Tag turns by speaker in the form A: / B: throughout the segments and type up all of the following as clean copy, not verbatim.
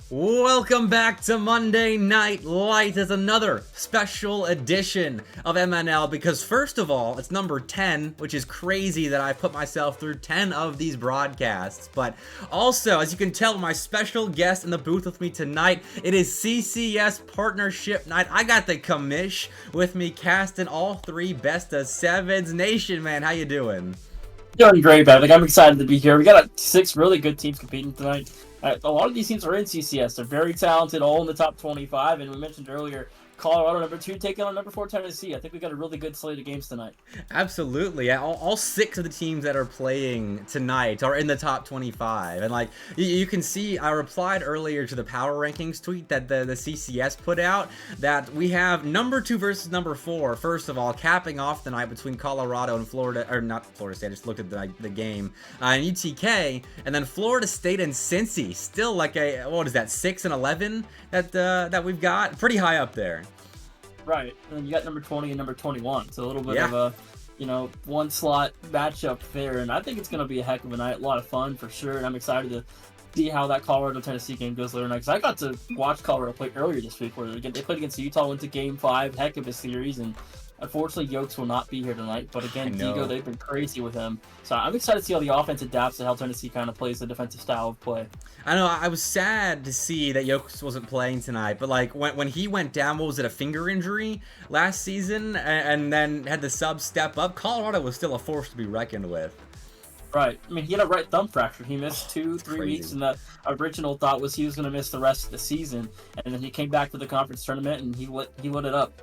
A: Welcome back to Monday Night Light as another special edition of MNL because first of all, it's number 10, which is crazy that I put myself through 10 of these broadcasts, but also, as you can tell, my special guest in the booth with me tonight, it is CCS Partnership Night. I got the commish with me casting all three best of sevens. Nation, man, how you doing?
B: Doing great, Patrick. I'm excited to be here. We got 6 really good teams competing tonight. A lot of these teams are in CCS. They're very talented, all in the top 25. And we mentioned earlier, Colorado number 2 taking on number 4 Tennessee. I think we got a really good slate of games tonight.
A: Absolutely. All 6 of the teams that are playing tonight are in the top 25. And like you can see, I replied earlier to the power rankings tweet that the CCS put out that we have number 2 versus number 4. First of all, capping off the night between Colorado and Florida, or not Florida State, I just looked at the game, and UTK, and then Florida State and Cincy. Still like a, what is that, 6 and 11 that we've got? Pretty high up there.
B: Right, and you got number 20 and number 21, so a little bit of a, one slot matchup there, and I think it's going to be a heck of a night, a lot of fun for sure, and I'm excited to see how that Colorado-Tennessee game goes later tonight, because I got to watch Colorado play earlier this week, where they played against Utah, went to Game 5, heck of a series, and unfortunately, Yokes will not be here tonight, but again, Digo, they've been crazy with him. So I'm excited to see how the offense adapts to how Tennessee kind of plays the defensive style of play.
A: I know, I was sad to see that Yokes wasn't playing tonight, but like when he went down, what was it, a finger injury last season, and then had the sub step up, Colorado was still a force to be reckoned with.
B: Right. I mean, he had a right thumb fracture. He missed 2-3 weeks, and the original thought was he was going to miss the rest of the season, and then he came back for the conference tournament, and he lit it up.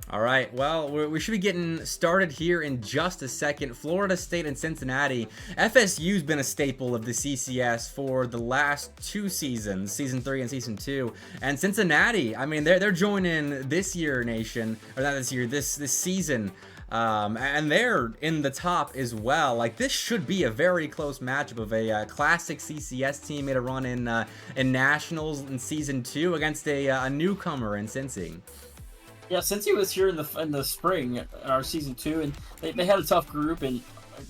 A: All right, well, we should be getting started here in just a second. Florida State and Cincinnati. FSU's been a staple of the CCS for the last 2 seasons, Season 3 and Season 2. And Cincinnati, I mean, they're joining this year, Nation, or not this year, this season. And they're in the top as well. Like, this should be a very close matchup of a classic CCS team made a run in Nationals in Season 2 against a newcomer in Cincy.
B: Yeah, since he was here in the spring, in our Season 2, and they had a tough group and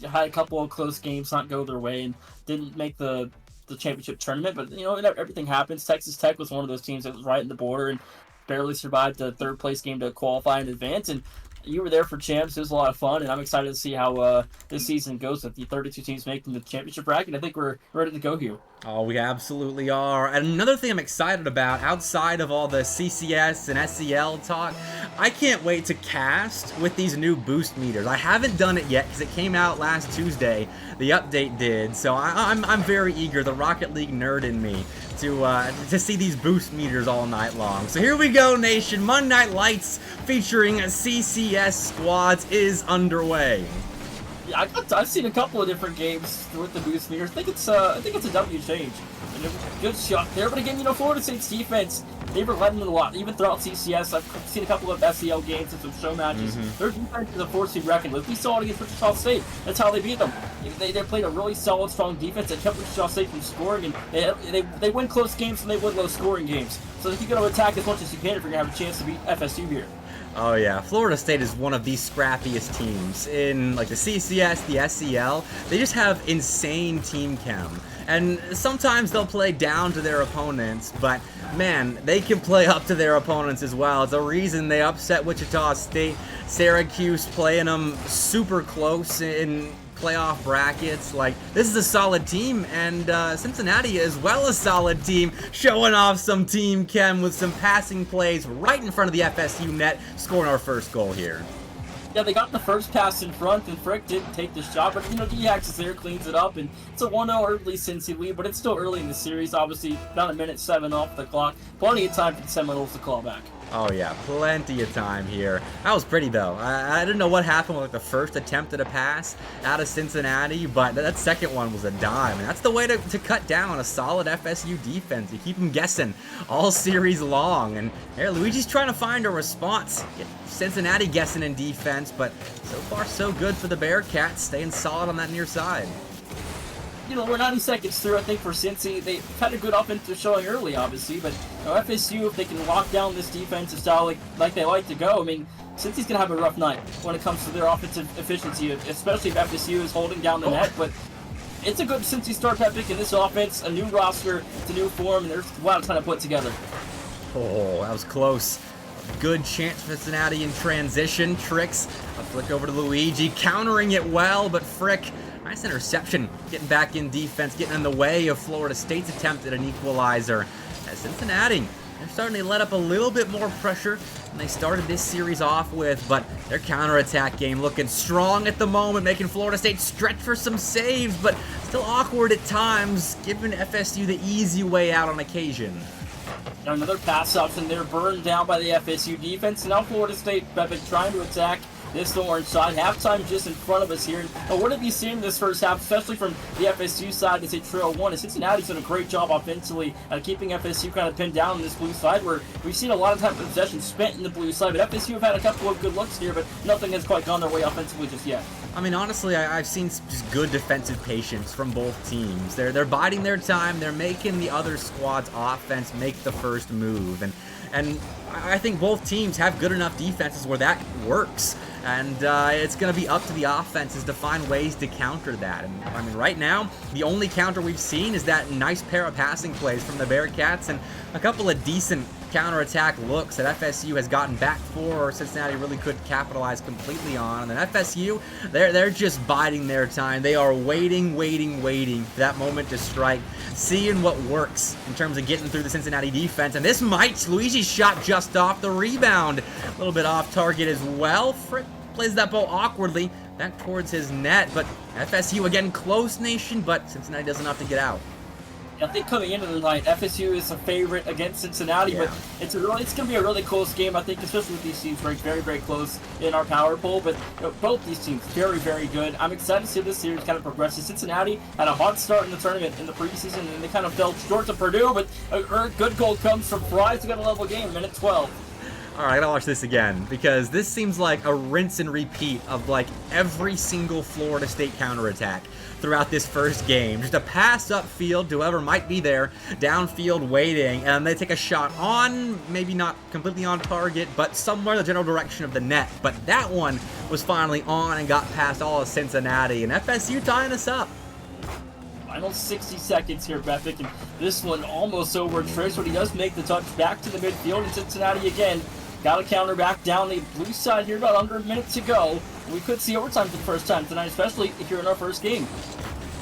B: had a couple of close games not go their way and didn't make the championship tournament, but everything happens. Texas Tech was one of those teams that was right in the border and barely survived the 3rd place game to qualify in advance, and you were there for champs. It was a lot of fun, and I'm excited to see how this season goes with the 32 teams making the championship bracket. I think we're ready to go here.
A: Oh, we absolutely are. And another thing I'm excited about, outside of all the CCS and SEL talk, I can't wait to cast with these new boost meters. I haven't done it yet because it came out last Tuesday. The update did, so I'm very eager, the Rocket League nerd in me, to see these boost meters all night long. So here we go, Nation. Monday Night Lights featuring CCS squads is underway.
B: Yeah, I've seen a couple of different games with the boost meters. I think it's a W change. And a good shot there, but again, Florida State's defense, they were letting it a lot, even throughout CCS. I've seen a couple of SEL games and some show matches. Their defense is a force to be reckoned with. We saw it against Wichita State. That's how they beat them. They played a really solid, strong defense that kept Wichita State from scoring, and they win close games and they win low-scoring games. So you got to attack as much as you can if you're going to have a chance to beat FSU here.
A: Oh yeah, Florida State is one of the scrappiest teams in like the CCS, the SEL. They just have insane team chem. And sometimes they'll play down to their opponents, but man, they can play up to their opponents as well. It's a reason they upset Wichita State, Syracuse playing them super close in playoff brackets. Like, this is a solid team, and Cincinnati as well, a solid team, showing off some team chem with some passing plays right in front of the FSU net, scoring our first goal here.
B: Yeah, they got the first pass in front, and Frick didn't take the shot, but DX is there, cleans it up, and it's a 1-0 early Cincy lead, but it's still early in the series, obviously, about 1:07 off the clock. Plenty of time for the Seminoles to claw back.
A: Oh yeah, plenty of time here. That was pretty though. I didn't know what happened with like the first attempt at a pass out of Cincinnati, but that second one was a dime. And that's the way to cut down a solid FSU defense. You keep them guessing all series long. And here, Luigi's trying to find a response. Get Cincinnati guessing in defense, but so far so good for the Bearcats, staying solid on that near side.
B: We're 90 seconds through, I think, for Cincy. They've had a good offensive showing early, obviously, but FSU, if they can lock down this defensive style like they like to go, I mean, Cincy's going to have a rough night when it comes to their offensive efficiency, especially if FSU is holding down the net, but it's a good Cincy start, Epic, in this offense. A new roster, it's a new form, and there's a lot of time to put together.
A: Oh, that was close. Good chance for Cincinnati in transition. Tricks, a flick over to Luigi, countering it well, but Frick, nice interception. Getting back in defense, getting in the way of Florida State's attempt at an equalizer. As Cincinnati, they're starting to let up a little bit more pressure than they started this series off with, but their counterattack game looking strong at the moment, making Florida State stretch for some saves, but still awkward at times, giving FSU the easy way out on occasion.
B: Now another pass option there, burned down by the FSU defense. Now Florida State have been trying to attack this orange side. Halftime just in front of us here. And what have you seen this first half, especially from the FSU side as they trail 1? Cincinnati's done a great job offensively at keeping FSU kind of pinned down on this blue side, where we've seen a lot of time possession spent in the blue side. But FSU have had a couple of good looks here, but nothing has quite gone their way offensively just yet.
A: I mean, honestly, I've seen just good defensive patience from both teams. They're biding their time. They're making the other squad's offense make the first move. And I think both teams have good enough defenses where that works. And it's going to be up to the offenses to find ways to counter that. And I mean, right now, the only counter we've seen is that nice pair of passing plays from the Bearcats and a couple of decent counterattack looks that FSU has gotten back for, or Cincinnati really couldn't capitalize completely on. And then FSU, they're just biding their time. They are waiting for that moment to strike, seeing what works in terms of getting through the Cincinnati defense. And this might, Luigi's shot just off the rebound. A little bit off target as well. Frick plays that ball awkwardly back towards his net, but FSU again close, Nation, but Cincinnati doesn't have to get out.
B: I think coming into the night, FSU is a favorite against Cincinnati, but it's going to be a really close game, I think, especially with these teams ranked very, very close in our power poll. But both these teams very, very good. I'm excited to see this series kind of progress. Cincinnati had a hot start in the tournament in the preseason, and they kind of fell short to Purdue, but a good goal comes from Fries. We got a level game, minute 12.
A: All right, I gotta watch this again, because this seems like a rinse and repeat of like every single Florida State counterattack throughout this first game. Just a pass upfield to whoever might be there, downfield waiting, and they take a shot on, maybe not completely on target, but somewhere in the general direction of the net. But that one was finally on and got past all of Cincinnati, and FSU tying us up.
B: Final 60 seconds here, Bepic, and this one almost over. Trace, but he does make the touch back to the midfield, and Cincinnati again got a counter back down the blue side here, about under a minute to go. We could see overtime for the first time tonight, especially here in our first game.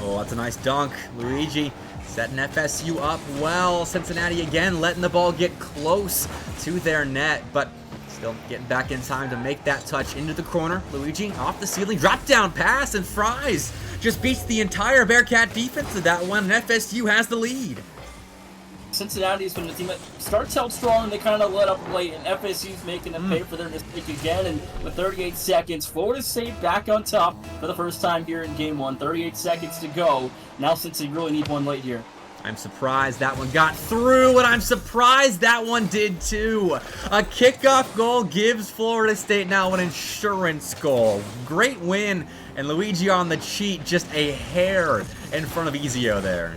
A: Oh, that's a nice dunk. Luigi setting FSU up well. Cincinnati again letting the ball get close to their net, but still getting back in time to make that touch into the corner. Luigi off the ceiling, drop down pass, and Fries just beats the entire Bearcat defense to that one, and FSU has the lead.
B: Cincinnati's been the team that starts out strong and they kind of let up late, and FSU's making them pay for their mistake again. And with 38 seconds, Florida State back on top for the first time here in game 1. 38 seconds to go. Now Cincy really need one late here.
A: I'm surprised that one got through, and I'm surprised that one did too. A kickoff goal gives Florida State now an insurance goal. Great win, and Luigi on the cheat, just a hair in front of Ezio there.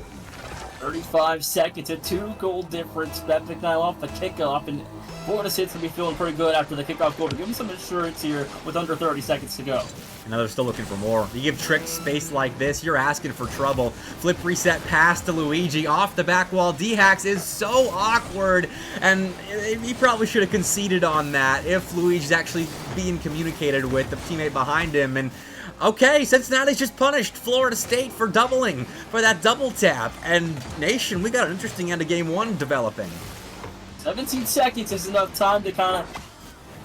B: 35 seconds, a 2-goal difference. Bepic now off the kickoff, and Florida State's going to be feeling pretty good after the kickoff goal to give them some insurance here with under 30 seconds to go.
A: Now they're still looking for more. You give Trick space like this, you're asking for trouble. Flip reset pass to Luigi off the back wall. D-Hacks is so awkward, and he probably should have conceded on that if Luigi's actually being communicated with the teammate behind him. And okay, Cincinnati's just punished Florida State for doubling, for that double tap. And Nation, we got an interesting end of game 1 developing. 17
B: seconds is enough time to kind of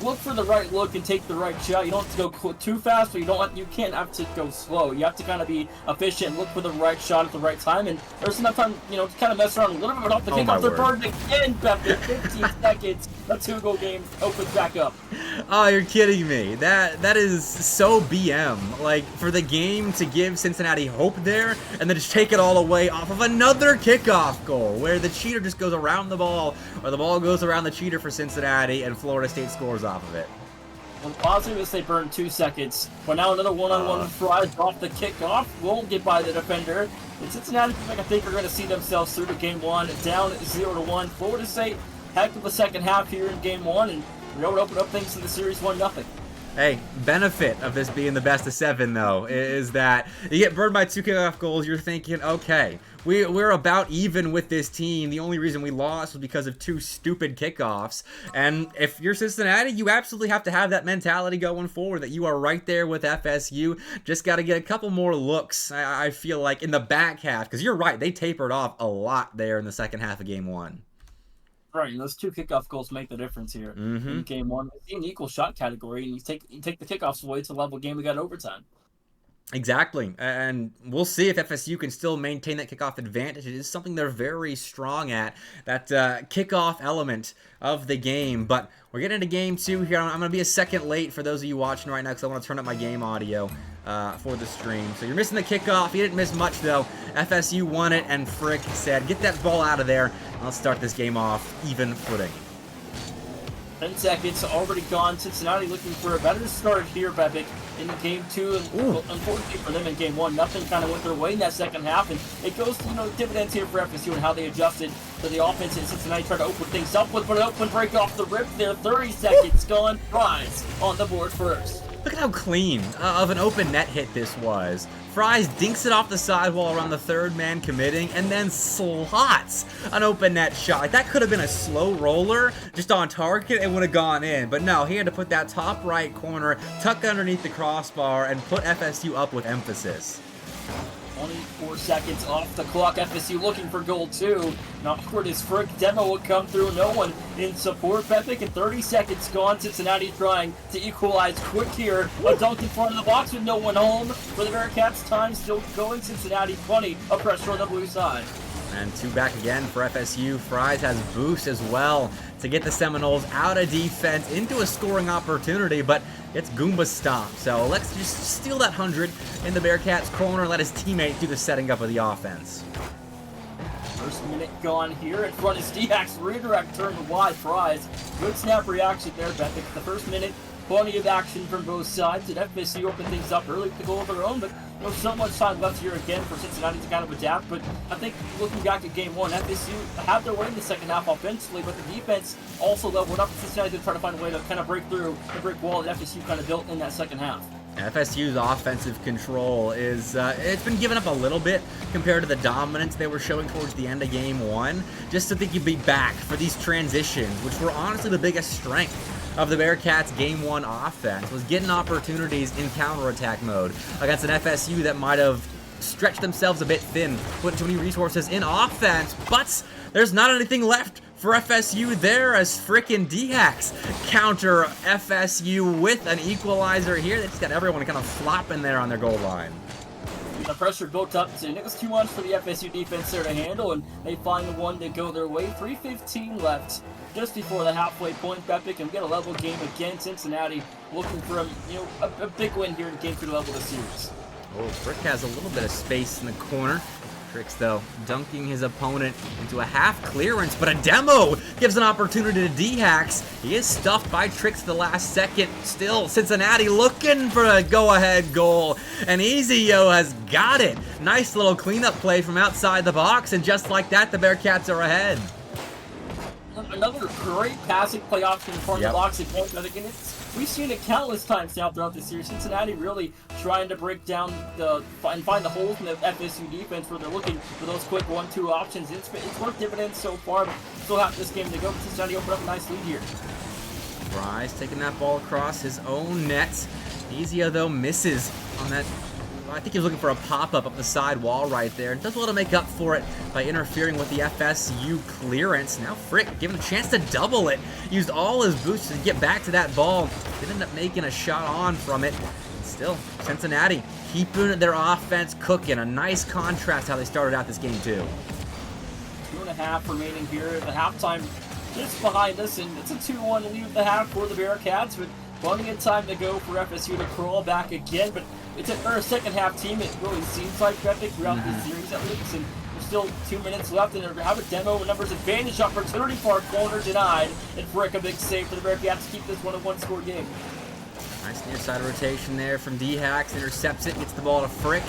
B: look for the right look and take the right shot. You don't have to go too fast, but you can't have to go slow. You have to kind of be efficient and look for the right shot at the right time. And there's enough time, to kind of mess around a little bit off the kickoff. They're burned again, Bepic. 15 seconds. A 2-goal game opens back up.
A: Oh, you're kidding me. That is so BM. Like, for the game to give Cincinnati hope there, and then just take it all away off of another kickoff goal, where the cheater just goes around the ball, or the ball goes around the cheater for Cincinnati, and Florida State scores off of it.
B: Well, positive is they burned 2 seconds. But now another one-on-one Fries off the kickoff. Won't get by the defender. And Cincinnati, I think, are going to see themselves through to game 1. Down 0-1. Florida State, heck of a second half here in game 1. And we're able to open up things in the series 1-0.
A: Hey, benefit of this being the best of 7, though, is that you get burned by 2 kickoff goals, you're thinking, okay, we're about even with this team. The only reason we lost was because of 2 stupid kickoffs. And if you're Cincinnati, you absolutely have to have that mentality going forward, that you are right there with FSU. Just got to get a couple more looks, I feel like, in the back half. Because you're right, they tapered off a lot there in the second half of Game 1.
B: Right, and those 2 kickoff goals make the difference here in Game 1. It's an equal shot category, and you take the kickoffs away, it's a level game. We got overtime.
A: Exactly, and we'll see if FSU can still maintain that kickoff advantage. It is something they're very strong at, that kickoff element of the game. But we're getting into Game 2 here. I'm going to be a second late for those of you watching right now because I want to turn up my game audio for the stream. So you're missing the kickoff. You didn't miss much, though. FSU won it, and Frick said, get that ball out of there. Let's start this game off even footing.
B: 10 seconds already gone. Cincinnati looking for a better start here, Bepic, in Game 2. And unfortunately for them in Game 1, nothing kind of went their way in that second half. And it goes to, dividends here for FSU and how they adjusted to the offense. And Cincinnati tried to open things up with an open break off the rip there. 30 seconds gone. Fries on the board first.
A: Look at how clean of an open net hit this was. Fries dinks it off the sidewall around the 3rd man committing, and then slots an open net shot. Like, that could have been a slow roller just on target and would have gone in. But no, he had to put that top right corner, tuck underneath the crossbar, and put FSU up with emphasis.
B: 24 seconds off the clock. FSU looking for goal 2. Not sure this Frick demo will come through. No one in support. Bepic, and 30 seconds gone. Cincinnati trying to equalize quick here. A dunk in front of the box with no one home. For the Bearcats, time still going. Cincinnati, plenty of pressure on the blue side.
A: And 2 back again for FSU. Fries has boost as well to get the Seminoles out of defense into a scoring opportunity, but it's Goomba stomp. So let's just steal that 100 in the Bearcats' corner and let his teammate do the setting up of the offense.
B: First minute gone here. In front is D-Hacks. Redirect turned wide. Fries. Good snap reaction there, Bepic. The first minute, plenty of action from both sides. And FSU opened things up early with the goal of their own, but so much time left here again for Cincinnati to kind of adapt. But I think looking back at Game 1, FSU had their way in the second half offensively, but the defense also leveled up. Cincinnati to try to find a way to kind of break through the brick wall that FSU kind of built in that second half.
A: FSU's offensive control is, it's been given up a little bit compared to the dominance they were showing towards the end of Game 1. Just so they could be back for these transitions, which were honestly the biggest strength of the Bearcats' Game 1 offense, was getting opportunities in counterattack mode against an FSU that might have stretched themselves a bit thin, put too many resources in offense, but there's not anything left for FSU there as frickin' D-Hacks counter FSU with an equalizer here. They just got everyone kind of flopping there on their goal line.
B: The pressure built up, and it was too much for the FSU defense there to handle, and they find the one to go their way. 3:15 left, just before the halfway point. Bepic, and we get a level game again. Cincinnati looking for a big win here in Game 2 to level the series.
A: Oh, Frick has a little bit of space in the corner. Tricks, though, dunking his opponent into a half clearance, but a demo gives an opportunity to D-Hacks. He is stuffed by Tricks the last second. Still, Cincinnati looking for a go-ahead goal, and Easy-Yo has got it. Nice little cleanup play from outside the box, and just like that, the Bearcats are ahead.
B: Another great passing play option in front of the box again. And we've seen it countless times now throughout this series. Cincinnati really trying to break down and find the holes in the FSU defense where they're looking for those quick 1-2 options. It's worth dividends so far, but still have this game to go. Cincinnati open up a nice lead here.
A: Fries taking that ball across his own net. Easy-O, though, misses on that. I think he was looking for a pop-up up the side wall right there. Does a little to make up for it by interfering with the FSU clearance. Now Frick given a chance to double it. Used all his boosts to get back to that ball. Did end up making a shot on from it. Still, Cincinnati keeping their offense cooking. A nice contrast how they started out this game, too.
B: 2.5 remaining here at the halftime. Just behind us, and it's a 2-1 lead at the half for the Bearcats, but plenty of time to go for FSU to crawl back again. But it's a second half team, it really seems like, Bepic, throughout this series at least. And there's still 2 minutes left, and they have a demo numbers advantage opportunity for our corner denied. And Frick, a big save for the Bearcats to keep this 1-1 score game.
A: Nice near side rotation there from D-Hacks. Intercepts it, gets the ball to Frick.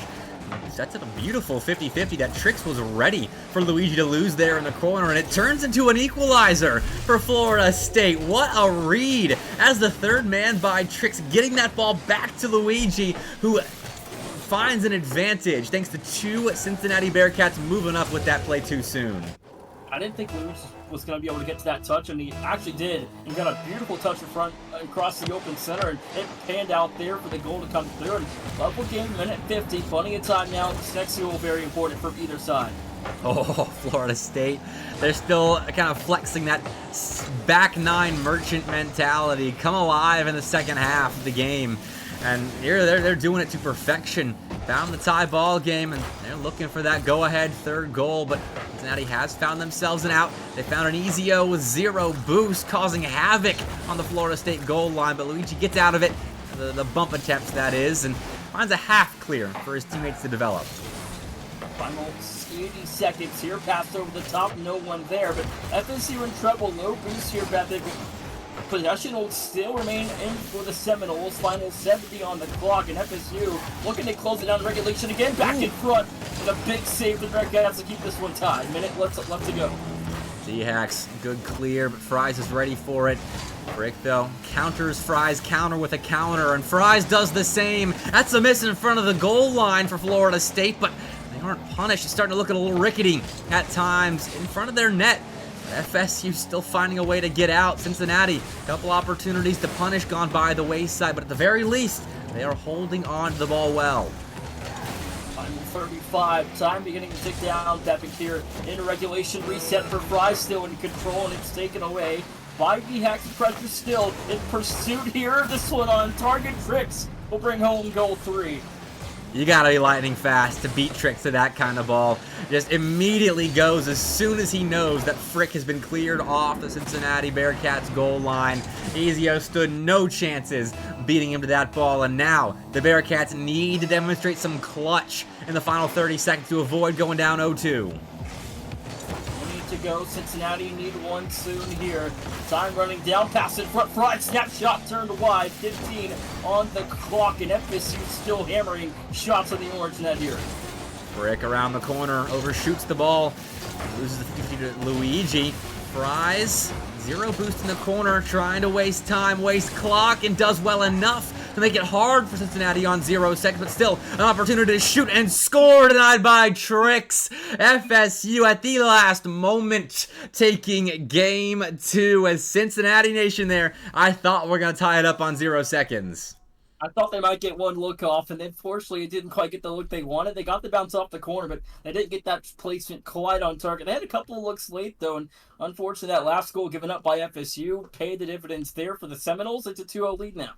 A: Sets up a beautiful 50-50. That Trix was ready for Luigi to lose there in the corner, and it turns into an equalizer for Florida State. What a read as the third man by Trix, getting that ball back to Luigi, who finds an advantage thanks to two Cincinnati Bearcats moving up with that play too soon.
B: I didn't think Luigi was going to be able to get to that touch, and he actually did. He got a beautiful touch in front across the open center, and it panned out there for the goal to come through. And level game, minute 50, plenty of time now. This next goal very important from either side.
A: Oh, Florida State. They're still kind of flexing that back nine merchant mentality. Come alive in the second half of the game. And here they're doing it to perfection. Found the tie ball game, and they're looking for that go-ahead third goal, but Cincinnati has found themselves an out. They found an easy O with zero boost, causing havoc on the Florida State goal line, but Luigi gets out of it, the bump attempts that is, and finds a half clear for his teammates to develop.
B: Final 80 seconds here, passed over the top, no one there, but FSU in trouble, low boost here, Bethany. Possession will still remain in for the Seminoles. Final 70 on the clock, and FSU looking to close it down in regulation again. Back in front, and a big save for the Bearcats to keep this one tied. Minute left to go.
A: D-Hacks, good clear, but Fries is ready for it. Frick, though, counters Fries' counter with a counter, and Fries does the same. That's a miss in front of the goal line for Florida State, but they aren't punished. It's starting to look a little rickety at times in front of their net. FSU still finding a way to get out. Cincinnati, a couple opportunities to punish gone by the wayside, but at the very least, they are holding on to the ball well.
B: Final 35, time beginning to tick down. Bepic here in regulation, reset for Fries, still in control, and it's taken away by D-Hacks. Pressure still in pursuit here. This one on target. Trix will bring home goal 3.
A: You gotta be lightning fast to beat Trix to that kind of ball. Just immediately goes as soon as he knows that Frick has been cleared off the Cincinnati Bearcats goal line. Ezio stood no chances beating him to that ball, and now the Bearcats need to demonstrate some clutch in the final 30 seconds to avoid going down 0-2.
B: To go. Cincinnati need one soon here. Time running down, pass in front, Fried, snapshot turned wide, 15 on the clock, and FSU still hammering shots on the orange net here.
A: Frick around the corner, overshoots the ball, loses the 50 to Luigi. Fries, zero boost in the corner, trying to waste time, waste clock, and does well enough to make it hard for Cincinnati on 0 seconds, but still an opportunity to shoot and score, denied by Trix. FSU at the last moment taking game 2 as Cincinnati Nation there. I thought we were going to tie it up on 0 seconds.
B: I thought they might get one look off, and then fortunately it didn't quite get the look they wanted. They got the bounce off the corner, but they didn't get that placement quite on target. They had a couple of looks late, though, and unfortunately that last goal given up by FSU paid the dividends there for the Seminoles. It's a 2-0 lead now.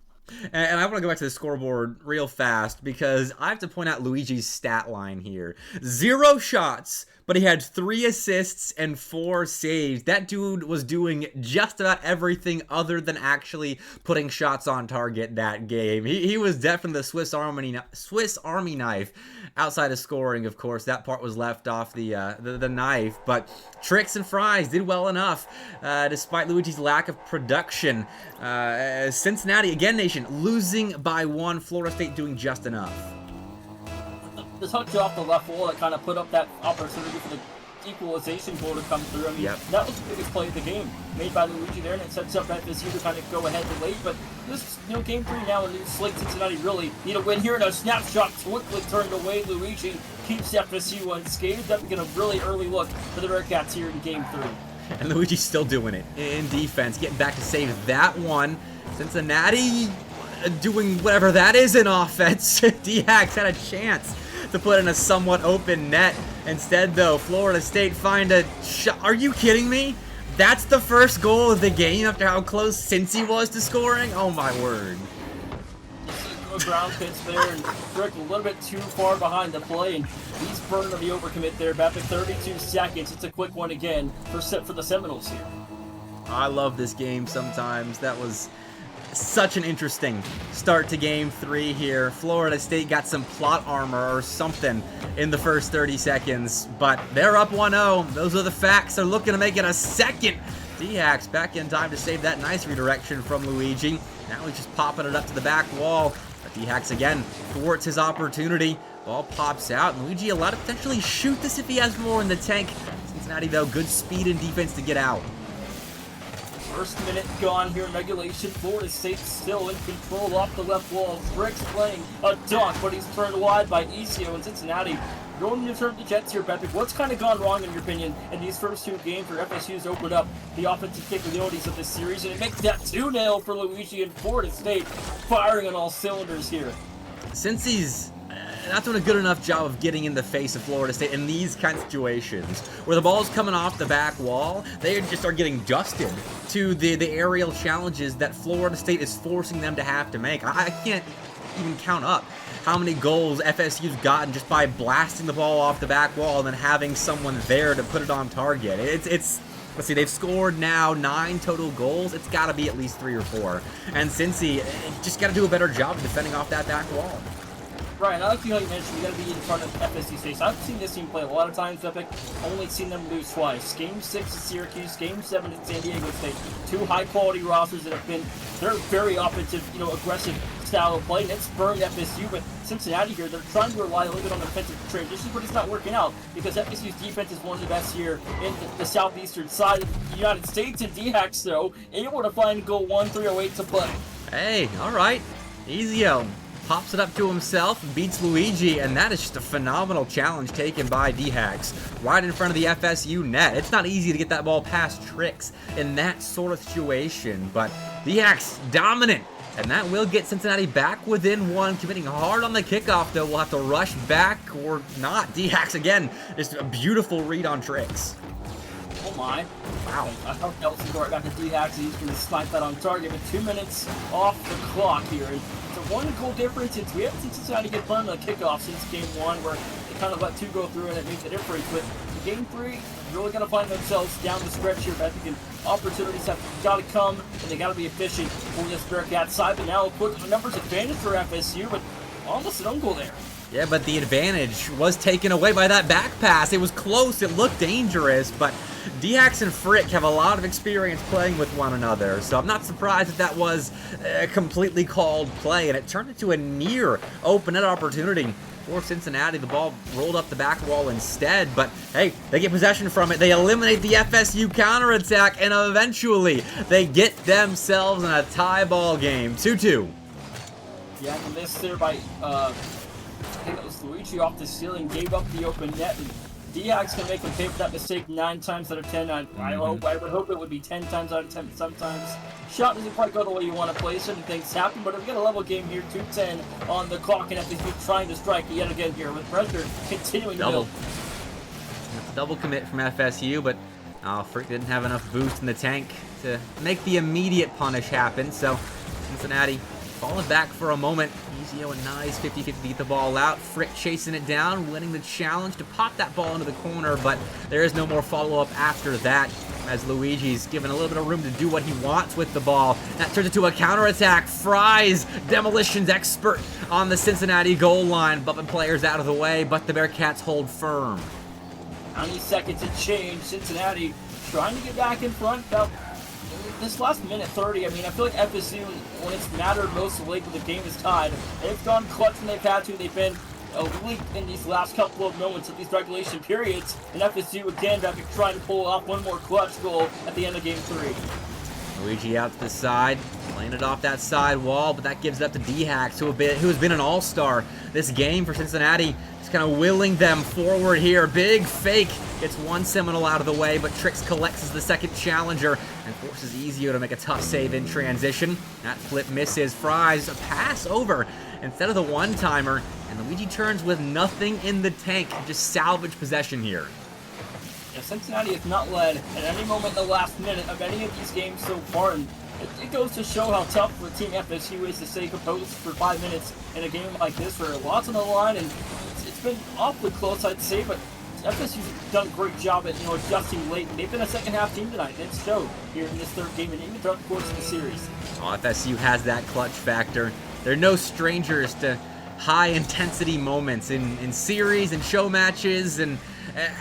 A: And I want to go back to the scoreboard real fast because I have to point out Luigi's stat line here. 0 shots, but he had 3 assists and 4 saves. That dude was doing just about everything other than actually putting shots on target that game. He was definitely the Swiss Army knife. Outside of scoring, of course, that part was left off the knife. But Trix and Fries did well enough, despite Luigi's lack of production. Cincinnati, again, Nation, losing by 1. Florida State doing just enough.
B: The touch off the left wall that kind of put up that opportunity for the equalization goal to come through. I mean, That was the biggest play of the game, made by Luigi there, and it sets up FSU to kind of go ahead late. But this, game 3 now, a new slate. Cincinnati really need a win here, and a snapshot quickly turned away. Luigi keeps FSU unscathed. That's going a really early look for the Bearcats here in game 3.
A: And Luigi's still doing it in defense, getting back to save that one. Cincinnati doing whatever that is in offense. D-Hacks had a chance to put in a somewhat open net. Instead, though, Florida State find a shot. Are you kidding me? That's the first goal of the game after how close Cincy was to scoring? Oh, my word.
B: Ground hits there, and Frick a little bit too far behind the play, and he's burning the overcommit there. Back to 32 seconds. It's a quick one again for the Seminoles here.
A: I love this game sometimes. That was such an interesting start to game 3 here. Florida State got some plot armor or something in the first 30 seconds, but they're up 1-0. Those are the facts. They're looking to make it a second. D-Hacks back in time to save that nice redirection from Luigi. Now he's just popping it up to the back wall. But D-Hacks again thwarts his opportunity. Ball pops out, and Luigi allowed to potentially shoot this if he has more in the tank. Cincinnati, though, good speed and defense to get out.
B: First minute gone here in regulation. Florida State still in control off the left wall. Fricks playing a dunk, but he's turned wide by Ezio, and Cincinnati going to turn the Jets here, Patrick. What's kind of gone wrong, in your opinion, in these first two games where FSU's opened up the offensive capabilities of this series, and it makes that 2-0 for Luigi and Florida State firing on all cylinders here?
A: Since he's not doing a good enough job of getting in the face of Florida State in these kind of situations, where the ball's coming off the back wall, they just are getting dusted to the aerial challenges that Florida State is forcing them to have to make. I can't even count up how many goals FSU's gotten just by blasting the ball off the back wall and then having someone there to put it on target. It's let's see, they've scored now 9 total goals. It's got to be at least 3 or 4. And Cincy just got to do a better job of defending off that back wall.
B: Right, I like you mentioned, you got to be in front of FSU's face. I've seen this team play a lot of times, Epic. Only seen them lose twice. Game 6 at Syracuse, Game 7 at San Diego State. 2 high-quality rosters that have been, they're very offensive, aggressive style of play, and it's burned FSU. But Cincinnati here, they're trying to rely a little bit on defensive transitions, but it's not working out because FSU's defense is one of the best here in the southeastern side of the United States. And DHAX, though, able to find goal 1-308 to play.
A: Hey, all right, Ezio pops it up to himself, beats Luigi, and that is just a phenomenal challenge taken by DHAX right in front of the FSU net. It's not easy to get that ball past Tricks in that sort of situation, but DHAX dominant, and that will get Cincinnati back within 1, committing hard on the kickoff, though. We'll have to rush back or not. DHAX, again, just a beautiful read on Tricks.
B: Oh my.
A: Wow.
B: I hope Nelson go right back to DHAX. He's going to snipe that on target with 2 minutes off the clock here. And it's a 1-goal difference. We haven't seen Cincinnati get burned on the kickoff since game 1, where they kind of let 2 go through and it made the difference. But in game 3, really going to find themselves down the stretch here. But I think opportunities have got to come, and they got to be efficient for this Bearcat side. But now, of course, the numbers advantage for FSU, but almost an own goal there.
A: Yeah, but the advantage was taken away by that back pass. It was close, it looked dangerous, but DHAX and Frick have a lot of experience playing with one another, so I'm not surprised that was a completely called play, and it turned into a near open net opportunity for Cincinnati. The ball rolled up the back wall instead, but hey, they get possession from it. They eliminate the FSU counterattack, and eventually they get themselves in a tie ball game, 2-2.
B: Yeah, and this there by I think it was Luigi off the ceiling, gave up the open net, and DHAX can make him pay for that mistake 9 times out of 10. I would hope it would be 10 times out of 10 sometimes. Shot doesn't quite go the way you want to play. Certain things happen, but we've got a level game here, 2:10 on the clock, and FSU trying to strike yet again here with pressure continuing to build.
A: That's a double commit from FSU, but Frick didn't have enough boost in the tank to make the immediate punish happen, so Cincinnati falling back for a moment. Ezio a nice 50-50 to get the ball out. Frick chasing it down, winning the challenge to pop that ball into the corner, but there is no more follow-up after that, as Luigi's given a little bit of room to do what he wants with the ball. That turns into a counterattack. Fries, demolitions expert on the Cincinnati goal line, bumping players out of the way, but the Bearcats hold firm.
B: 90 seconds to change. Cincinnati trying to get back in front. About this last minute 30, I feel like FSU, when it's mattered most of late when the game is tied, they've gone clutch when they've had to. They've been elite in these last couple of moments of these regulation periods, and FSU again back trying to pull off one more clutch goal at the end of game 3.
A: Luigi out to the side, playing it off that side wall, but that gives it up to DHAX, who has been an all-star this game for Cincinnati. Just kind of willing them forward here. Big fake. Gets one Seminole out of the way, but Tricks collects as the second challenger and forces Ezio to make a tough save in transition. That flip misses. Fries a pass over instead of the one-timer, and Luigi turns with nothing in the tank. Just salvage possession here.
B: Yeah, Cincinnati has not led at any moment in the last minute of any of these games so far, and it goes to show how tough for Team FSU is to stay composed for 5 minutes in a game like this where lots on the line, and it's been awfully close, I'd say, but FSU's done a great job at adjusting late. They've been a second-half team tonight, and it's showed here in this third game and even throughout the course of the series.
A: Oh, FSU has that clutch factor. They're no strangers to high-intensity moments in series and show matches and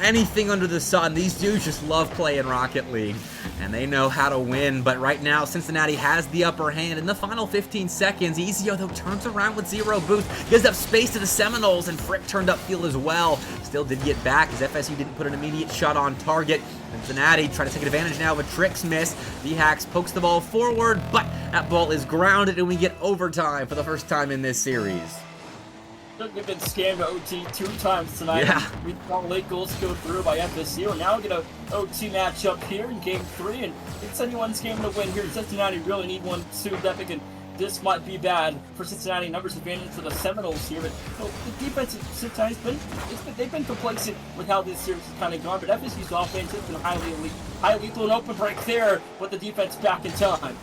A: anything under the sun. These dudes just love playing Rocket League. and they know how to win. But right now, Cincinnati has the upper hand in the final 15 seconds. Ezio, though, turns around with 0 boost, gives up space to the Seminoles, and Frick turned upfield as well. Still did get back as FSU didn't put an immediate shot on target. Cincinnati trying to take advantage now of a Tricks miss. D-Hacks pokes the ball forward, but that ball is grounded, and we get overtime for the first time in this series.
B: We've been scammed to OT 2 times tonight.
A: Yeah.
B: We saw late goals go through by FSU, and now we get an OT matchup here in Game 3, and it's anyone's game to win here. Cincinnati really need one soon, Epic, and this might be bad for Cincinnati. Numbers advantage for the Seminoles here, but the defense of Cincinnati's they've been complacent with how this series has kind of gone, but FSU's offense has been highly elite. High lethal and open break there, but the defense back in time.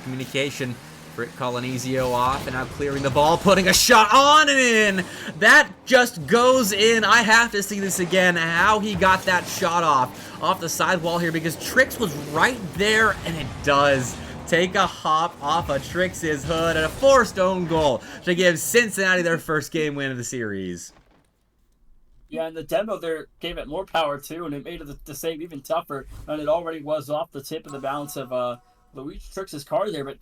A: Communication. Frick calling Ezio off and now clearing the ball, putting a shot on and in. That just goes in. I have to see this again, how he got that shot off the sidewall here, because Trix was right there, and it does take a hop off of Trix's hood and a forced own goal to give Cincinnati their first game win of the series.
B: Yeah, and the demo there gave it more power too, and it made the save even tougher, and it already was off the tip of the balance of Luigi Trix's card there, but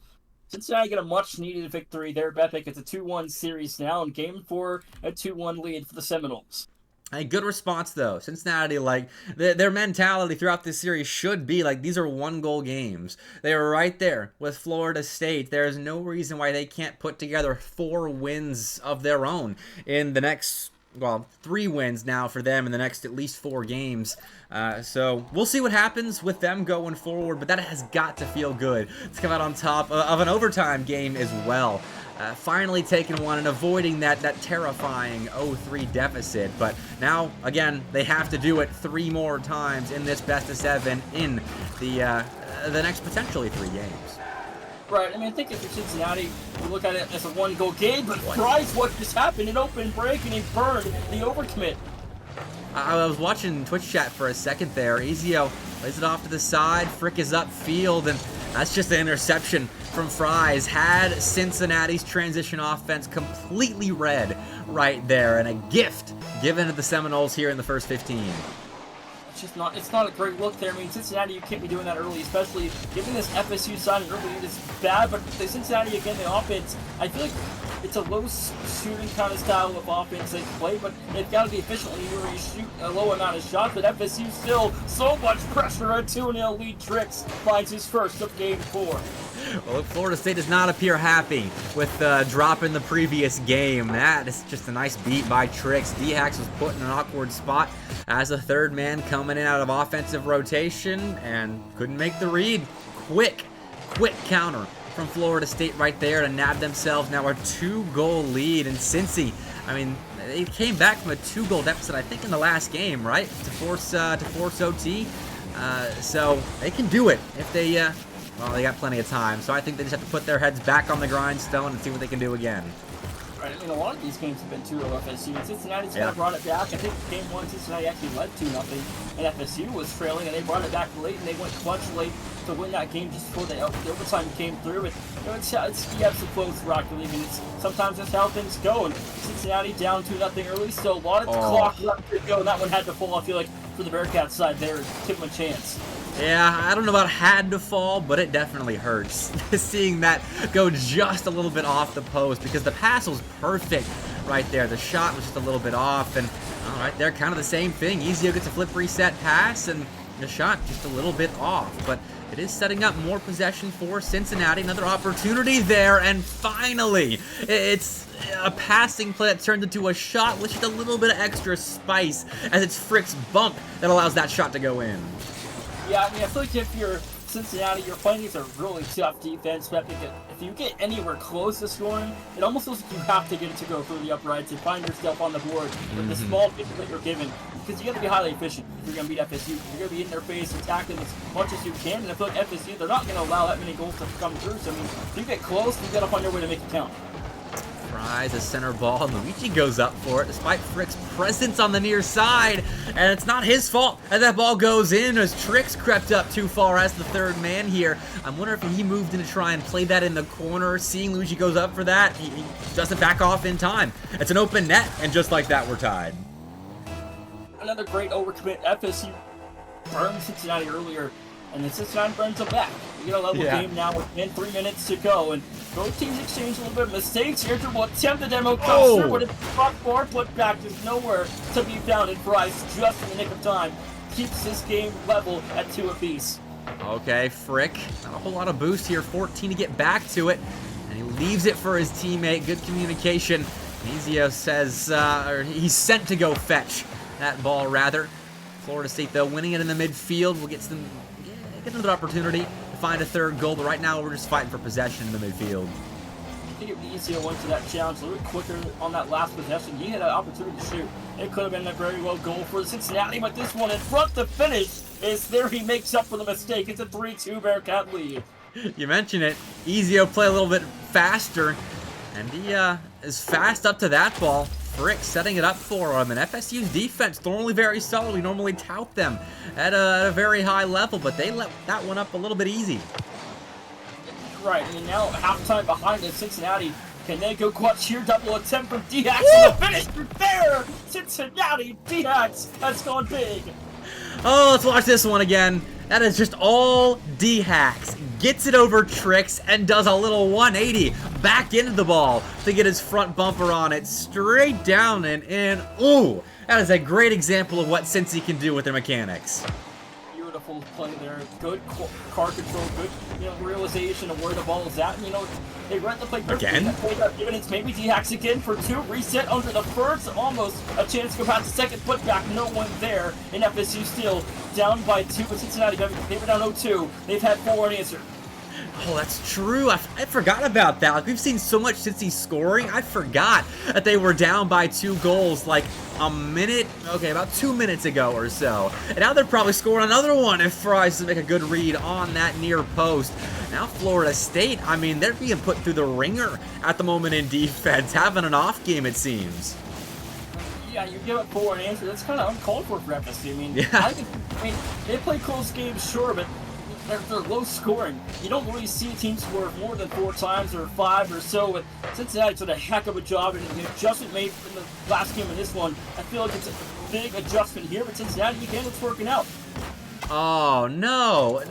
B: Cincinnati get a much-needed victory there, Epic. It's a 2-1 series now, and Game 4, a 2-1 lead for the Seminoles.
A: A good response, though. Cincinnati, like, their mentality throughout this series should be, like, these are one-goal games. They are right there with Florida State. There is no reason why they can't put together 4 wins of their own in the next, well, 3 wins now for them in the next at least 4 games. So we'll see what happens with them going forward, but that has got to feel good to come out on top of an overtime game as well. Finally taking one and avoiding that terrifying 0-3 deficit. But now, again, they have to do it 3 more times in this best-of-7 in the next potentially 3 games.
B: Right, I mean, I think if you're Cincinnati, you look at it as a 1-goal game, but Christ, what just happened? An open break, and he burned the overcommit.
A: I was watching Twitch chat for a second there. Ezio lays it off to the side. Frick is upfield, and that's just an interception from Fries. Had Cincinnati's transition offense completely read right there, and a gift given to the Seminoles here in the first 15.
B: It's not a great look there. I mean, Cincinnati, you can't be doing that early, especially given this FSU side early. It's bad, but the Cincinnati, again, the offense, I feel like it's a low shooting kind of style of offense they play, but they've got to be efficient when you shoot a low amount of shots. But FSU still so much pressure. A 2-0 lead. Trix finds his first of Game 4.
A: Well, Florida State does not appear happy with drop in the previous game. That is just a nice beat by Trix. D-Hacks was put in an awkward spot as a third man coming in out of offensive rotation and couldn't make the read. Quick counter from Florida State right there to nab themselves now a 2-goal lead. And Cincy, I mean, they came back from a 2-goal deficit, I think, in the last game, right? To force OT. So they can do it if they, well, they got plenty of time. So I think they just have to put their heads back on the grindstone and see what they can do again.
B: Right, I mean, a lot of these games have been 2-0 FSU, and Cincinnati's kind of brought it back. I think Game 1, Cincinnati actually led 2-0, and FSU was trailing, and they brought it back late, and they went clutch late to win that game just before the overtime came through. But you know, it's the ebbs and flows of Rocket League, and sometimes that's how things go. And Cincinnati down 2-0 early, so a lot of clock left to go, and that one had to fall, I feel like, for the Bearcats side there, give them a chance.
A: Yeah, I don't know about had to fall, but it definitely hurts seeing that go just a little bit off the post, because the pass was perfect right there. The shot was just a little bit off, and all right, they're kind of the same thing. Ezio gets a flip reset pass, and the shot just a little bit off, but it is setting up more possession for Cincinnati. Another opportunity there, and finally, it's a passing play that turns into a shot with just a little bit of extra spice as it's Frick's bump that allows that shot to go in.
B: Yeah, I mean, I feel like if you're Cincinnati, you're playing against a really tough defense. But if you get anywhere close to scoring, it almost feels like you have to get it to go through the uprights and find yourself on the board with the small people that you're given. Because you got to be highly efficient if you're going to beat FSU. You're going to be in their face, attacking as much as you can. And I feel like FSU, they're not going to allow that many goals to come through. So, I mean, if you get close, you got to find your way to make it count.
A: Fries a center ball. Luigi goes up for it despite Frick's presence on the near side. And it's not his fault that that ball goes in as Trix crept up too far as the third man here. I'm wondering if he moved in to try and play that in the corner. Seeing Luigi goes up for that, he doesn't back off in time. It's an open net, and just like that, we're tied.
B: Another great overcommit. FSU burned Cincinnati earlier And the Cincinnati brings them back. We get a level game now within 3 minutes to go, and both teams exchange a little bit of mistakes here. Will attempt the demo comes through, but it's front bar put back. There's nowhere to be found, and Bryce, just in the nick of time, keeps this game level at 2 apiece.
A: Okay, Frick, not a whole lot of boost here. 14 to get back to it, and he leaves it for his teammate. Good communication. Ezio says, or he's sent to go fetch that ball, rather. Florida State, though, winning it in the midfield. We'll get another opportunity to find a third goal, but right now we're just fighting for possession in the midfield.
B: I think if Ezio went to that challenge a little bit quicker on that last possession, he had an opportunity to shoot. It could have been a very well goal for Cincinnati, but this one in front to finish is there. He makes up for the mistake. It's a 3-2 Bearcat lead.
A: You mentioned it. Ezio play a little bit faster, and he is fast up to that ball. Frick setting it up for him, and FSU's defense normally very solid. We normally tout them at a very high level, but they let that one up a little bit easy.
B: Right, I mean, now halftime behind in Cincinnati. Can they go clutch here? Double attempt from D-Hax on the finish there! Cincinnati, D-Hax has gone big.
A: Oh, let's watch this one again. That is just all D-Hax. Gets it over Tricks and does a little 180 back into the ball to get his front bumper on it. Straight down and in. Ooh, that is a great example of what Cincy can do with their mechanics.
B: Beautiful play there. Good car control, good realization of where the ball is at. And, they read the play
A: again.
B: Given it's maybe D-Hax again for 2. Reset under the first. Almost a chance to go past the second. Put back. No one there. And FSU still down by 2. But Cincinnati, they were down 0-2. They've had 4 unanswered.
A: Oh, that's true. I forgot about that. Like, we've seen so much since he's scoring. I forgot that they were down by 2 goals like about 2 minutes ago or so. And now they're probably scoring another one if Fry doesn't make a good read on that near post. Now Florida State, I mean, they're being put through the ringer at the moment in defense, having an off game, it seems.
B: Yeah, you give up 4 unanswered. That's kind of uncalled for FSU. I mean, they play close games, sure, but they're low scoring. You don't really see teams score more than 4 times or 5 or so. But Cincinnati did a heck of a job, and the adjustment made in the last game and this one, I feel like it's a big adjustment here. But Cincinnati, again, it's working out.
A: Oh, no.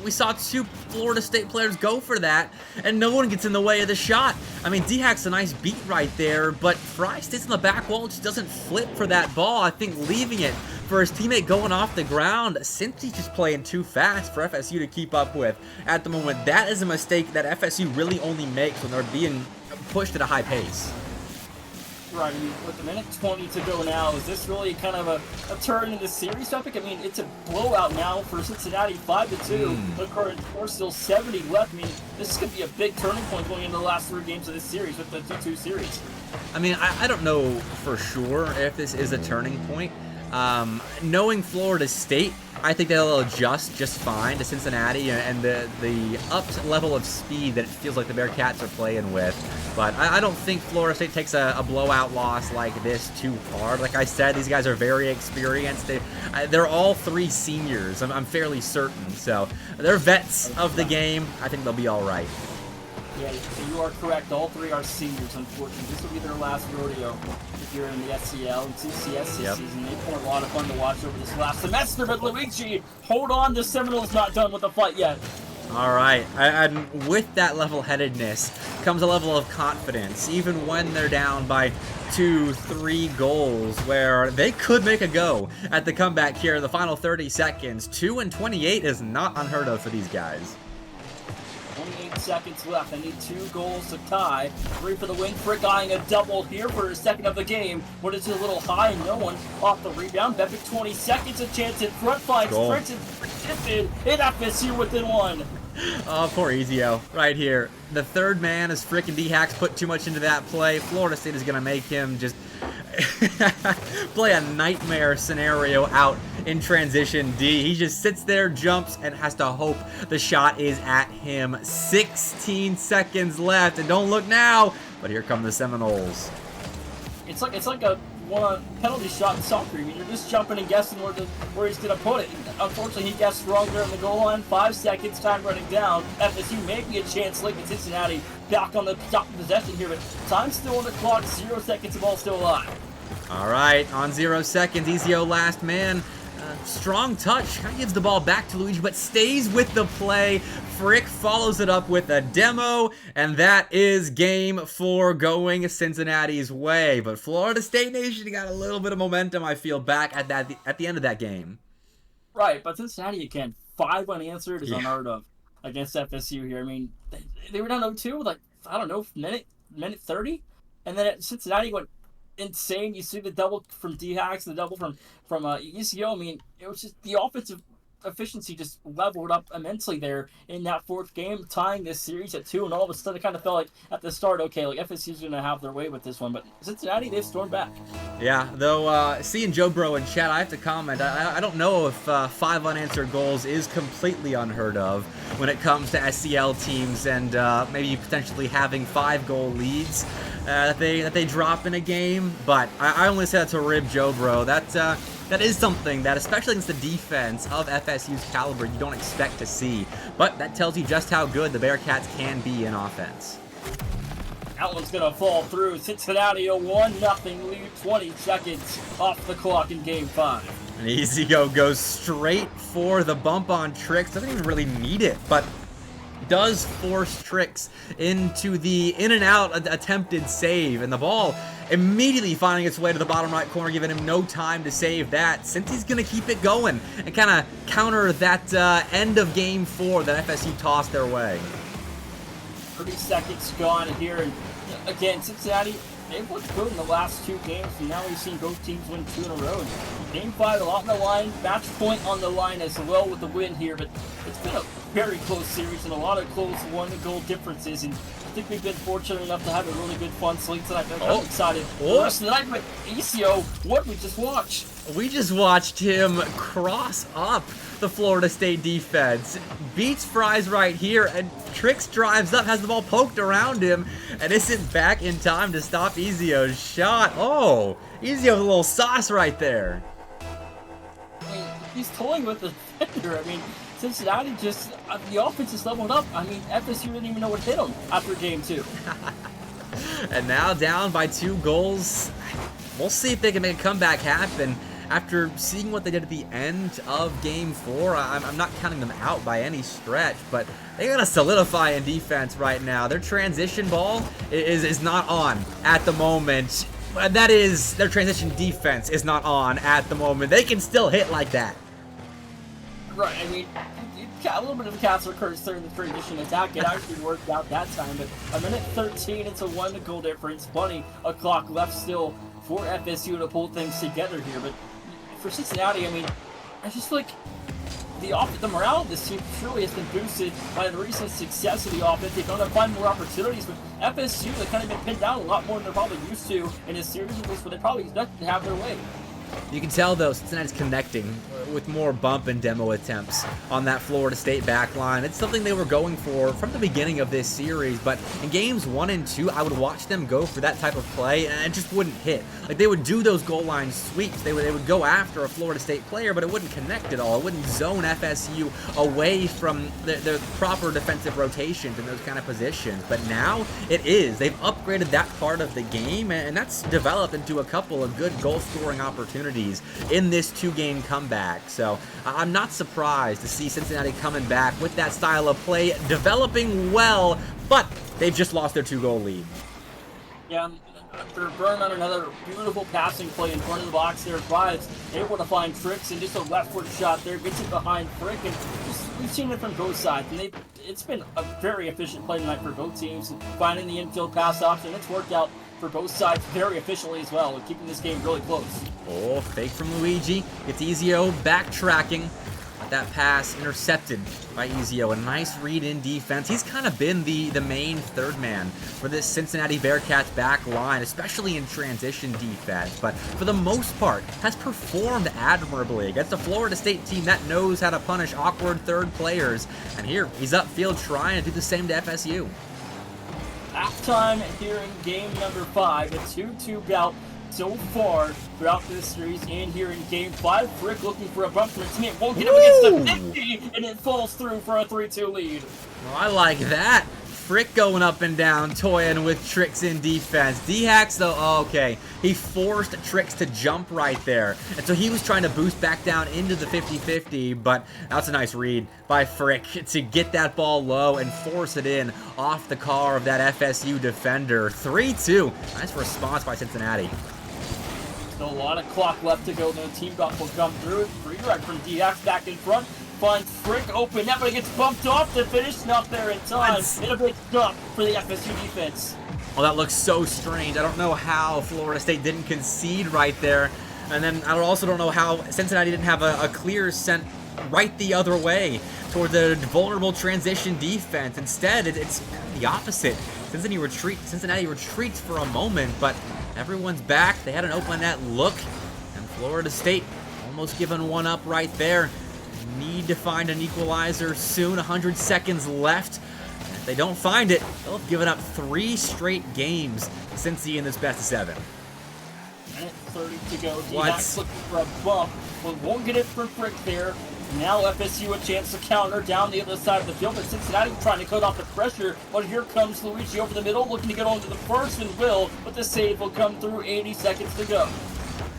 A: We saw 2 Florida State players go for that, and no one gets in the way of the shot. I mean, D-Hack's a nice beat right there, but Fry stays on the back wall, just doesn't flip for that ball. I think leaving it for his teammate going off the ground. Cincy's just playing too fast for FSU to keep up with at the moment. That is a mistake that FSU really only makes when they're being pushed at a high pace.
B: Right, I mean, with a minute 20 to go now, is this really kind of a turn in the series topic? I mean, it's a blowout now for Cincinnati, 5-2. Of course, still 70 left. I mean, this could be a big turning point going into the last 3 games of this series with the 2-2 series.
A: I mean, I don't know for sure if this is a turning point. Knowing Florida State, I think they'll adjust just fine to Cincinnati and the upped level of speed that it feels like the Bearcats are playing with. But I don't think Florida State takes a blowout loss like this too hard. Like I said, these guys are very experienced. They're all 3 seniors, I'm fairly certain. So they're vets of the game. I think they'll be all right.
B: Yeah, you are correct. All 3 are seniors, unfortunately. This will be their last rodeo here in the SCL and CCS this season. They've been a lot of fun to watch over this last semester, but Luigi, hold on, the Seminoles not done with the fight yet.
A: All right, and with that level-headedness comes a level of confidence, even when they're down by 2-3 goals, where they could make a go at the comeback here in the final 30 seconds. 2-28 is not unheard of for these guys.
B: 28 seconds left. I need 2 goals to tie. 3 for the win. Frick eyeing a double here for his second of the game. But it's a little high and no one off the rebound. Bepic 20 seconds, a chance in front. Finds Prince and shifted. And FSU within 1.
A: Oh, poor Ezio. Right here. The third man is frickin' D-Hax put too much into that play. Florida State is going to make him just play a nightmare scenario out in transition D. He just sits there, jumps, and has to hope the shot is at him. 16 seconds left, and don't look now, but here come the Seminoles.
B: It's like a penalty shot in soccer. I mean, you're just jumping and guessing where he's going to put it. Unfortunately, he guessed wrong there in the goal line. 5 seconds, time running down. FSU maybe a chance late in Cincinnati. Back on the top of possession here, but time still on the clock. 0 seconds, the ball still alive.
A: All right, on 0 seconds, Ezio last man. Strong touch, kind of gives the ball back to Luigi, but stays with the play. Frick follows it up with a demo, and that is game 4 going Cincinnati's way. But Florida State Nation got a little bit of momentum, I feel, back at the end of that game.
B: Right, but Cincinnati again, 5 unanswered is unheard of against FSU here. I mean, they were down 0-2 with, like, I don't know, minute 30, and then Cincinnati went insane. You see the double from D-Hacks, the double from ECO. I mean, it was just the offensive efficiency just leveled up immensely there in that 4th game, tying this series at 2, and all of a sudden it kind of felt like at the start, okay, like FSU's going to have their way with this one, but Cincinnati, they've stormed back.
A: Yeah, though seeing Joe Bro in chat, I have to comment, I don't know if 5 unanswered goals is completely unheard of when it comes to SCL teams, and maybe potentially having 5-goal leads that they drop in a game, but I only say that to rib Joe Bro. That is something that, especially against the defense of FSU's caliber, you don't expect to see. But that tells you just how good the Bearcats can be in offense.
B: That one's going to fall through. Cincinnati a 1-0 lead, 20 seconds off the clock in Game 5.
A: And ECO goes straight for the bump on Tricks. Doesn't even really need it, but does force Tricks into the in-and-out attempted save. And the ball immediately finding its way to the bottom right corner, giving him no time to save that, since he's going to keep it going and kind of counter that end of Game 4 that FSU tossed their way.
B: 30 seconds gone here, and again, Cincinnati, they've looked good in the last 2 games, and now we've seen both teams win 2 in a row. Game 5, a lot on the line, match point on the line as well with the win here, but it's been a very close series and a lot of close 1-goal differences, and I think we've been fortunate enough to have a really good fun slate tonight. I'm excited for the rest of the night, but ECO, what did we just watch?
A: We just watched him cross up the Florida State defense. Beats Fries right here, and Tricks drives up, has the ball poked around him, and isn't back in time to stop Ezio's shot. Oh, Ezio with a little sauce right there.
B: I mean, he's toying with the defender. I mean, Cincinnati just, the offense is leveled up. I mean, FSU didn't even know what hit them after Game 2.
A: And now down by 2 goals. We'll see if they can make a comeback happen. After seeing what they did at the end of Game 4, I'm not counting them out by any stretch, but they gotta solidify in defense right now. Their transition ball is not on at the moment. That is, their transition defense is not on at the moment. They can still hit like that.
B: Right, I mean, a little bit of a castle curse there in the transition attack. It actually worked out that time, but a minute 13, it's a 1-goal difference. Plenty of clock left still for FSU to pull things together here, but for Cincinnati, I mean, I just feel like the morale of this team truly has been boosted by the recent success of the offense. They've gone to find more opportunities, but FSU, they've kind of been pinned down a lot more than they're probably used to in a series of this, but they probably expect to have their way.
A: You can tell, though, Cincinnati's connecting with more bump and demo attempts on that Florida State back line. It's something they were going for from the beginning of this series, but in games 1 and 2, I would watch them go for that type of play, and it just wouldn't hit. Like, they would do those goal line sweeps. They would go after a Florida State player, but it wouldn't connect at all. It wouldn't zone FSU away from their proper defensive rotations in those kind of positions. But now it is. They've upgraded that part of the game, and that's developed into a couple of good goal-scoring opportunities in this 2-game comeback. So I'm not surprised to see Cincinnati coming back with that style of play, developing well, but they've just lost their 2-goal lead.
B: Yeah, after Burn on another beautiful passing play in front of the box there, Fries able to find Tricks, and just a leftward shot there, gets it behind Frick, and we've seen it from both sides, and it's been a very efficient play tonight for both teams, finding the infield pass option. It's worked out for both sides very efficiently as well, keeping this game really close.
A: Oh, fake from Luigi. It's Ezio backtracking. That pass intercepted by Ezio. A nice read in defense. He's kind of been the main third man for this Cincinnati Bearcats back line, especially in transition defense. But for the most part, has performed admirably against a Florida State team that knows how to punish awkward third players. And here, he's upfield trying to do the same to FSU.
B: Halftime here in game number 5, a 2-2 bout so far throughout this series, and here in game 5, Frick looking for a bump from his teammate, won't get up against the 50, and it falls through for a 3-2 lead.
A: Well, I like that. Frick going up and down, toying with Tricks in defense. D-Hacks, though, oh, okay. He forced Tricks to jump right there. And so he was trying to boost back down into the 50-50, but that's a nice read by Frick to get that ball low and force it in off the car of that FSU defender. 3-2. Nice response by Cincinnati.
B: Still a lot of clock left to go. The team buck will come through. Redirect from DX back in front. Finds Frick open net, but it gets bumped off to finish. Not there in time. And a big stop for the FSU defense.
A: Well, that looks so strange. I don't know how Florida State didn't concede right there. And then I also don't know how Cincinnati didn't have a clear sent right the other way toward the vulnerable transition defense. Instead, it's kind of the opposite. Cincinnati retreats for a moment, but everyone's back. They had an open net look, and Florida State almost given one up right there. Need to find an equalizer soon. 100 seconds left. If they don't find it, they'll have given up 3 straight games since in this best of 7.
B: Minute 30 to go. D-Hacks looking for a bump, but won't get it from Frick there. Now FSU a chance to counter down the other side of the field, but Cincinnati trying to cut off the pressure. But here comes Luigi over the middle, looking to get onto the first and will, but the save will come through. 80 seconds to go.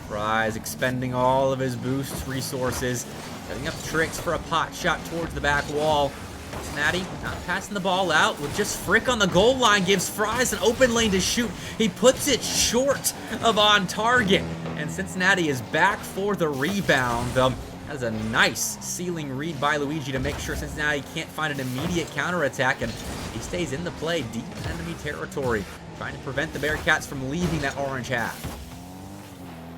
A: Fries expending all of his boost resources, setting up Tricks for a pot shot towards the back wall. Cincinnati not passing the ball out with just Frick on the goal line, gives Fries an open lane to shoot. He puts it short of on target, and Cincinnati is back for the rebound. That is a nice ceiling read by Luigi to make sure Cincinnati can't find an immediate counterattack, and he stays in the play deep in enemy territory, trying to prevent the Bearcats from leaving that orange half.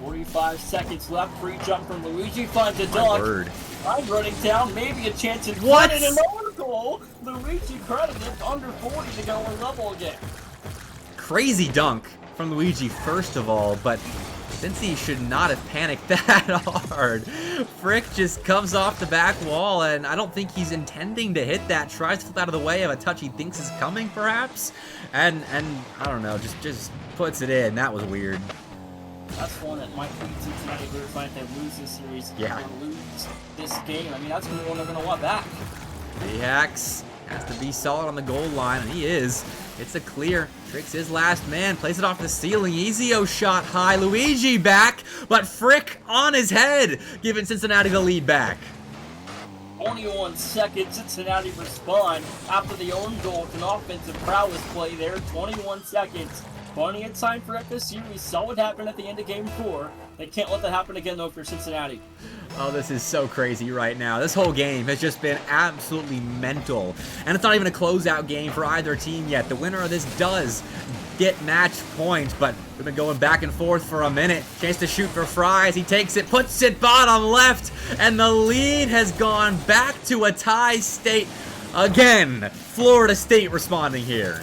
B: 45 seconds left. Free jump from Luigi. Finds a dunk. I'm running down. Maybe a chance in front and another goal. Luigi credited under 40 to go on level again.
A: Crazy dunk from Luigi, first of all, but Cincy should not have panicked that hard. Frick just comes off the back wall, and I don't think he's intending to hit that. Tries to flip out of the way of a touch he thinks is coming, perhaps, and I don't know, just puts it in. That was weird.
B: That's one that might lead Cincinnati to find if they lose this series or lose this game. I mean, that's one they're going to want back.
A: D-Hacks has to be solid on the goal line, and he is. It's a clear. Tricks his last man. Plays it off the ceiling. Ezio shot high. Luigi back, but Frick on his head, giving Cincinnati the lead back.
B: 21 seconds. Cincinnati respond after the own goal. An offensive prowess play there. 21 seconds. Plenty of time for FSU. We saw what happened at the end of Game 4. They can't let that happen again, though, for Cincinnati.
A: Oh, this is so crazy right now. This whole game has just been absolutely mental. And it's not even a closeout game for either team yet. The winner of this does get match points, but we've been going back and forth for a minute. Chance to shoot for Fries. He takes it, puts it bottom left, and the lead has gone back to a tie state again. Florida State responding here.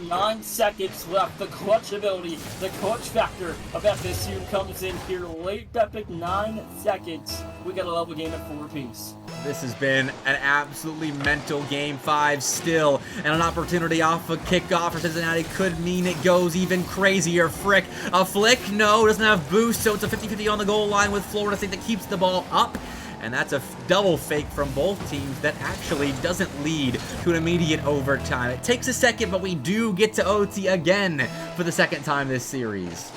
B: 9 seconds left. The clutch ability, the clutch factor of FSU comes in here late. Epic 9 seconds. We got a level game at 4 apiece.
A: This has been an absolutely mental Game 5 still, and an opportunity off a kickoff for Cincinnati could mean it goes even crazier. Frick, a flick? No, doesn't have boost, so it's a 50-50 on the goal line with Florida State that keeps the ball up. And that's a double fake from both teams that actually doesn't lead to an immediate overtime. It takes a second, but we do get to OT again for the second time this series.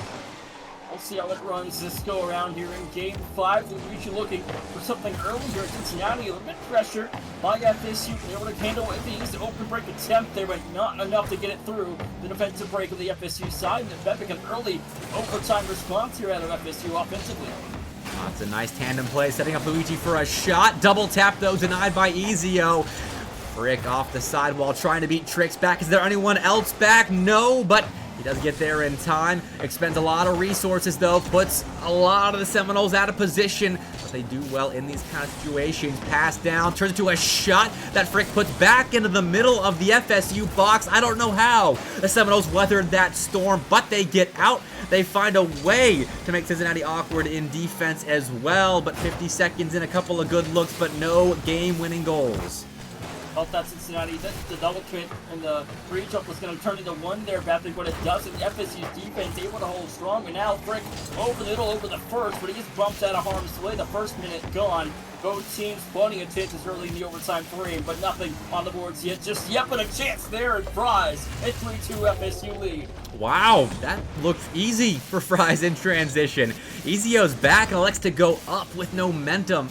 B: We'll see how it runs this go around here in Game 5. Luigi looking for something early here at Cincinnati. A little bit of pressure by FSU. Able to handle it. They used the open break attempt there, but not enough to get it through the defensive break of the FSU side. And Epic an early overtime response here out of FSU offensively.
A: That's a nice tandem play, setting up Luigi for a shot. Double tap, though, denied by Ezio. Frick off the sidewall, trying to beat Tricks back. Is there anyone else back? No, but he does get there in time. Expends a lot of resources, though. Puts a lot of the Seminoles out of position. But they do well in these kind of situations. Pass down, turns into a shot that Frick puts back into the middle of the FSU box. I don't know how the Seminoles weathered that storm, but they get out. They find a way to make Cincinnati awkward in defense as well. But 50 seconds in, a couple of good looks, but no game-winning goals.
B: Felt that Cincinnati, the double commit and the free jump was going to turn into one there, Bethany, but it doesn't. FSU's defense able to hold strong, and now Frick over the middle, over the first, but he gets bumped out of harm's way. The first minute gone. Both teams plenty of chances early in the overtime frame, but nothing on the boards yet. Just yep, and a chance there, and Fries a 3-2 FSU lead.
A: Wow, that looked easy for Fries in transition. Ezio's back and elects to go up with no momentum.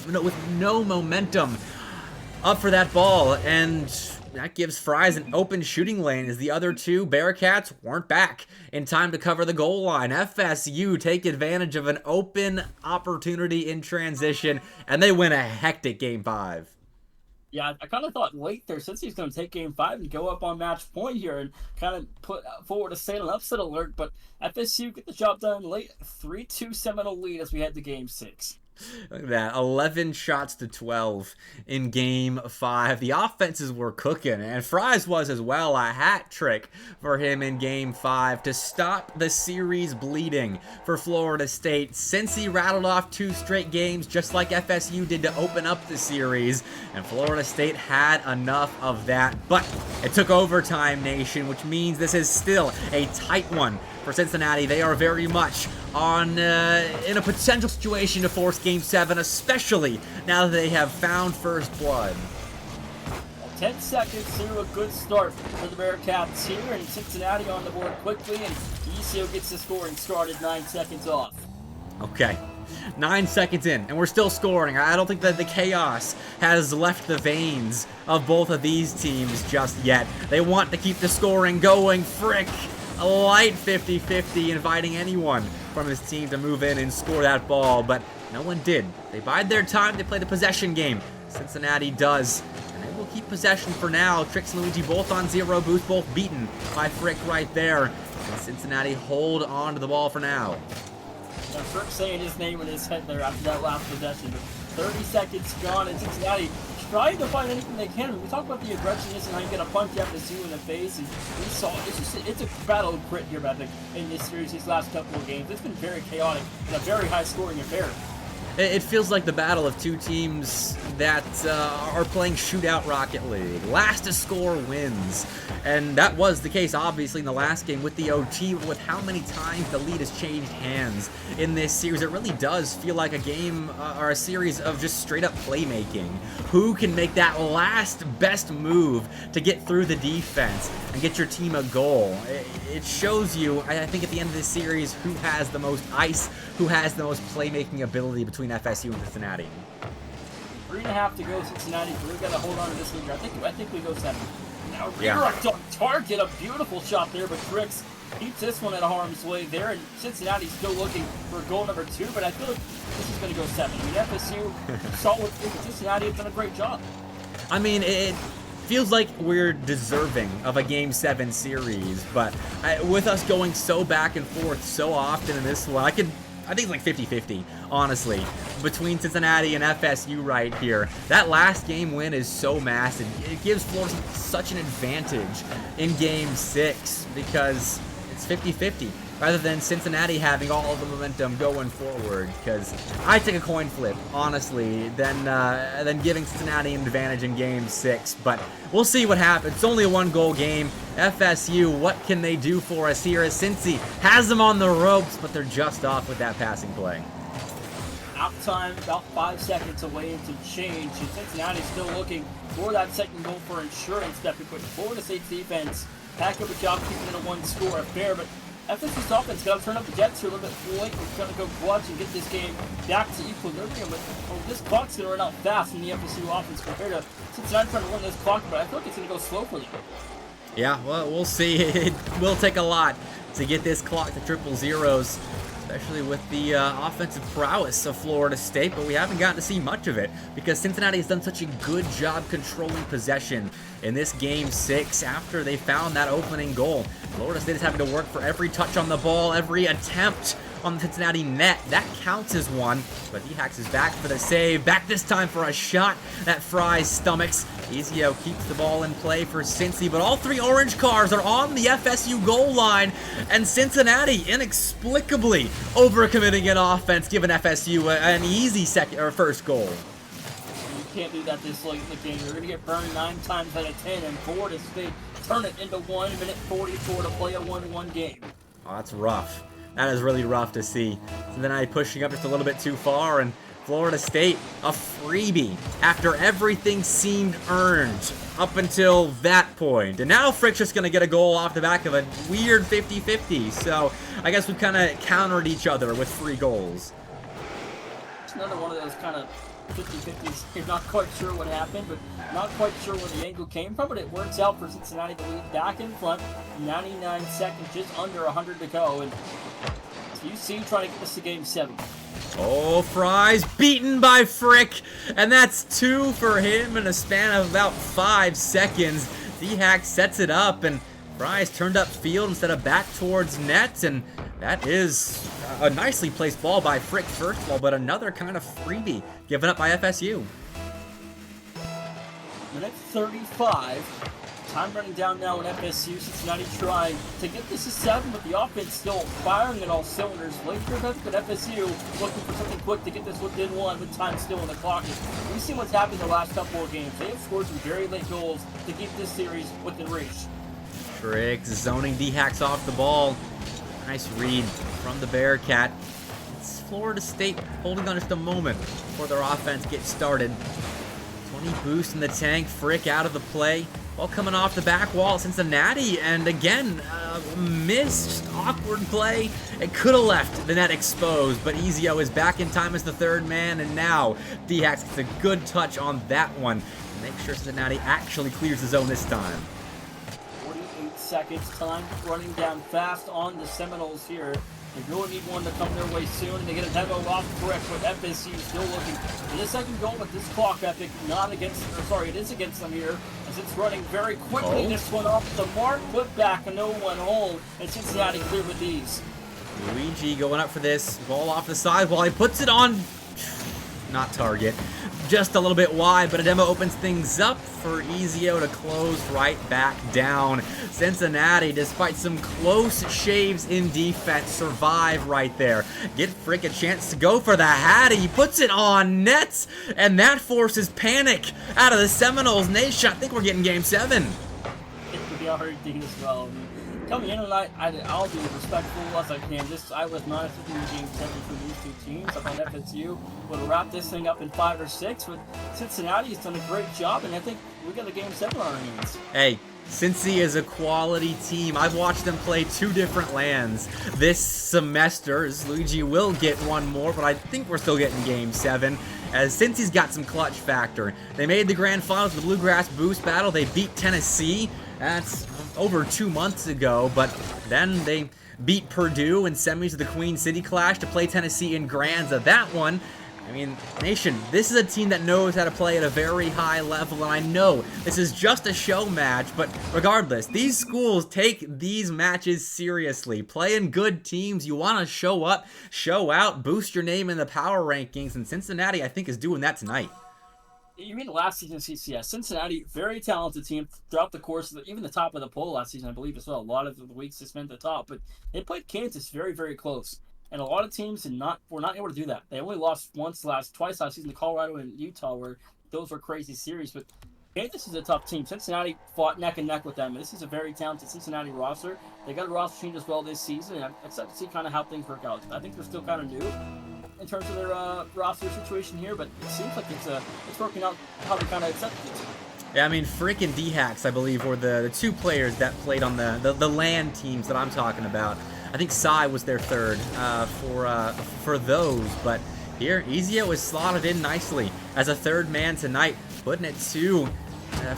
A: Up for that ball, and that gives Fries an open shooting lane as the other two Bearcats weren't back in time to cover the goal line. FSU take advantage of an open opportunity in transition, and they win a hectic Game 5.
B: Yeah, I kind of thought late there, since he's going to take Game 5 and go up on match point here and kind of put forward a Salem upset alert, but FSU get the job done late. 3-2 Seminole lead as we head to Game 6.
A: Look at that, 11 shots to 12 in Game 5. The offenses were cooking, and Fries was as well. A hat trick for him in Game 5 to stop the series bleeding for Florida State. Since he rattled off 2 straight games, just like FSU did to open up the series, and Florida State had enough of that. But it took overtime, nation, which means this is still a tight one for Cincinnati. They are very much in a potential situation to force Game 7, especially now that they have found first blood.
B: 10 seconds to a good start for the Bearcats here, and Cincinnati on the board quickly, and ECO gets the scoring started 9 seconds off.
A: Okay. 9 seconds in, and we're still scoring. I don't think that the chaos has left the veins of both of these teams just yet. They want to keep the scoring going. Frick! A light 50-50, inviting anyone from his team to move in and score that ball, but no one did. They bide their time. They played a possession game. Cincinnati does, and they will keep possession for now. Trix and Luigi both on 0 boost, both beaten by Frick right there. And Cincinnati hold on to the ball for now.
B: Now, Frick saying his name in his head there after that last possession, but 30 seconds gone, and Cincinnati trying to find anything they can. We talk about the aggressiveness and how you get a punch FSU in the face, and we saw it's a battle of grit here, I think, in this series, these last couple of games. It's been very chaotic and a very high-scoring affair.
A: It feels like the battle of two teams that are playing shootout Rocket League. Last to score wins. And that was the case, obviously, in the last game with the OT, with how many times the lead has changed hands in this series. It really does feel like a game or a series of just straight-up playmaking. Who can make that last best move to get through the defense and get your team a goal? It shows you, I think, at the end of this series, who has the most ice, who has the most playmaking ability between FSU and Cincinnati.
B: 3.5 to go, Cincinnati. We've got to hold on to this lead. I think we go 7. Now, redirect on target, a beautiful shot there, but Trix keeps this one at harm's way there, and Cincinnati's still looking for goal number 2, but I feel like this is going to go 7. I mean, FSU saw what Cincinnati has done a great job. I mean,
A: it feels like we're deserving of a Game 7 series, but with us going so back and forth so often in this one, I think it's like 50-50, honestly, between Cincinnati and FSU right here. That last game win is so massive. It gives Florida such an advantage in Game 6 because it's 50-50 rather than Cincinnati having all of the momentum going forward. Because I take a coin flip, honestly, than giving Cincinnati an advantage in Game 6. But we'll see what happens. It's only a 1-goal game. FSU, what can they do for us here as Cincy has them on the ropes, but they're just off with that passing play.
B: Out time, about 5 seconds away into change, and Cincinnati's still looking for that second goal for insurance that we put Florida State's defense. Pack up a job keeping it a 1-score affair, but FSU's offense got to turn up the jets here a little bit late. We're going to go clutch and get this game back to equilibrium, but this clock's going to run out fast in the FSU offense compared to Cincinnati trying to run this clock, but I feel like it's going to go slow for them.
A: Yeah, well, we'll see. It will take a lot to get this clock to triple zeros, especially with the offensive prowess of Florida State, but we haven't gotten to see much of it because Cincinnati has done such a good job controlling possession in this Game 6 after they found that opening goal. Florida State is having to work for every touch on the ball, every attempt on the Cincinnati net. That counts as one, but D-Hacks is back for the save. Back this time for a shot that fries stomachs. Ezio keeps the ball in play for Cincy, but all 3 orange cars are on the FSU goal line, and Cincinnati inexplicably overcommitting in offense, giving FSU an easy first goal.
B: can't do that this late in the game. You're going to get burned 9 times out of 10, and Florida State turn it into 1 minute 44 to play a 1-1 game.
A: Oh, that's rough. That is really rough to see. Cincinnati pushing up just a little bit too far, and Florida State, a freebie after everything seemed earned up until that point. And now Frick's just going to get a goal off the back of a weird 50-50. So I guess we kind of countered each other with free goals.
B: It's another one of those kind of 50-50s. You're not quite sure what happened, but not quite sure where the angle came from. But it works out for Cincinnati to lead back in front. 99 seconds, just under 100 to go. And UC trying to get this to game 7.
A: Oh, Fry's beaten by Frick, and that's 2 for him in a span of about 5 seconds. D-Hack sets it up, and Fry's turned up field instead of back towards net, and that is a nicely placed ball by Frick first of all, but another kind of freebie given up by FSU.
B: Minute 35. Time running down now in FSU. Cincinnati trying to get this to 7, but the offense still firing at all cylinders. Late third, but FSU looking for something quick to get this within 1, with time still in the clock. We've seen what's happened the last couple of games. They have scored some very late goals to keep this series within reach.
A: Frick zoning D-Hacks off the ball. Nice read from the Bearcat. It's Florida State holding on just a moment before their offense gets started. 20 boost in the tank. Frick out of the play. Ball coming off the back wall, Cincinnati, and again, missed, awkward play. It could have left the net exposed, but Ezio is back in time as the third man, and now D-Hacks gets a good touch on that one to make sure Cincinnati actually clears the zone this time.
B: 48 seconds, time running down fast on the Seminoles here. They really need one to come their way soon, and they get a demo off Frick, with FSU still looking for the second goal, but this clock epic not against, or sorry, it is against them here, as it's running very quickly. This one off the mark, put back, a no-one home, and Cincinnati clear with these.
A: Luigi going up for this, ball off the side while he puts it on, not target, just a little bit wide, but Ademo opens things up for Ezio to close right back down. Cincinnati, despite some close shaves in defense, survive right there. Get Frick a chance to go for the Hattie. He puts it on nets, and that forces panic out of the Seminoles nation. I think we're getting game 7.
B: It would be already thinking as well. Coming in tonight, I'll be respectful as I can. I was not expecting game 7 for these two teams. I thought FSU would wrap this thing up in 5 or 6, but Cincinnati has done a great job, and I think we got a game 7 on our hands.
A: Hey, Cincy is a quality team. I've watched them play 2 different lands this semester. Luigi will get one more, but I think we're still getting game 7. As Cincy's got some clutch factor. They made the grand finals of the Bluegrass Boost Battle. They beat Tennessee. That's over 2 months ago, but then they beat Purdue in semis of the Queen City Clash to play Tennessee in grands of that one. I mean, Nation, this is a team that knows how to play at a very high level, and I know this is just a show match, but regardless, these schools take these matches seriously. Playing good teams, you want to show up, show out, boost your name in the power rankings, and Cincinnati, I think, is doing that tonight.
B: You mean last season CCS. Cincinnati, very talented team throughout the course of even the top of the poll last season, I believe as well. A lot of the weeks they spent at the top, but they played Kansas very, very close. And a lot of teams were not able to do that. They only lost twice last season to Colorado and Utah, where those were crazy series. But Kansas is a tough team. Cincinnati fought neck and neck with them. And this is a very talented Cincinnati roster. They got a roster change as well this season. And I'm excited to see kind of how things work out. I think they're still kind of new in terms of their roster situation here, but it seems like it's working out how they kind of accepted it.
A: Yeah, I mean, Frick and D-Hacks, I believe, were the 2 players that played on the land teams that I'm talking about. I think Cy was their third for those, but here, Ezio is slotted in nicely as a third man tonight, putting it to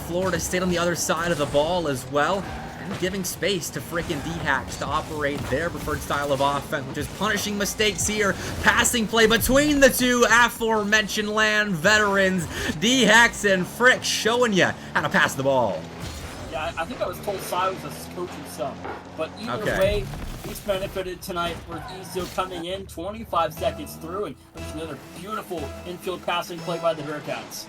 A: Florida State on the other side of the ball as well, and giving space to frickin' D-Hacks to operate their preferred style of offense, which is punishing mistakes here. Passing play between the 2 aforementioned land veterans, D-Hacks and Frick, showing you how to pass the ball.
B: Yeah, I think I was told Cy was a coaching sub, but either way, he's benefited tonight with Ezio coming in 25 seconds through, and there's another beautiful infield passing play by the Bearcats.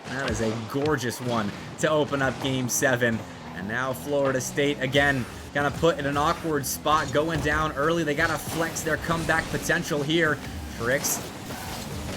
A: That is a gorgeous one to open up game 7. And now Florida State, again, kind of put in an awkward spot, going down early. They got to flex their comeback potential here. Tricks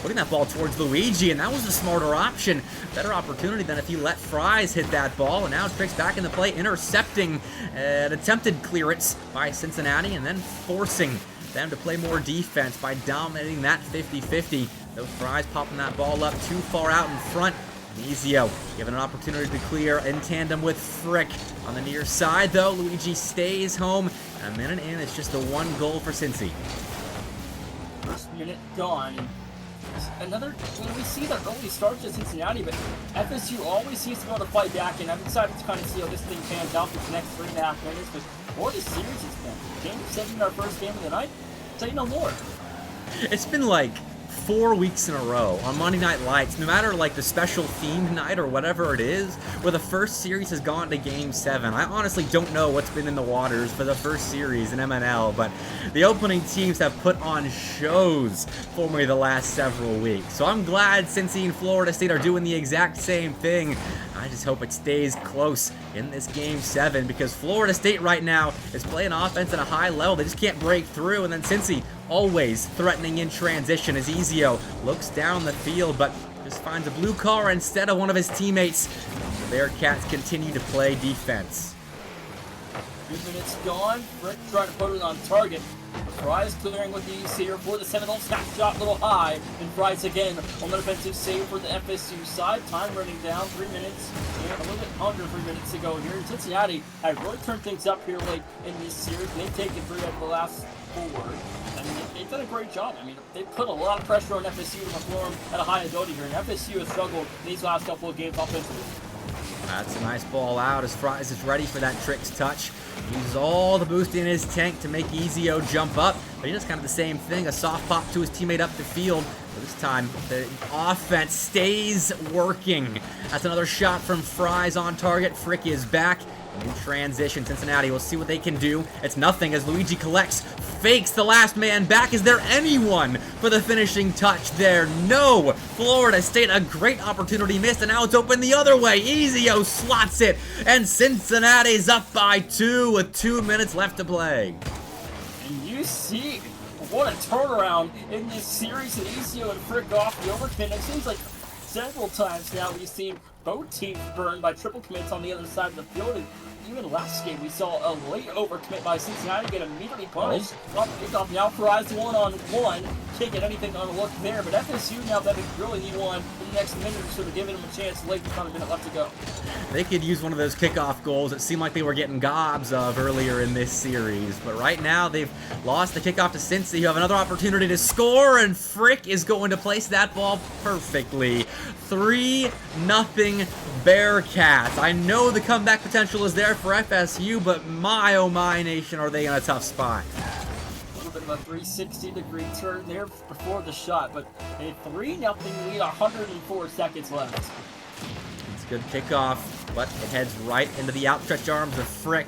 A: putting that ball towards Luigi, and that was the smarter option. Better opportunity than if he let Fries hit that ball, and now Tricks back in the play, intercepting an attempted clearance by Cincinnati, and then forcing them to play more defense by dominating that 50-50. Those Fries popping that ball up too far out in front. Ezio given an opportunity to clear in tandem with Frick. On the near side, though, Luigi stays home. And a minute in, it's just the 1 goal for Cincy.
B: First minute gone. Another, we see the early start to Cincinnati, but FSU always seems to be able to fight back, and I'm excited to kind of see how this thing pans out for the next 3.5 minutes, because what a series it's been. Game 7, our first game of the night, say no more.
A: It's been like 4 weeks in a row on Monday Night Lights, no matter like the special themed night or whatever it is, where the first series has gone to Game 7. I honestly don't know what's been in the waters for the first series in MNL, but the opening teams have put on shows for me the last several weeks. So I'm glad Cincy and Florida State are doing the exact same thing. I just hope it stays close in this Game 7, because Florida State right now is playing offense at a high level. They just can't break through, and then Cincy always threatening in transition as Ezio looks down the field, but just finds a blue car instead of one of his teammates. The Bearcats continue to play defense.
B: 2 minutes gone. Frick trying to put it on target. Fries clearing with the ease here for the Seminoles. Snap shot a little high. And Fries again on the defensive save for the FSU side. Time running down. 3 minutes and a little bit under 3 minutes to go here. And Cincinnati have really turned things up here late in this series. They've taken 3 out of the last 4. I mean, they've done a great job. I mean, they've put a lot of pressure on FSU to perform at a high ability here. And FSU has struggled in these last couple of games offensively.
A: That's a nice ball out as Fries is ready for that Tricks touch. He uses all the boost in his tank to make Ezio jump up, but he does kind of the same thing, a soft pop to his teammate up the field. But this time, the offense stays working. That's another shot from Fries on target. Frick is back. In transition, Cincinnati will see what they can do. It's nothing as Luigi collects, fakes the last man back. Is there anyone for the finishing touch there? No! Florida State, a great opportunity missed, and now it's open the other way. Ezio slots it, and Cincinnati's up by 2 with 2 minutes left to play.
B: And you see what a turnaround in this series, and Ezio and Frick off the overcommit. It seems like several times now we've seen both teams burned by triple commits on the other side of the field. And even last game, we saw a late overcommit by Cincinnati get immediately punished. Kickoff now Fries one-on-one. Can't get anything on a look there, but FSU now that they really need one in the next minute or so to give them a chance late with about a minute left to go.
A: They could use one of those kickoff goals. It seemed like they were getting gobs of earlier in this series, but right now they've lost the kickoff to Cincy, who have another opportunity to score, and Frick is going to place that ball perfectly. 3-0 Bearcats. I know the comeback potential is there for FSU, but my oh my nation, are they in a tough spot.
B: A little bit of a 360-degree turn there before the shot, but a 3-0 lead, 104 seconds left.
A: It's a good kickoff, but it heads right into the outstretched arms of Frick.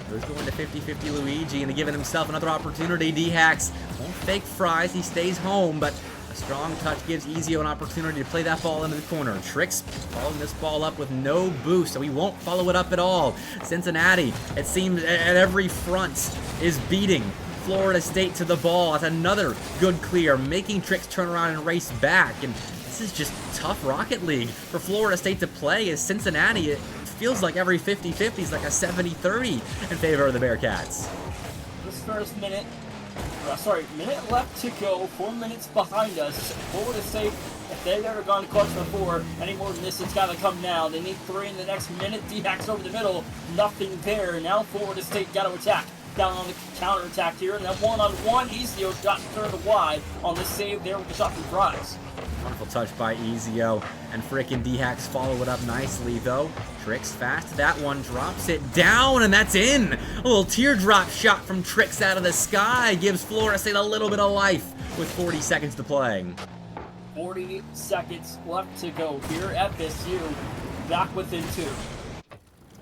A: Who's going to 50-50 Luigi and giving himself another opportunity. D-Hacks won't fake Fries, he stays home, but a strong touch gives Ezio an opportunity to play that ball into the corner. Tricks following this ball up with no boost, so he won't follow it up at all. Cincinnati, it seems at every front, is beating Florida State to the ball. That's another good clear, making Tricks turn around and race back. And this is just tough Rocket League for Florida State to play, as Cincinnati, it feels like every 50-50 is like a 70-30 in favor of the Bearcats.
B: This first minute, minute left to go, 4 minutes behind us. Florida State, if they've ever gone to clutch before, any more than this, it's got to come now. They need 3 in the next minute. D-Hacks over the middle, nothing there. Now Florida State got to attack. Down on the counter-attack here, and then one-on-one, Ezio shot turned wide on the save there with the shot from Fries.
A: Wonderful touch by Ezio, and frickin' D-Hacks follow it up nicely, though. Tricks fast to that one, drops it down, and that's in! A little teardrop shot from Tricks out of the sky gives Florida State a little bit of life with 40 seconds to play.
B: 40 seconds left to go here at FSU, back within 2.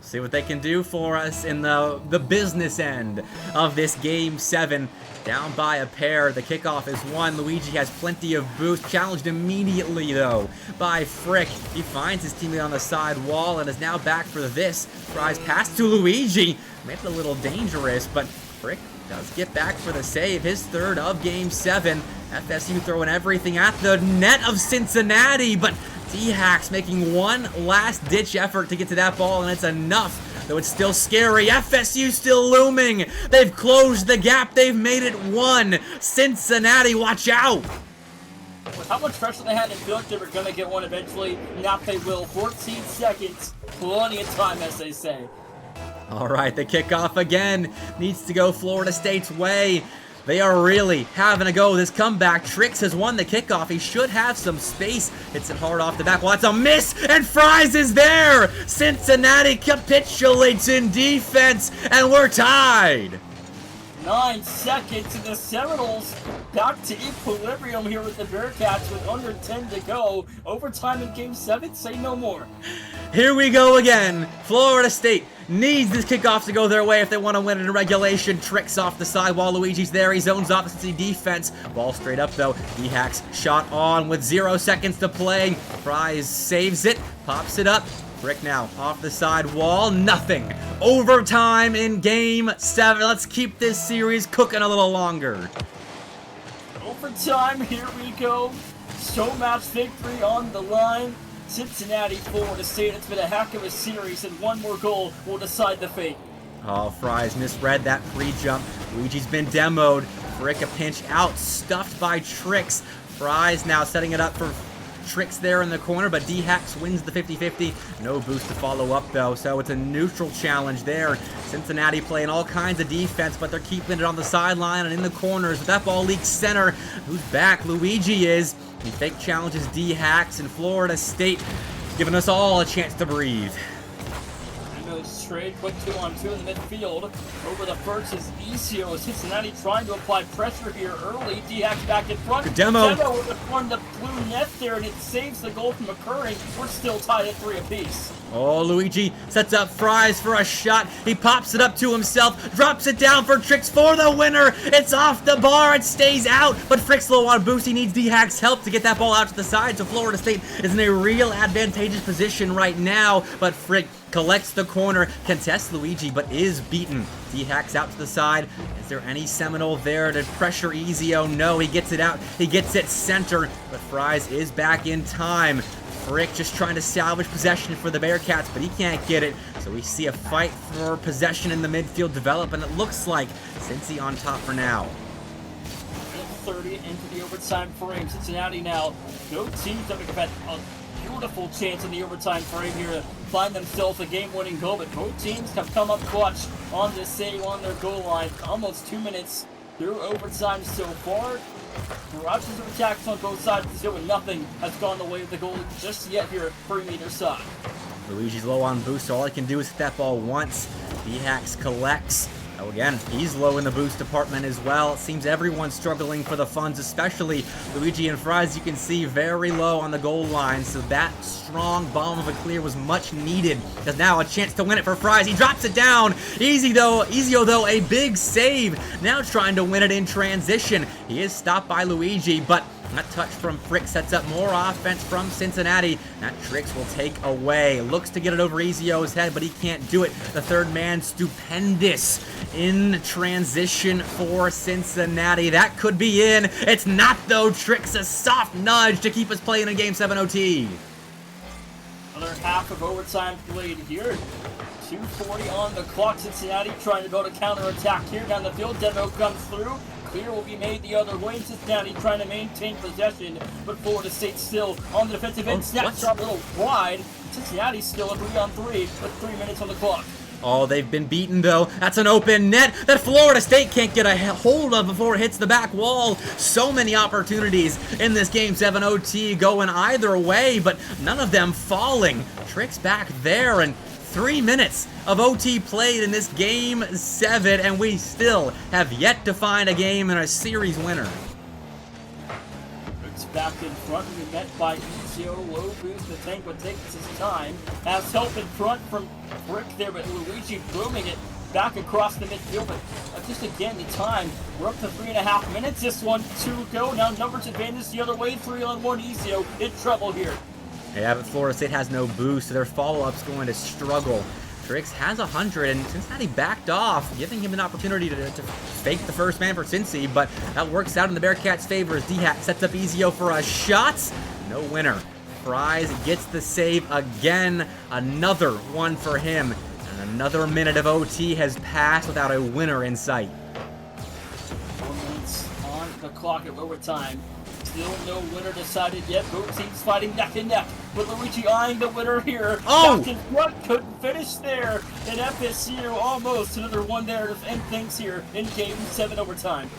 A: See what they can do for us in the business end of this Game 7. Down by a pair, the kickoff is won. Luigi has plenty of boost, challenged immediately though by Frick. He finds his teammate on the side wall and is now back for this. Fries pass to Luigi. Made it a little dangerous, but Frick does get back for the save, his third of Game 7. FSU throwing everything at the net of Cincinnati, but D-Hacks making one last-ditch effort to get to that ball, and it's enough. Though it's still scary, FSU still looming. They've closed the gap. They've made it one. Cincinnati, watch out.
B: With how much pressure they had, and feel like they were going to get one eventually. Now they will. 14 seconds. Plenty of time, as they say.
A: All right, the kickoff again needs to go Florida State's way. They are really having a go this comeback. Trix has won the kickoff. He should have some space. Hits it hard off the back. Well, that's a miss, and Fries is there. Cincinnati capitulates in defense, and we're tied.
B: 9 seconds, and the Seminoles back to equilibrium here with the Bearcats with under 10 to go. Overtime in Game 7, say no more.
A: Here we go again. Florida State needs this kickoff to go their way if they want to win it in regulation. Tricks off the side while Luigi's there. He zones off the defense. Ball straight up though. D-Hacks shot on with 0 seconds to play. Fries saves it, pops it up. Frick now off the side wall. Nothing. Overtime in Game 7. Let's keep this series cooking a little longer.
B: Overtime, here we go. Show match victory on the line. Cincinnati, Florida State. It's been a heck of a series, and one more goal will decide the fate.
A: Oh, Fries misread that free jump. Luigi's been demoed. Frick a pinch out, stuffed by Trix. Fries now setting it up for Trix there in the corner, but D-Hacks wins the 50-50. No boost to follow up, though, so it's a neutral challenge there. Cincinnati playing all kinds of defense, but they're keeping it on the sideline and in the corners. That ball leaks center. Who's back? Luigi is. He fake challenges D-Hacks, and Florida State giving us all a chance to breathe.
B: Trade, quick 2-on-2 in the midfield. Over the first is Isio. Cincinnati trying to apply pressure here early. D-Hacks back in front.
A: Good demo.
B: Demo on the blue net there, and it saves the goal from occurring. We're still tied at 3 apiece.
A: Oh, Luigi sets up Fries for a shot. He pops it up to himself, drops it down for Trix for the winner. It's off the bar. It stays out, but Frick's low on boost. He needs D-Hacks' help to get that ball out to the side, so Florida State is in a real advantageous position right now, but Frick collects the corner, contests Luigi, but is beaten. D-Hacks out to the side. Is there any Seminole there to pressure Ezio? No, he gets it out. He gets it center, but Fries is back in time. Frick just trying to salvage possession for the Bearcats, but he can't get it. So we see a fight for possession in the midfield develop, and it looks like Cincy on top for now.
B: 30 into the overtime frame. Cincinnati now. Both teams have a beautiful chance in the overtime frame here to find themselves a game-winning goal, but both teams have come up clutch on this save on their goal line. Almost 2 minutes through overtime so far. Barrages of attacks on both sides, still nothing has gone the way of the goal just yet here for either side.
A: Luigi's low on boost, so all he can do is hit that ball once. D-Hacks collects. Oh, again, he's low in the boost department as well. It seems everyone's struggling for the funds, especially Luigi and Fries. You can see very low on the goal line, so that strong bomb of a clear was much needed. There's now a chance to win it for Fries. He drops it down. Ezio, though, a big save. Now trying to win it in transition. He is stopped by Luigi, but that touch from Frick sets up more offense from Cincinnati. That Trix will take away. Looks to get it over Ezio's head, but he can't do it. The third man, stupendous in transition for Cincinnati. That could be in. It's not, though. Trix a soft nudge to keep us playing in Game 7 OT.
B: Another half of overtime played here. 2:40 on the clock. Cincinnati trying to build a counterattack here down the field. Demo comes through. Clear will be made the other way. Cincinnati trying to maintain possession, but Florida State still on the defensive end. Snap shot a little wide. Cincinnati still a 3-on-3 with 3 minutes on the clock.
A: Oh, they've been beaten, though. That's an open net that Florida State can't get a hold of before it hits the back wall. So many opportunities in this Game 7 OT going either way, but none of them falling. Trix back there, and 3 minutes of OT played in this Game 7, and we still have yet to find a game and a series winner.
B: It's back in front, and we met by Ezio. Low boost, the tank would take his time. Has help in front from Frick there, but Luigi booming it back across the midfield. But just again, the time, we're up to 3.5 minutes. This one to go. Now numbers advantage the other way. 3-on-1 Ezio in trouble here.
A: Yeah, but Florida State has no boost, so their follow-up's going to struggle. Trix has 100, and Cincinnati backed off, giving him an opportunity to fake the first man for Cincy, but that works out in the Bearcats' favor as D-Hack sets up Ezio for a shot. No winner. Fries gets the save again. Another one for him. And another minute of OT has passed without a winner in sight.
B: 4 minutes on the clock at overtime. Still no winner decided yet. Both teams fighting neck and neck. With Luigi eyeing the winner here.
A: Oh!
B: Back in front, couldn't finish there. And FSU almost another one there to end things here in Game 7 overtime.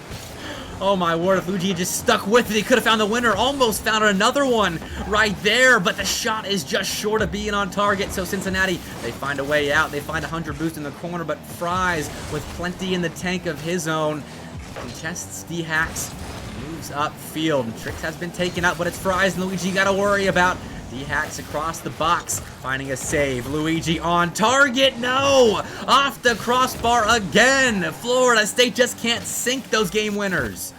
A: Oh my word, if Luigi just stuck with it, he could have found the winner. Almost found another one right there, but the shot is just short of being on target. So Cincinnati, they find a way out. They find 100 boost in the corner, but Fries, with plenty in the tank of his own, contests D-Hacks, moves upfield. Trix has been taken out, but it's Fries and Luigi you gotta worry about. D-Hacks across the box, finding a save. Luigi on target, no! Off the crossbar again! Florida State just can't sink those game winners.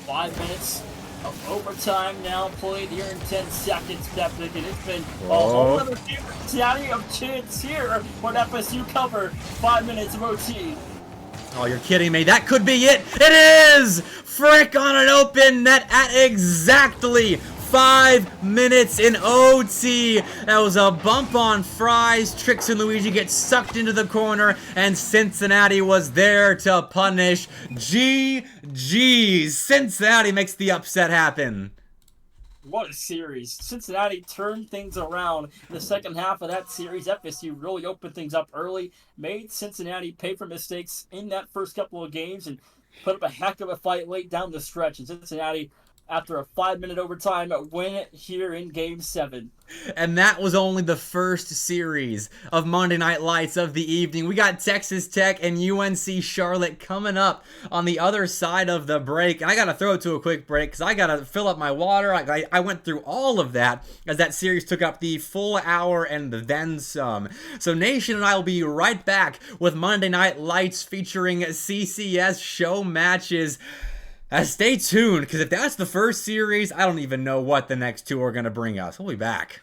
B: 5 minutes of overtime now played here in 10 seconds, Epic, and it's been a
A: Oh.
B: whole other variety of chance here for an FSU cover. 5 minutes of OT.
A: Oh, you're kidding me. That could be it. It is! Frick on an open net at exactly 5 minutes in OT. That was a bump on Fries. Trix and Luigi get sucked into the corner, and Cincinnati was there to punish. GG's. Cincinnati makes the upset happen.
B: What a series. Cincinnati turned things around in the second half of that series. FSU really opened things up early, made Cincinnati pay for mistakes in that first couple of games, and put up a heck of a fight late down the stretch. And Cincinnati, after a 5-minute overtime, win it here in Game 7.
A: And that was only the first series of Monday Night Lights of the evening. We got Texas Tech and UNC Charlotte coming up on the other side of the break. And I got to throw it to a quick break because I got to fill up my water. I went through all of that as that series took up the full hour and then some. So Nation and I will be right back with Monday Night Lights featuring CCS show matches. Stay tuned, because if that's the first series, I don't even know what the next two are going to bring us. We'll be back.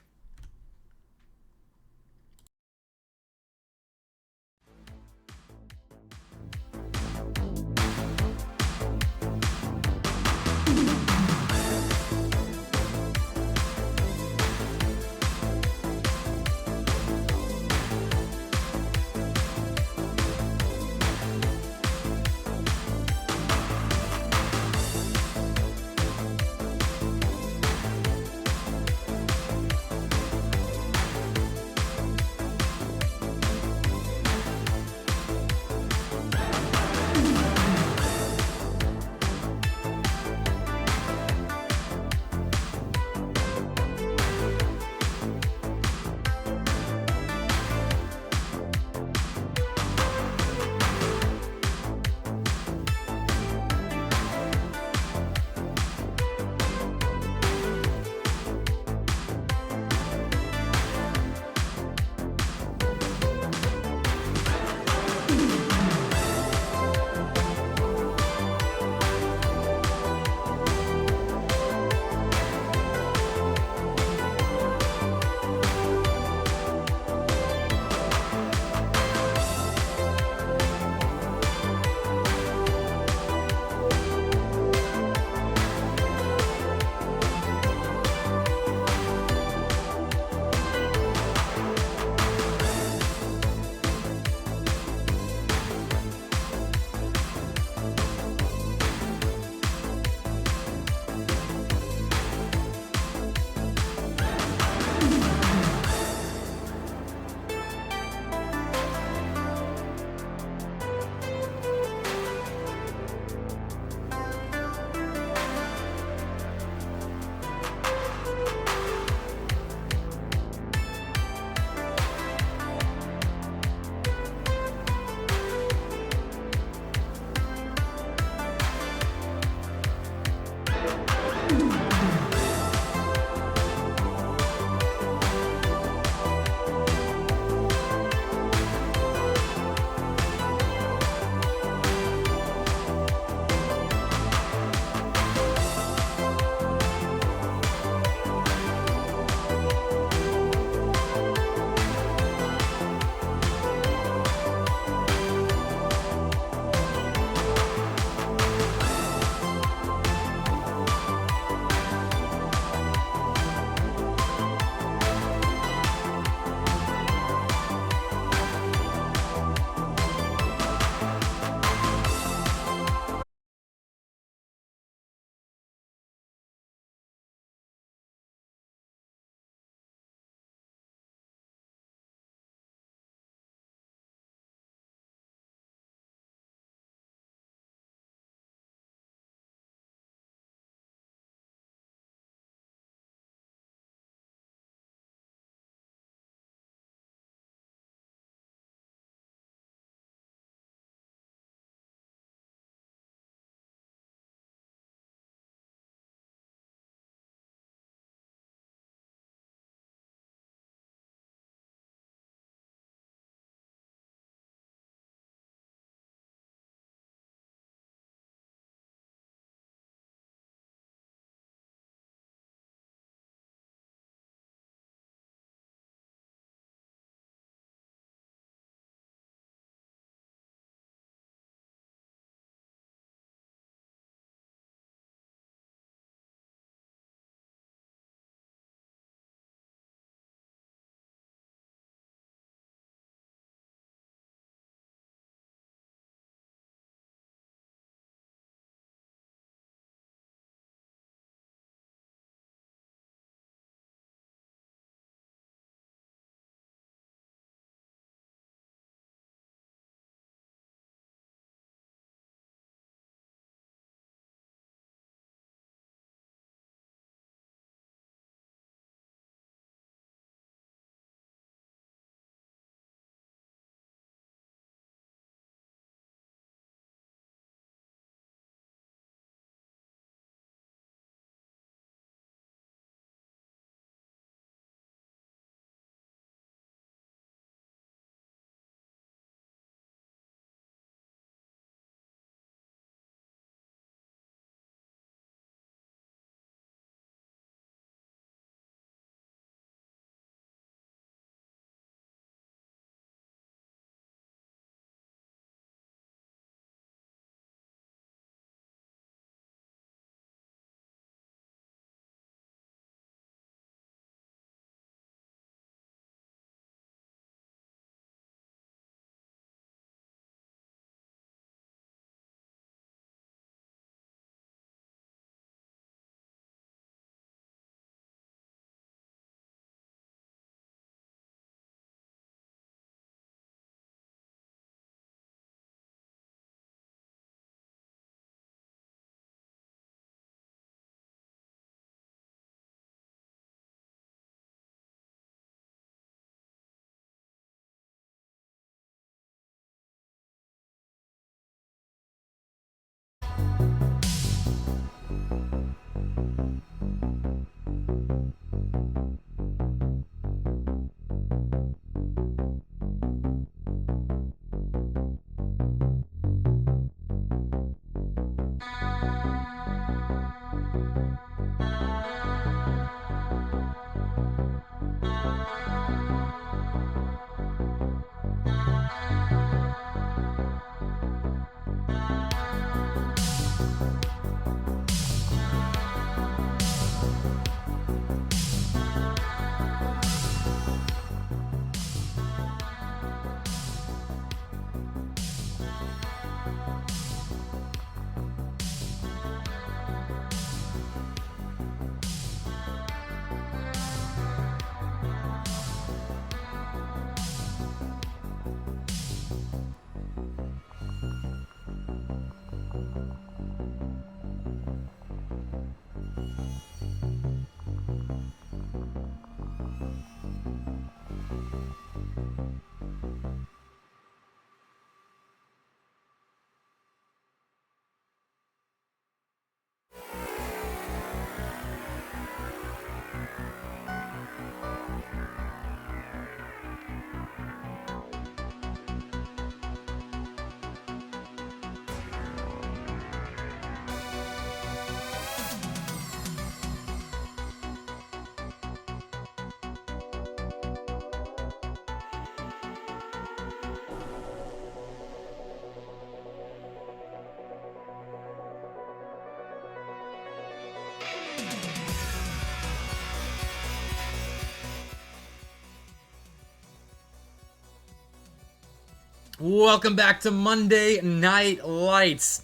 A: Welcome back to Monday Night Lights.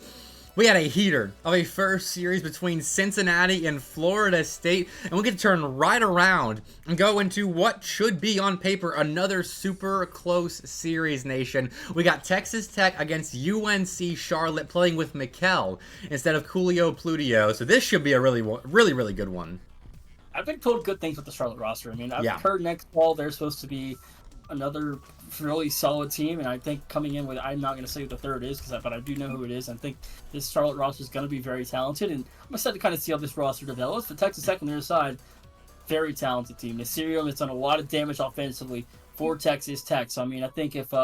A: We had a heater of a first series between Cincinnati and Florida State, and we get to turn right around and go into what should be on paper another super close series, nation. We got Texas Tech against UNC Charlotte playing with Mikel instead of Coolio Plutio, so this should be a really good one.
B: I've been told good things with the Charlotte roster. I mean, I've heard next fall they're supposed to be another really solid team, and I think coming in with, I'm not going to say who the third is, but I do know who it is. I think this Charlotte roster is going to be very talented, and I'm excited to kind of see how this roster develops. But Texas Tech on their side, very talented team. Nasirium has done a lot of damage offensively for Texas Tech. So I mean, I think if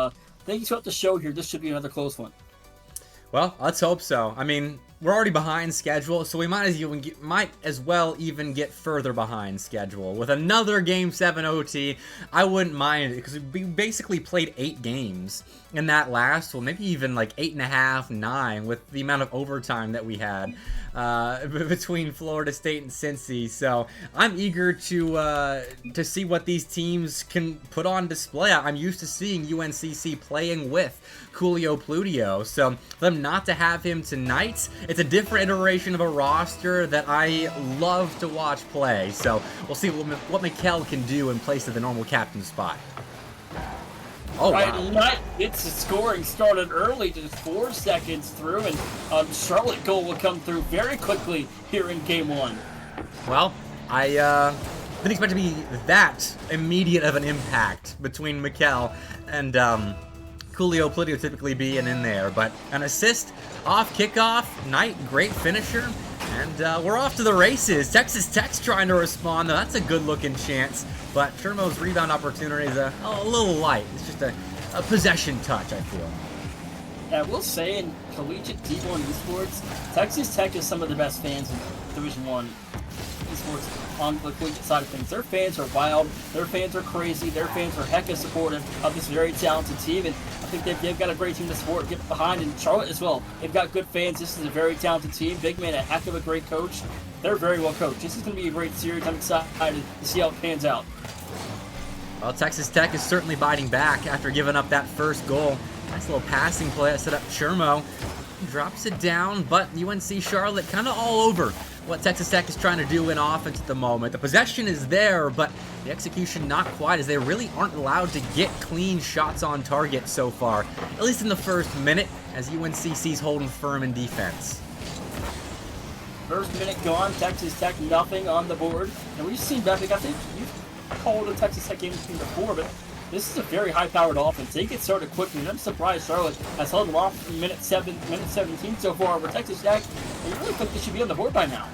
B: things go up the show here, this should be another close one.
A: Well, let's hope so. I mean, we're already behind schedule, so we might as well even get further behind schedule. With another Game 7 OT, I wouldn't mind it, because we basically played 8 games in that last, well, maybe even like 8.5, 9, with the amount of overtime that we had between Florida State and Cincy. So I'm eager to see what these teams can put on display. I'm used to seeing UNCC playing with Coolio Plutio, so for them not to have him tonight, it's a different iteration of a roster that I love to watch play. So we'll see what Mikel can do in place of the normal captain spot. Oh, wow.
B: Right, it's scoring started early, just 4 seconds through, and Charlotte goal will come through very quickly here in Game 1.
A: Well, I didn't expect to be that immediate of an impact between Mikel and Coolio Plutio typically being in there, but an assist off kickoff, Knight, great finisher, and we're off to the races. Texas Tech's trying to respond, though. That's a good-looking chance, but Shermo's rebound opportunity is a little light. It's just a possession touch, I feel.
B: Yeah, I will say in collegiate D1 esports, Texas Tech is some of the best fans in Division 1 esports on the collegiate side of things. Their fans are wild, their fans are crazy, their fans are hecka supportive of this very talented team, and I think they've got a great team to support, get behind, and Charlotte as well. They've got good fans. This is a very talented team. Big man, a heck of a great coach. They're very well coached. This is going to be a great series. I'm excited to see how it pans out.
A: Well, Texas Tech is certainly biting back after giving up that first goal. Nice little passing play that set up Shermo. Drops it down, but UNC Charlotte kind of all over what Texas Tech is trying to do in offense at the moment. The possession is there, but the execution not quite, as they really aren't allowed to get clean shots on target so far, at least in the first minute, as UNCC's holding firm in defense.
B: First minute gone, Texas Tech nothing on the board. And we've seen that. I think you've called a Texas Tech game before, but this is a very high-powered offense. They get started quickly, and I'm surprised Charlotte has held them off in minute 17 so far over Texas Tech. I really think they should be on the board by now.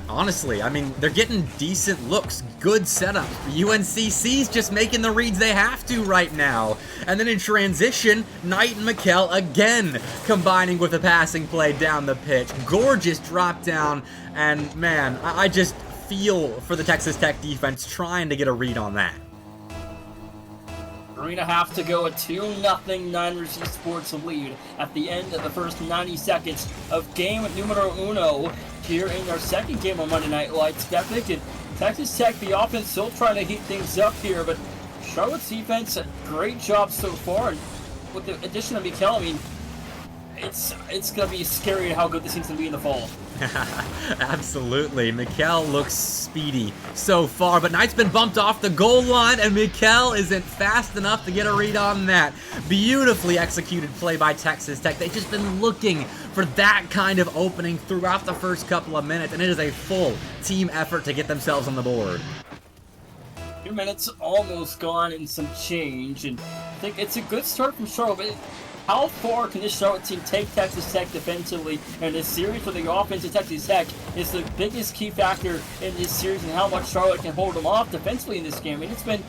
A: Honestly, I mean, they're getting decent looks, good setups. UNCC's just making the reads they have to right now. And then in transition, Knight and Mikkel again combining with a passing play down the pitch. Gorgeous drop down, and man, I just feel for the Texas Tech defense trying to get a read on that.
B: 3.5 to go, a 2-0 Niners Esports lead at the end of the first 90 seconds of game numero uno here in our second game on Monday Night Lights. Skeptic and Texas Tech, the offense still trying to heat things up here, but Charlotte's defense, a great job so far. And with the addition of Mikkel, I mean, it's going to be scary how good this team's going to be in the fall.
A: Absolutely. Mikkel looks speedy so far, but Knight's been bumped off the goal line, and Mikkel isn't fast enough to get a read on that. Beautifully executed play by Texas Tech. They've just been looking for that kind of opening throughout the first couple of minutes, and it is a full team effort to get themselves on the board.
B: 2 minutes almost gone and some change, and I think it's a good start from Charlotte. How far can this Charlotte team take Texas Tech defensively in this series? For the offense of Texas Tech is the biggest key factor in this series, and how much Charlotte can hold them off defensively in this game. I mean, it's been,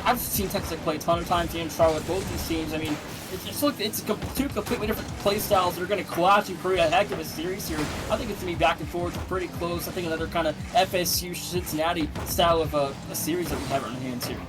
B: I've seen Texas Tech play a ton of times in Charlotte, both these teams. I mean, it's two completely different play styles that are going to clash and create a heck of a series here. I think it's going to be back and forth, pretty close. I think another kind of FSU Cincinnati style of a series that we have on our hands here.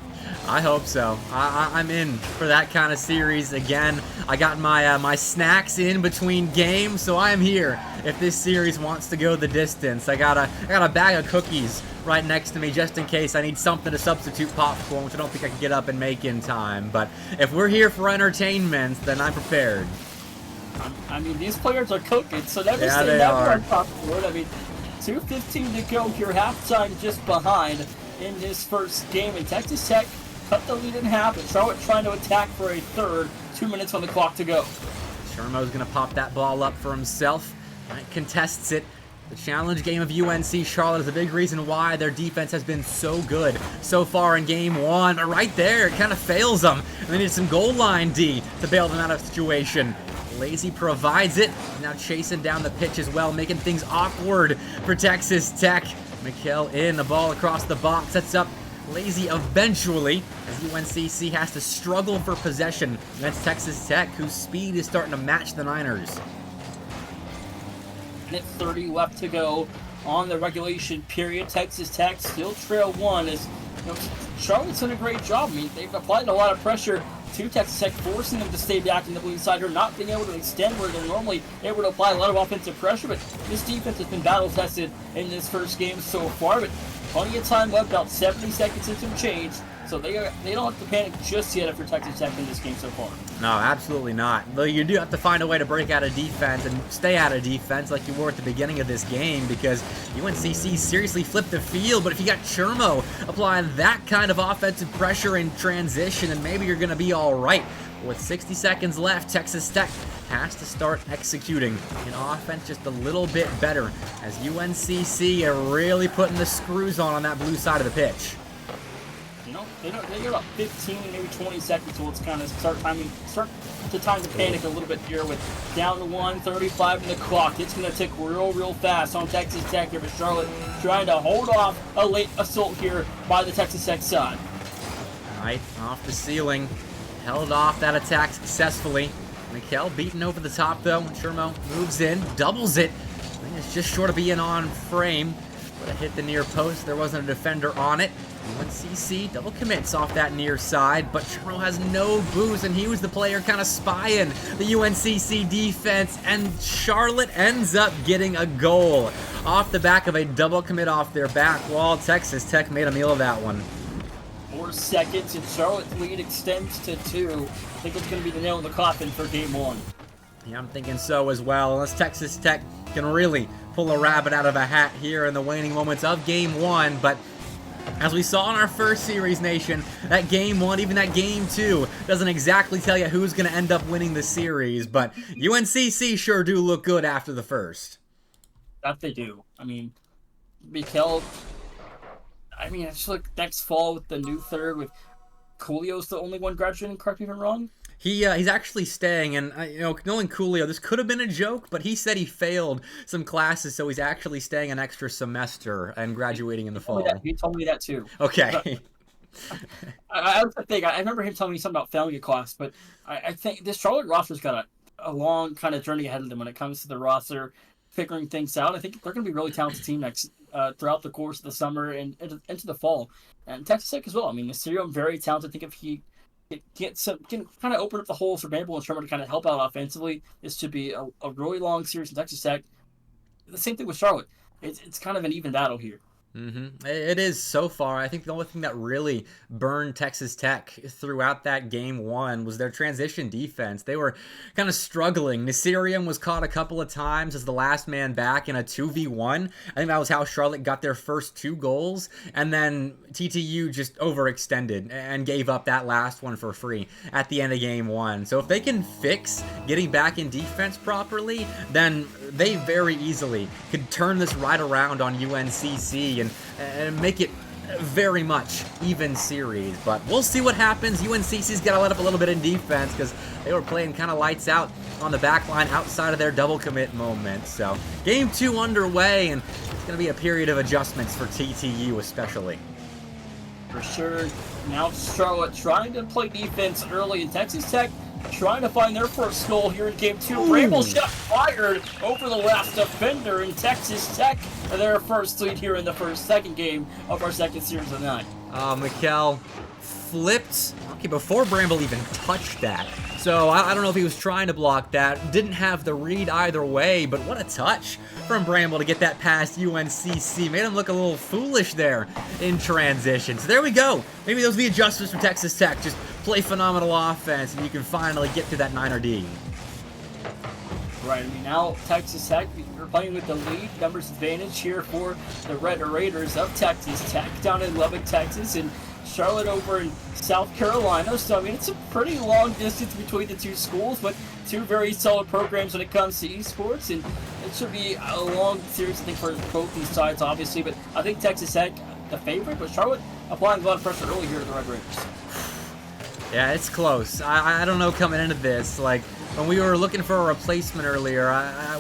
A: I hope so. I'm in for that kind of series again. I got my my snacks in between games, so I am here if this series wants to go the distance. I got a bag of cookies right next to me just in case I need something to substitute popcorn, which I don't think I can get up and make in time. But if we're here for entertainment, then I'm prepared.
B: I mean, these players are cooking, so never
A: yeah,
B: say never on popcorn. I mean, 2:15 to go here, halftime just behind in this first game, and Texas Tech cut the lead in half, and Charlotte trying to attack for a third. 2 minutes on the clock to go.
A: Shermo's going to pop that ball up for himself. Knight contests it. The challenge game of UNC Charlotte is a big reason why their defense has been so good so far in game one. But right there, it kind of fails them. And they need some goal line D to bail them out of the situation. Lazy provides it. Now chasing down the pitch as well, making things awkward for Texas Tech. Mikkel in, the ball across the box, sets up Lazy eventually, as UNCC has to struggle for possession against Texas Tech, whose speed is starting to match the Niners.
B: Minute 30 left to go on the regulation period. Texas Tech still trail one, as Charlotte's done a great job. I mean, they've applied a lot of pressure to Texas Tech, forcing them to stay back in the blue side, or not being able to extend where they're normally able to apply a lot of offensive pressure. But this defense has been battle tested in this first game so far. But plenty of time left, about 70 seconds and some change. So they don't have to panic just yet after Texas Tech in this game so far.
A: No, absolutely not. Though you do have to find a way to break out of defense and stay out of defense like you were at the beginning of this game, because UNCC seriously flipped the field. But if you got Chermo applying that kind of offensive pressure in transition, then maybe you're going to be all right. With 60 seconds left, Texas Tech has to start executing an offense just a little bit better, as UNCC are really putting the screws on that blue side of the pitch.
B: They get about 15, maybe 20 seconds till it's kind of start to time to panic a little bit here with down to 1:35 in the clock. It's going to tick real fast on Texas Tech here, but Charlotte trying to hold off a late assault here by the Texas Tech side.
A: Right off the ceiling, held off that attack successfully. Mikkel beaten over the top though. Shermo moves in, doubles it. I think it's just short of being on frame. Would have hit the near post. There wasn't a defender on it. UNCC double commits off that near side, but Shermo has no boost, and he was the player kind of spying the UNCC defense, and Charlotte ends up getting a goal off the back of a double commit off their back wall. Texas Tech made a meal of that one.
B: 4 seconds, and Charlotte's lead extends to 2. I think it's going to be the nail in the coffin for game 1.
A: Yeah, I'm thinking so as well, unless Texas Tech can really pull a rabbit out of a hat here in the waning moments of game 1, but as we saw in our first series, Nation, that game 1, even that game 2, doesn't exactly tell you who's going to end up winning the series, but UNCC sure do look good after the first.
B: That they do. I mean, Mikkel, I just look next fall with the new third with Coolio's the only one graduating, correct me if I'm wrong?
A: He's actually staying, and knowing Coolio, this could have been a joke, but he said he failed some classes, so he's actually staying an extra semester and graduating in the fall.
B: He told me that too.
A: Okay.
B: I was thinking, I remember him telling me something about failing a class, but I think this Charlotte roster's got a long kind of journey ahead of them when it comes to the roster, figuring things out. I think they're going to be a really talented team next throughout the course of the summer and into the fall. And Texas Tech as well. I mean, Mysterio, very talented. I think if he can kind of open up the holes for Vanderbilt and Sherman to kind of help out offensively, this should be a really long series in Texas Tech. The same thing with Charlotte. It's kind of an even battle here.
A: It is so far. I think the only thing that really burned Texas Tech throughout that game one was their transition defense. They were kind of struggling. Nasirium was caught a couple of times as the last man back in a 2v1. I think that was how Charlotte got their first 2 goals. And then TTU just overextended and gave up that last one for free at the end of game one. So if they can fix getting back in defense properly, then they very easily could turn this right around on UNCC and make it very much even series. But we'll see what happens. UNCC's got to let up a little bit in defense because they were playing kind of lights out on the back line outside of their double commit moment. So game 2 underway, and it's going to be a period of adjustments for TTU especially.
B: For sure. Now Charlotte trying to play defense early in Texas Tech, trying to find their first goal here in game 2. Bramble shot fired over the last defender in Texas Tech. Their first lead here in the second game of our second series of the night.
A: Mikkel flipped before Bramble even touched that. So I don't know if he was trying to block that. Didn't have the read either way, but what a touch from Bramble to get that past UNCC. Made him look a little foolish there in transition. So there we go. Maybe those are the adjustments for Texas Tech. Just play phenomenal offense, and you can finally get to that 9er D.
B: Right, I mean, now Texas Tech, we're playing with the lead numbers advantage here for the Red Raiders of Texas Tech down in Lubbock, Texas, and Charlotte over in South Carolina. So, I mean, it's a pretty long distance between the two schools, but 2 very solid programs when it comes to esports, and it should be a long series, I think, for both these sides, obviously, but I think Texas Tech, the favorite, but Charlotte applying a lot of pressure early here to the Red Raiders.
A: Yeah, it's close. I don't know coming into this, like, when we were looking for a replacement earlier,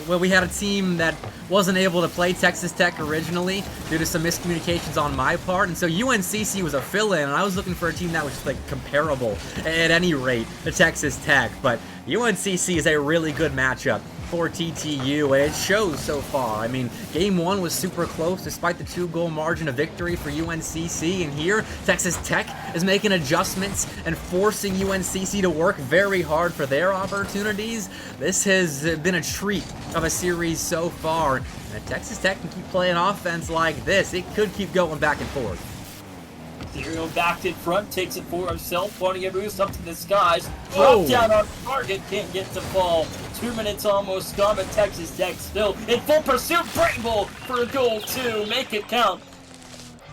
A: well, we had a team that wasn't able to play Texas Tech originally due to some miscommunications on my part, and so UNCC was a fill-in, and I was looking for a team that was just, like, comparable at any rate to Texas Tech, but UNCC is a really good matchup for TTU, and it shows so far. I mean, game 1 was super close despite the 2-goal margin of victory for UNCC, and here Texas Tech is making adjustments and forcing UNCC to work very hard for their opportunities. This has been a treat of a series so far, and if Texas Tech can keep playing offense like this, it could keep going back and forth.
B: Serial back in front, takes it for himself, pointing a boost up to the skies. Drop down on target, can't get to fall. 2 minutes almost gone, but Texas Tech still in full pursuit. Bramble for goal 2, make it count.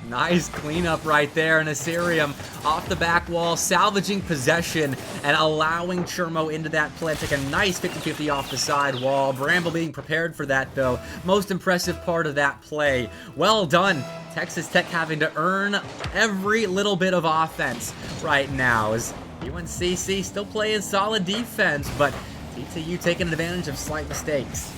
A: Nice cleanup right there, and Assyrium off the back wall, salvaging possession and allowing Chermo into that play. Take a nice 50-50 off the side wall. Bramble being prepared for that, though. Most impressive part of that play. Well done. Texas Tech having to earn every little bit of offense right now, as UNCC still playing solid defense, but TTU taking advantage of slight mistakes.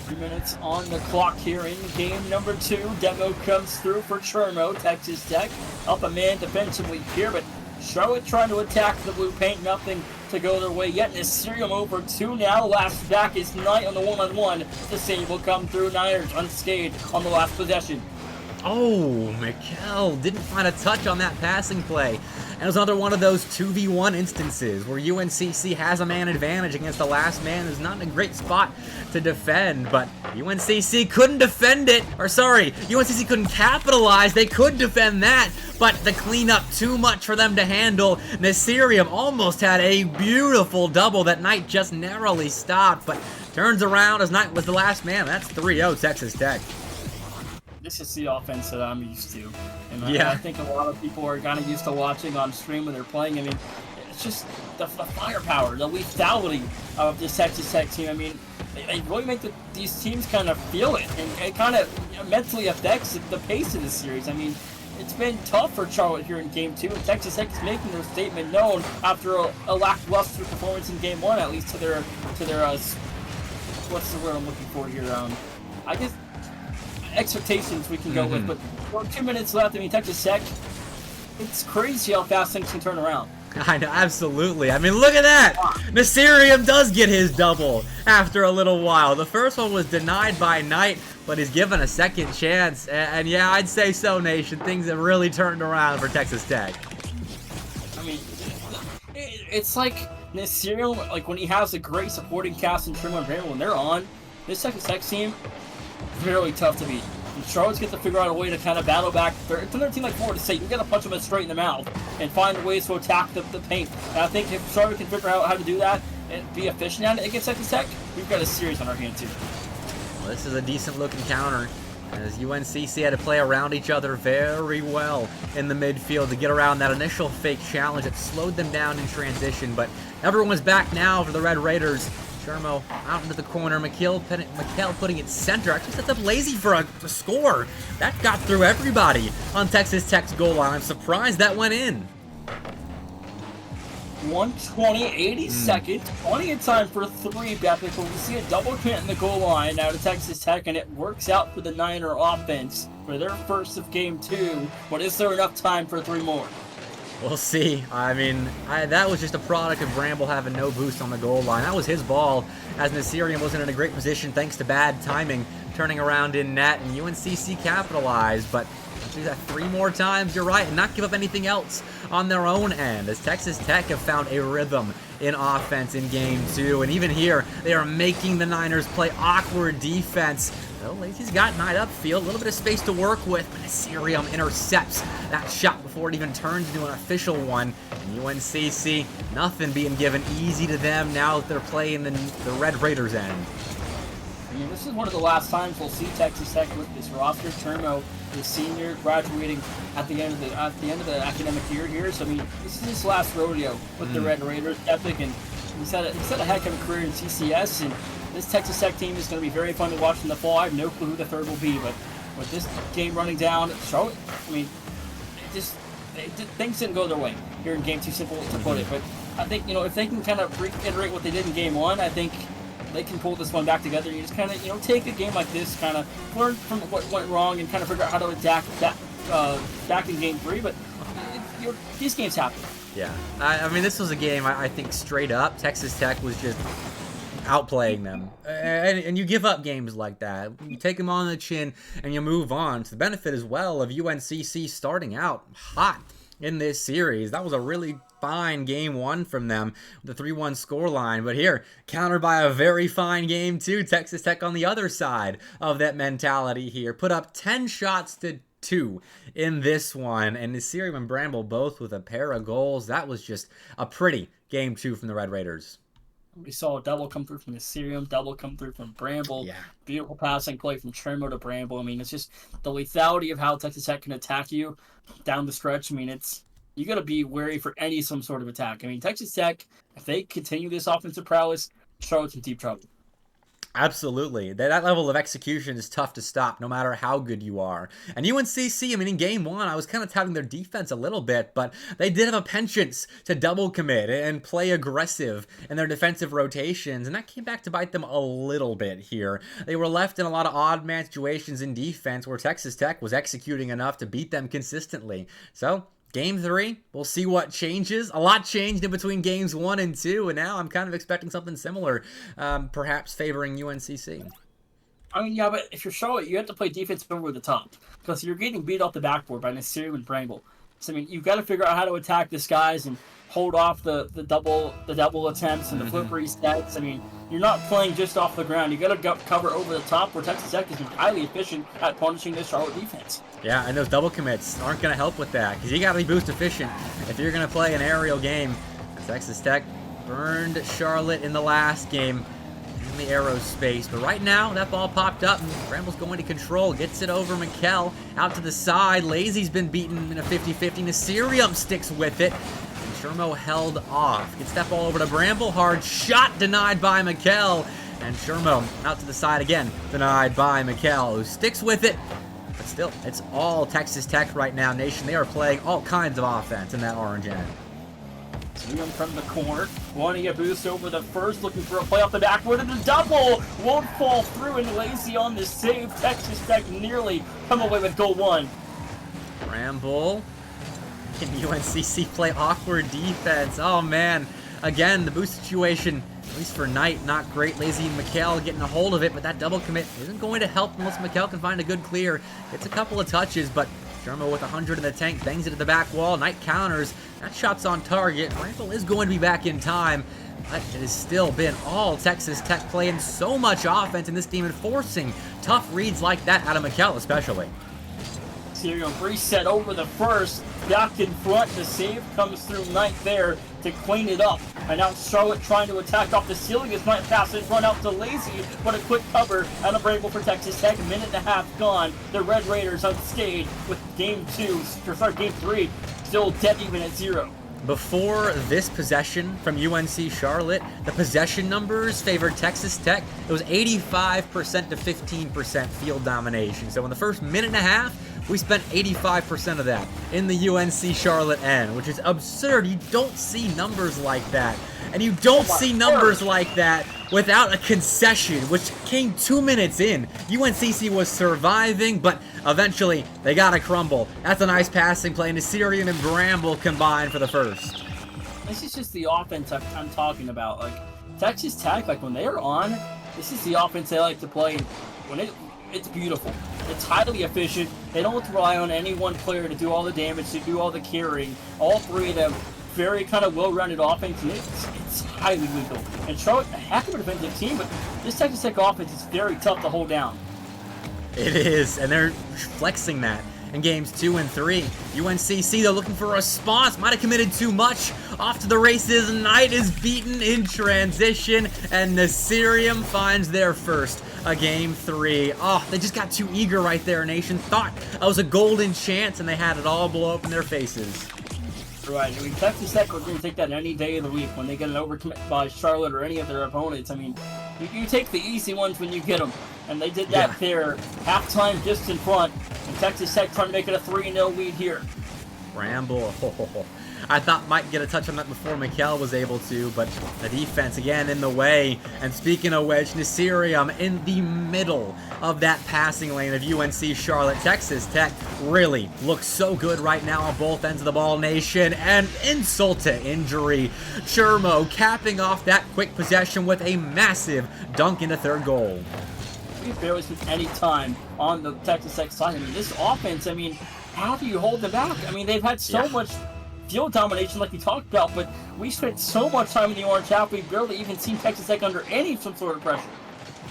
B: 3 minutes on the clock here in game number 2. Demo comes through for Chermo. Texas Tech up a man defensively here, but Charlotte trying to attack the blue paint. Nothing to go their way yet. Assyrium over 2 now. Last back is Knight on the 1-on-1. The save will come through. Niners unscathed on the last possession.
A: Oh, Mikkel didn't find a touch on that passing play. And it was another one of those 2v1 instances where UNCC has a man advantage against the last man who's not in a great spot to defend, but UNCC couldn't defend it. Or sorry, UNCC couldn't capitalize. They could defend that, but the cleanup too much for them to handle. Nasirium almost had a beautiful double that Knight just narrowly stopped, but turns around as Knight was the last man. That's 3-0 Texas Tech.
B: This is the offense that I'm used to. And
A: yeah.
B: I think a lot of people are kind of used to watching on stream when they're playing. I mean, it's just the firepower, the lethality of this Texas Tech team. I mean, they really make these teams kind of feel it, and it kind of mentally affects the pace of the series. I mean, it's been tough for Charlotte here in Game 2, and Texas Tech is making their statement known after a lackluster performance in Game 1, at least to their what's the word I'm looking for here? I guess expectations we can go with, but 2 minutes left. I mean, Texas Tech, it's crazy how fast things can turn around.
A: I know, absolutely. I mean, look at that! Nasirium does get his double after a little while. The first one was denied by Knight, but he's given a second chance. And yeah, I'd say so, Nation. Things have really turned around for Texas Tech.
B: I mean, it's like Nasirium, like when he has a great supporting cast in Trim and Bramble, when they're on, this Texas Tech team, really tough to beat. And Charlotte's get to figure out a way to kind of battle back. It's another team like Florida State. You got to punch them straight in the mouth and find ways to attack the paint. And I think if Charlotte can figure out how to do that and be efficient at it against Texas Tech, we've got a series on our hands too.
A: Well, this is a decent looking counter, as UNCC had to play around each other very well in the midfield to get around that initial fake challenge that slowed them down in transition. But everyone's back now for the Red Raiders. Shermo out into the corner. McKell putting it center. Actually sets up Lazy for a score. That got through everybody on Texas Tech's goal line. I'm surprised that went in.
B: 120, 80 seconds. Plenty of time for 3, Bethany. We see a double hit in the goal line out of Texas Tech, and it works out for the Niner offense for their first of Game 2. But is there enough time for 3 more?
A: We'll see. I mean, that was just a product of Bramble having no boost on the goal line. That was his ball, as Nasirium wasn't in a great position thanks to bad timing, turning around in net, and UNCC capitalized. But do that 3 more times, you're right, and not give up anything else on their own end, as Texas Tech have found a rhythm in offense in Game 2. And even here, they are making the Niners play awkward defense. Well, Lazy's got Knight upfield, a little bit of space to work with, but Nasirium intercepts that shot before it even turns into an official one. And UNCC, nothing being given easy to them now that they're playing the Red Raiders end.
B: I mean, this is one of the last times we'll see Texas Tech with this roster. Termo, the senior, graduating at the end of the academic year here. So I mean, this is his last rodeo with the Red Raiders. Epic, and he's had a heck of a career in CCS, and this Texas Tech team is going to be very fun to watch in the fall. I have no clue who the third will be, but with this game running down, Charlotte, I mean, things didn't go their way here in Game 2, simple to put it. But I think, you know, if they can kind of reiterate what they did in Game 1, I think they can pull this one back together. You just kind of, you know, take a game like this, kind of learn from what went wrong and kind of figure out how to adapt that back in Game 3. But these games happen.
A: Yeah, I mean, this was a game, I think, straight up, Texas Tech was just outplaying them. And you give up games like that. You take them on the chin and you move on. To the benefit as well of UNCC starting out hot in this series. That was a really fine Game 1 from them, the 3-1 scoreline. But here, countered by a very fine Game 2. Texas Tech on the other side of that mentality here. Put up 10 shots to 2 in this one. And Nasirium and Bramble both with a pair of goals. That was just a pretty Game 2 from the Red Raiders.
B: We saw a double come through from Nasirium, double come through from Bramble.
A: Yeah.
B: Beautiful passing play from Tremo to Bramble. I mean, it's just the lethality of how Texas Tech can attack you down the stretch. I mean, you got to be wary for some sort of attack. I mean, Texas Tech, if they continue this offensive prowess, Charlotte's in deep trouble.
A: Absolutely. That level of execution is tough to stop no matter how good you are. And UNCC, I mean, in Game 1, I was kind of touting their defense a little bit, but they did have a penchant to double commit and play aggressive in their defensive rotations, and that came back to bite them a little bit here. They were left in a lot of odd man situations in defense where Texas Tech was executing enough to beat them consistently. So, Game 3, we'll see what changes. A lot changed in between Games 1 and 2, and now I'm kind of expecting something similar, perhaps favoring UNCC.
B: I mean, yeah, but if you're Charlotte, you have to play defense over the top, because you're getting beat off the backboard by Nasirium and Bramble. So, I mean, you've got to figure out how to attack this guys and hold off the double attempts and the flip resets. I mean, you're not playing just off the ground. You got to cover over the top, where Texas Tech is highly efficient at punishing this Charlotte defense.
A: Yeah, and those double commits aren't going to help with that, because you got to be boost efficient if you're going to play an aerial game. Texas Tech burned Charlotte in the last game in the aerospace, but right now that ball popped up and Bramble's going to control, gets it over McKell out to the side. Lazy's been beaten in a 50-50. Nasirium sticks with it. Shermo held off. Gets that ball over to Bramble. Hard shot denied by McKell. And Shermo out to the side again. Denied by McKell, who sticks with it. But still, it's all Texas Tech right now, Nation. They are playing all kinds of offense in that orange end.
B: Swing from the corner, wanting a boost over the first, looking for a play off the backboard, and a double won't fall through, and Lazy on the save. Texas Tech nearly come away with goal one.
A: Bramble. Can UNCC play awkward defense? Oh man, again, the boost situation, at least for Knight, not great. Lazy and McHale getting a hold of it, but that double commit isn't going to help unless McHale can find a good clear. It's a couple of touches, but Shermo with 100 in the tank, bangs it to the back wall. Knight counters. That shot's on target. Bramble is going to be back in time, but it has still been all Texas Tech playing so much offense in this team and forcing tough reads like that out of McHale especially.
B: Serial reset over the first, back in front. The save comes through Knight there to clean it up. And now Charlotte trying to attack off the ceiling as Knight passes run out to Lazy, but a quick cover out of Bramble for Texas Tech. A minute and a half gone. The Red Raiders unscathed with game 3 still dead even at 0.
A: Before this possession from UNC Charlotte, the possession numbers favored Texas Tech. It was 85% to 15% field domination. So in the first minute and a half, we spent 85% of that in the UNC Charlotte end, which is absurd. You don't see numbers like that. And you don't see numbers like that without a concession, which came 2 minutes in. UNCC was surviving, but eventually they got to crumble. That's a nice passing play, and Assyrian and Bramble combined for the first.
B: This is just the offense I'm talking about. Like, Texas Tech, like when they're on, this is the offense they like to play. When it's beautiful. It's highly efficient. They don't rely on any one player to do all the damage, to do all the carrying. All three of them, very kind of well-rounded offense, and it's highly lethal. And Charlotte, a heck of a defensive team, but this Texas Tech offense is very tough to hold down.
A: It is, and they're flexing that in games 2 and 3. UNCC, they're looking for a response. Might have committed too much. Off to the races. Knight is beaten in transition, and Nasirium finds their first. A game 3. Oh, they just got too eager right there, Nation. Thought that was a golden chance, and they had it all blow up in their faces.
B: Right. I mean, Texas Tech, we're going to take that any day of the week when they get an overcommit by Charlotte or any of their opponents. I mean, you take the easy ones when you get them. And they did that there. Halftime just in front. And Texas Tech trying to make it a 3-0 lead here.
A: Bramble. I thought might get a touch on that before McHale was able to, but the defense again in the way. And speaking of wedge, Nasirium in the middle of that passing lane of UNC Charlotte. Texas Tech really looks so good right now on both ends of the ball, Nation. And insult to injury. Shermo capping off that quick possession with a massive dunk into third goal.
B: We've barely spent any time on the Texas Tech side. I mean, this offense, I mean, how do you hold them back? I mean, they've had so much field domination like we talked about, but we spent so much time in the orange half, we've barely even seen Texas Tech under some sort of pressure.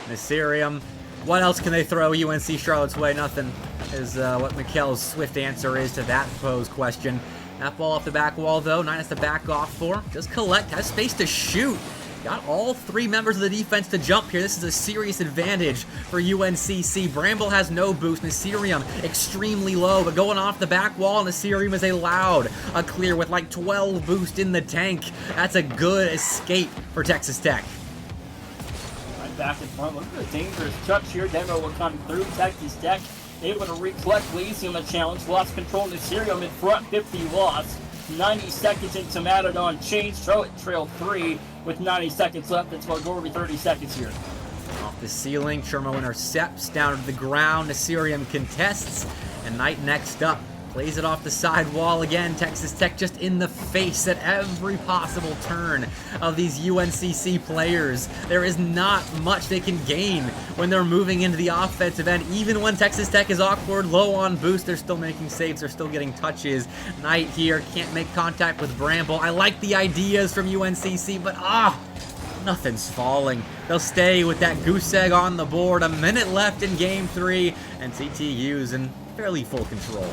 A: Nasirium, what else can they throw UNC Charlotte's way? Nothing is what McHale's swift answer is to that posed question. That ball off the back wall, though, Knight has to back off for. Just collect, has space to shoot. Got all 3 members of the defense to jump here. This is a serious advantage for UNCC. Bramble has no boost. Nasirium extremely low, but going off the back wall, Nasirium is allowed a clear with like 12 boost in the tank. That's a good escape for Texas Tech.
B: Right back in front. Look at the dangerous touch here. Demo will come through. Texas Tech able to recollect Lazy on the challenge. Lost control. Nasirium in front. 50 lost. 90 seconds into Matadon change. Charlotte trail 3 with 90 seconds left. It's about over 30 seconds here.
A: Off the ceiling, Shermo intercepts down to the ground. Nasirium contests, and Knight next up. Plays it off the side wall again. Texas Tech just in the face at every possible turn of these UNCC players. There is not much they can gain when they're moving into the offensive end. Even when Texas Tech is awkward, low on boost, they're still making saves. They're still getting touches. Knight here can't make contact with Bramble. I like the ideas from UNCC, but nothing's falling. They'll stay with that goose egg on the board. A minute left in game 3, and TTU's in fairly full control.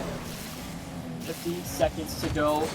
B: 50 seconds to go.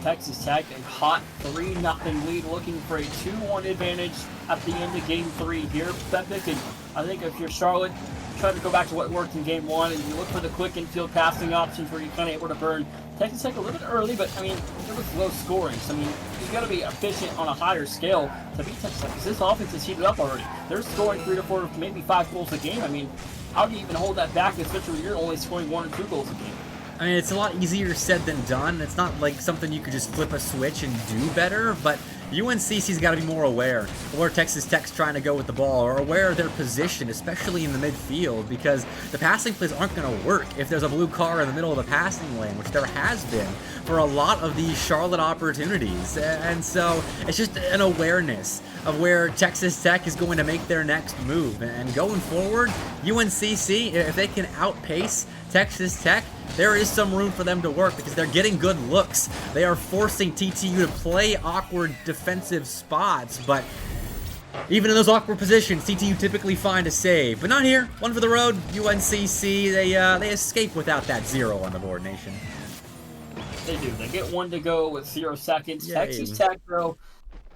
B: Texas Tech, a hot 3-0 lead, looking for a 2-1 advantage at the end of game 3 here. Epic, and I think if you're Charlotte, try to go back to what worked in game 1, and you look for the quick infield passing options where you're kind of able to burn Texas Tech a little bit early, but I mean, it was low scoring. So I mean, you got to be efficient on a higher scale to beat Texas Tech, because this offense is heated up already. They're scoring 3 to 4, maybe 5 goals a game. I mean, how do you even hold that back, especially when you're only scoring 1 or 2 goals a game?
A: I mean, it's a lot easier said than done. It's not like something you could just flip a switch and do better, but UNCC's got to be more aware of where Texas Tech's trying to go with the ball, or aware of their position, especially in the midfield, because the passing plays aren't going to work if there's a blue car in the middle of the passing lane, which there has been for a lot of these Charlotte opportunities. And so it's just an awareness of where Texas Tech is going to make their next move. And going forward, UNCC, if they can outpace Texas Tech, there is some room for them to work because they're getting good looks. They are forcing TTU to play awkward defensive spots, but even in those awkward positions, TTU typically find a save. But not here. One for the road. UNCC, they escape without that 0 on the board, Nation.
B: They do. They get 1 to go with 0 seconds.
A: Yay.
B: Texas Tech, though,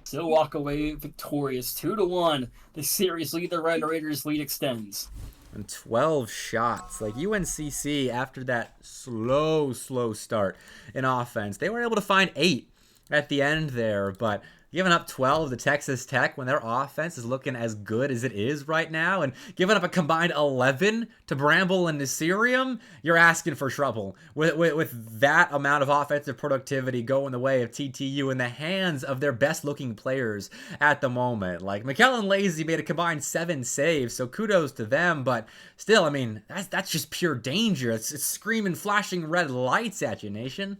B: still walk away victorious. 2-1. The series lead, the Red Raiders lead extends.
A: And 12 shots. Like, UNCC, after that slow start in offense, they were able to find 8 at the end there, but giving up 12 to Texas Tech when their offense is looking as good as it is right now, and giving up a combined 11 to Bramble and Nasirium, you're asking for trouble. With that amount of offensive productivity going the way of TTU in the hands of their best-looking players at the moment. Like, McKellen Lazy made a combined 7 saves, so kudos to them, but still, I mean, that's just pure danger. It's screaming, flashing red lights at you, Nation.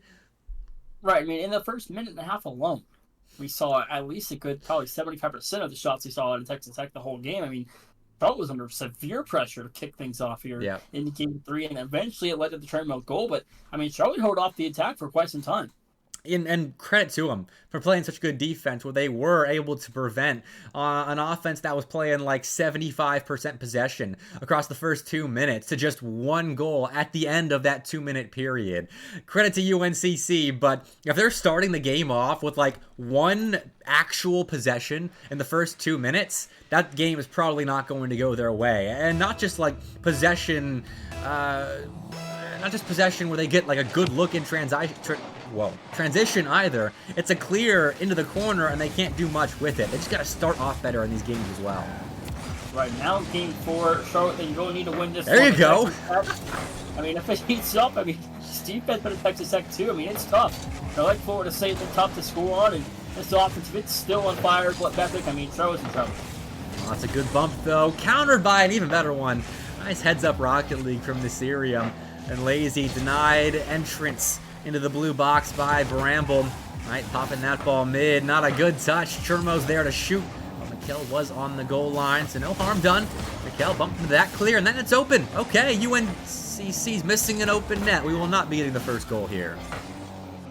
B: Right, I mean, in the first minute and a half alone, we saw at least a good, probably 75% of the shots we saw out of Texas Tech the whole game. I mean, Charlotte was under severe pressure to kick things off here in Game 3, and eventually it led to the treadmill goal. But, I mean, Charlotte held off the attack for quite some time.
A: And credit to them for playing such good defense where they were able to prevent an offense that was playing like 75% possession across the first 2 minutes to just 1 goal at the end of that 2-minute period. Credit to UNCC, but if they're starting the game off with like 1 actual possession in the first 2 minutes, that game is probably not going to go their way. And not just like possession, not just possession where they get like a good look in transition either. It's a clear into the corner and they can't do much with it. They just got to start off better in these games as well.
B: Right now, Game 4, Charlotte, they really need to win this.
A: There you go.
B: I mean, if it heats up, I mean, Steve Beth better Texas Tech too. I mean, it's tough. I like Florida State, they're tough to score on, and this offense, if it's still on fire, Bepic, I mean, Charlotte's in trouble.
A: Well, that's a good bump though, countered by an even better one. Nice heads up Rocket League from Nasirium. And Lazy denied entrance into the blue box by Bramble. Right, popping that ball mid. Not a good touch. Churmo's there to shoot. But Mikkel was on the goal line, so no harm done. Mikkel bumped into that clear, and then it's open. Okay, UNCC's missing an open net. We will not be getting the first goal here.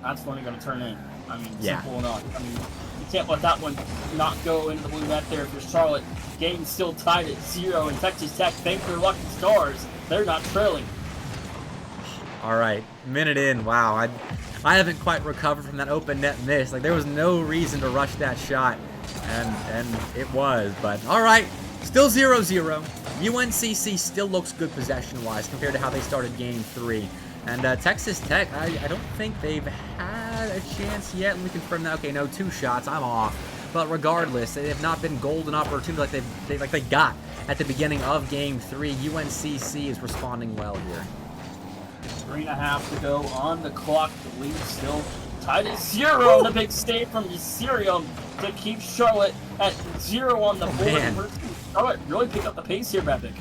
B: That's only going to turn in. I mean, simple enough. I mean, you can't let that one not go into the blue net there for Charlotte. Game's still tied at 0, and Texas Tech, thank their lucky stars, they're not trailing.
A: All right, minute in. Wow, I haven't quite recovered from that open net miss. Like, there was no reason to rush that shot, and it was. But all right, still 0-0. UNCC still looks good possession-wise compared to how they started Game 3. And Texas Tech, I don't think they've had a chance yet. Let me confirm that. Okay, no, 2 shots. I'm off. But regardless, they have not been golden opportunities like they got at the beginning of Game 3. UNCC is responding well here.
B: 3.5 to go on the clock. The lead still tied at 0. The big save from Nasirium to keep Charlotte at 0 on the board.
A: Man.
B: Charlotte really picked up the pace here, Bepic.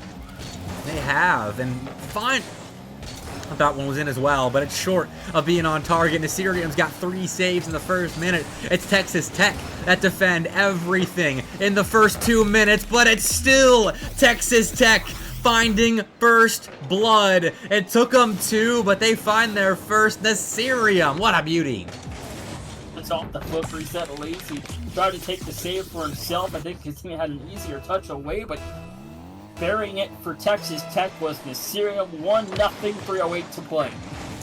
A: They have, and fine. I thought one was in as well, but it's short of being on target. Nasirium's got 3 saves in the first minute. It's Texas Tech that defend everything in the first 2 minutes, but it's still Texas Tech finding first blood. It took them 2, but they find their first. Nasirium, what a beauty.
B: It's off the flip reset. Lazy tried to take the save for himself. I think his team had an easier touch away, but burying it for Texas Tech was Nasirium. 1-0, 3:08 to play.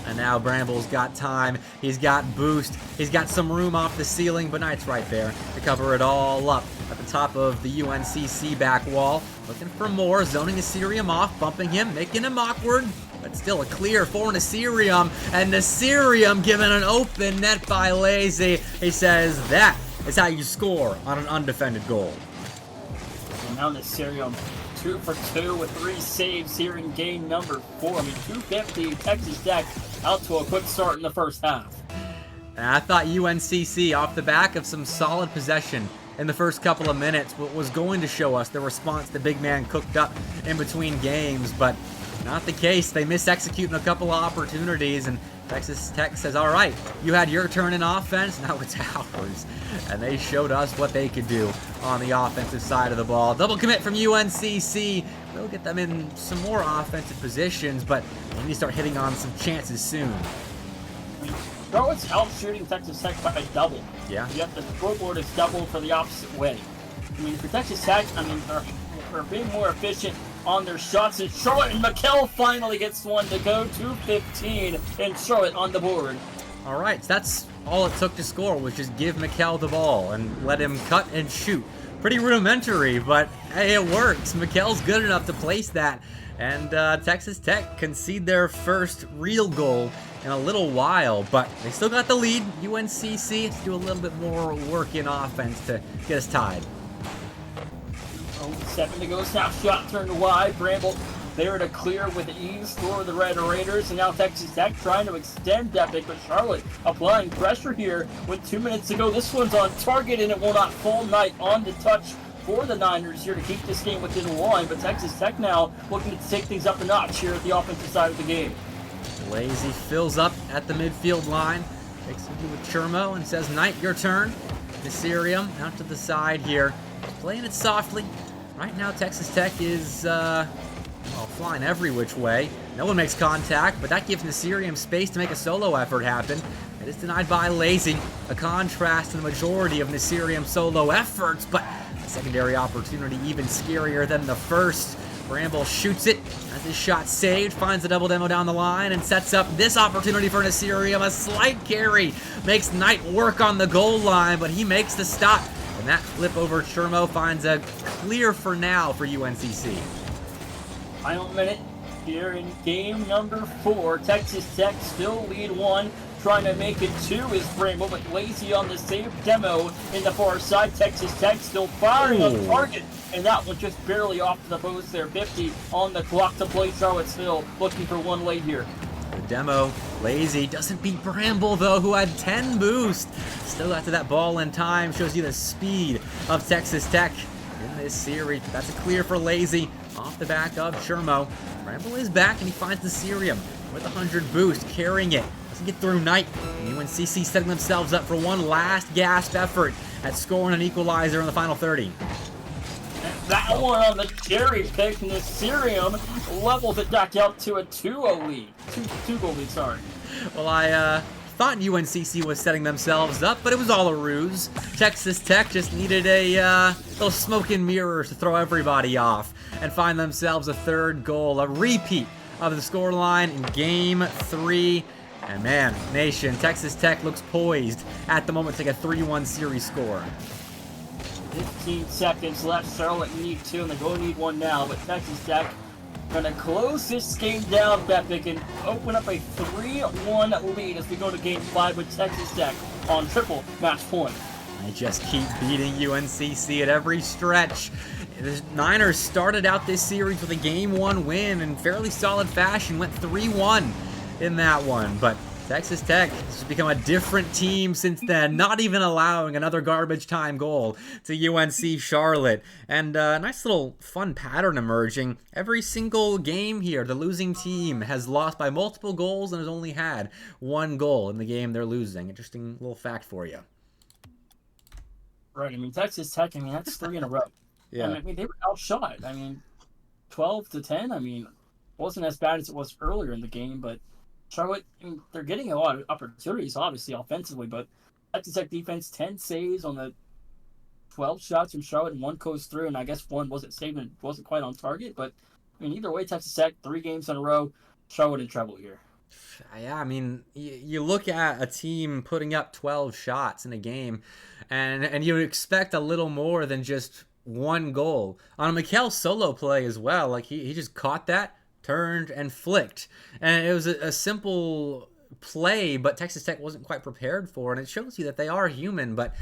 A: And now Bramble's got time. He's got boost. He's got some room off the ceiling, but Knight's right there to cover it all up at the top of the UNCC back wall. Looking for more, zoning Nasirium off, bumping him, making him awkward, but still a clear for Nasirium. And Nasirium given an open net by Lazy. He says that is how you score on an undefended goal.
B: And now Nasirium 2 for 2 with 3 saves here in game number 4. I mean, 250, Texas Tech out to a quick start in the first half.
A: And I thought UNCC, off the back of some solid possession in the first couple of minutes, was going to show us the response the big man cooked up in between games, but not the case. They mis-executing a couple of opportunities, and Texas Tech says, all right, you had your turn in offense, now it's ours. And they showed us what they could do on the offensive side of the ball. Double commit from UNCC. We'll get them in some more offensive positions, but they need to start hitting on some chances soon.
B: Charlotte's out shooting Texas Tech by double.
A: Yeah.
B: Yet the scoreboard is double for the opposite way. I mean, for Texas Tech, I mean, they're being more efficient on their shots, and Charlotte and McKell finally gets one to go. 2:15 and Charlotte on the board.
A: All right, so that's all it took to score, was just give McKell the ball and let him cut and shoot. Pretty rudimentary, but hey, it works. McKell's good enough to place that, and Texas Tech concede their first real goal in a little while, but they still got the lead. UNCC has to do a little bit more work in offense to get us tied.
B: 7 to go, snap shot turned wide. Bramble there to clear with ease for the Red Raiders, and now Texas Tech trying to extend that big, but Charlotte applying pressure here with 2 minutes to go. This one's on target, and it will not fall. Knight on the touch for the Niners here to keep this game within one, but Texas Tech now looking to take things up a notch here at the offensive side of the game.
A: Lazy fills up at the midfield line, takes it with Chermo and says, Knight, your turn. Nasirium out to the side here, playing it softly. Right now, Texas Tech is flying every which way. No one makes contact, but that gives Nasirium space to make a solo effort happen. It is denied by Lazy, a contrast to the majority of Nasirium's solo efforts, but the secondary opportunity even scarier than the first. Bramble shoots it, has his shot saved, finds the double demo down the line, and sets up this opportunity for Nasirium. A slight carry makes Knight work on the goal line, but he makes the stop. And that flip over Chermo finds a clear for now for UNCC.
B: Final minute here in game number 4. Texas Tech still lead 1. Trying to make it 2 is Bramble, but Lazy on the save demo in the far side. Texas Tech still firing on target, and that one just barely off the post there. 50 on the clock to play. Charlottesville looking for one late here.
A: The demo, Lazy doesn't beat Bramble though, who had 10 boost. Still after that ball in time, shows you the speed of Texas Tech in this series. That's a clear for Lazy off the back of Chermo. Bramble is back, and he finds the Nasirium with 100 boost, carrying it. Doesn't get through Knight. And UNCC setting themselves up for one last gasp effort at scoring an equalizer in the final 30.
B: That one on the cherry pick, Nasirium levels it back out to a 2-0 lead. Two goal lead, sorry.
A: Well, I thought UNCC was setting themselves up, but it was all a ruse. Texas Tech just needed a little smoke and mirrors to throw everybody off and find themselves a third goal, a repeat of the scoreline in Game 3. And man, Nation, Texas Tech looks poised at the moment to take a 3-1 series score.
B: 15 seconds left. Charlotte need 2, and they're going to need 1 now. But Texas Tech going to close this game down, Bepic, and open up a 3-1 lead as we go to Game 5 with Texas Tech on triple match point.
A: They just keep beating UNCC at every stretch. The Niners started out this series with a Game 1 win in fairly solid fashion, went 3-1 in that one, but Texas Tech has become a different team since then, not even allowing another garbage time goal to UNC Charlotte. And a nice little fun pattern emerging. Every single game here, the losing team has lost by multiple goals and has only had 1 goal in the game they're losing. Interesting little fact for you.
B: Right, I mean, Texas Tech, I mean, that's 3 in a row.
A: Yeah.
B: I mean, they were outshot. I mean, 12-10, I mean, wasn't as bad as it was earlier in the game, but Charlotte, I mean, they're getting a lot of opportunities, obviously, offensively, but Texas Tech defense, 10 saves on the 12 shots from Charlotte, and 1 goes through, and I guess 1 wasn't saved and wasn't quite on target, but, I mean, either way, Texas Tech, 3 games in a row, Charlotte in trouble here.
A: Yeah, I mean, you look at a team putting up 12 shots in a game, and you would expect a little more than just 1 goal. On a McKell solo play as well, like, he just caught that, turned and flicked, and it was a simple play, but Texas Tech wasn't quite prepared for, and it shows you that they are human. But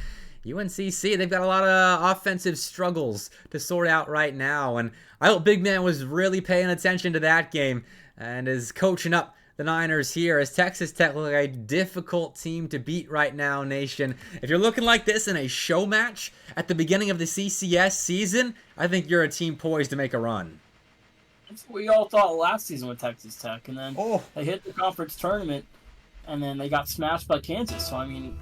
A: UNCC, they've got a lot of offensive struggles to sort out right now, and I hope Big Man was really paying attention to that game and is coaching up the Niners here, as Texas Tech look like a difficult team to beat right now, Nation. If you're looking like this in a show match at the beginning of the CCS season, I think you're a team poised to make a run.
B: That's what we all thought last season with Texas Tech, and then they hit the conference tournament, and then they got smashed by Kansas. So I mean,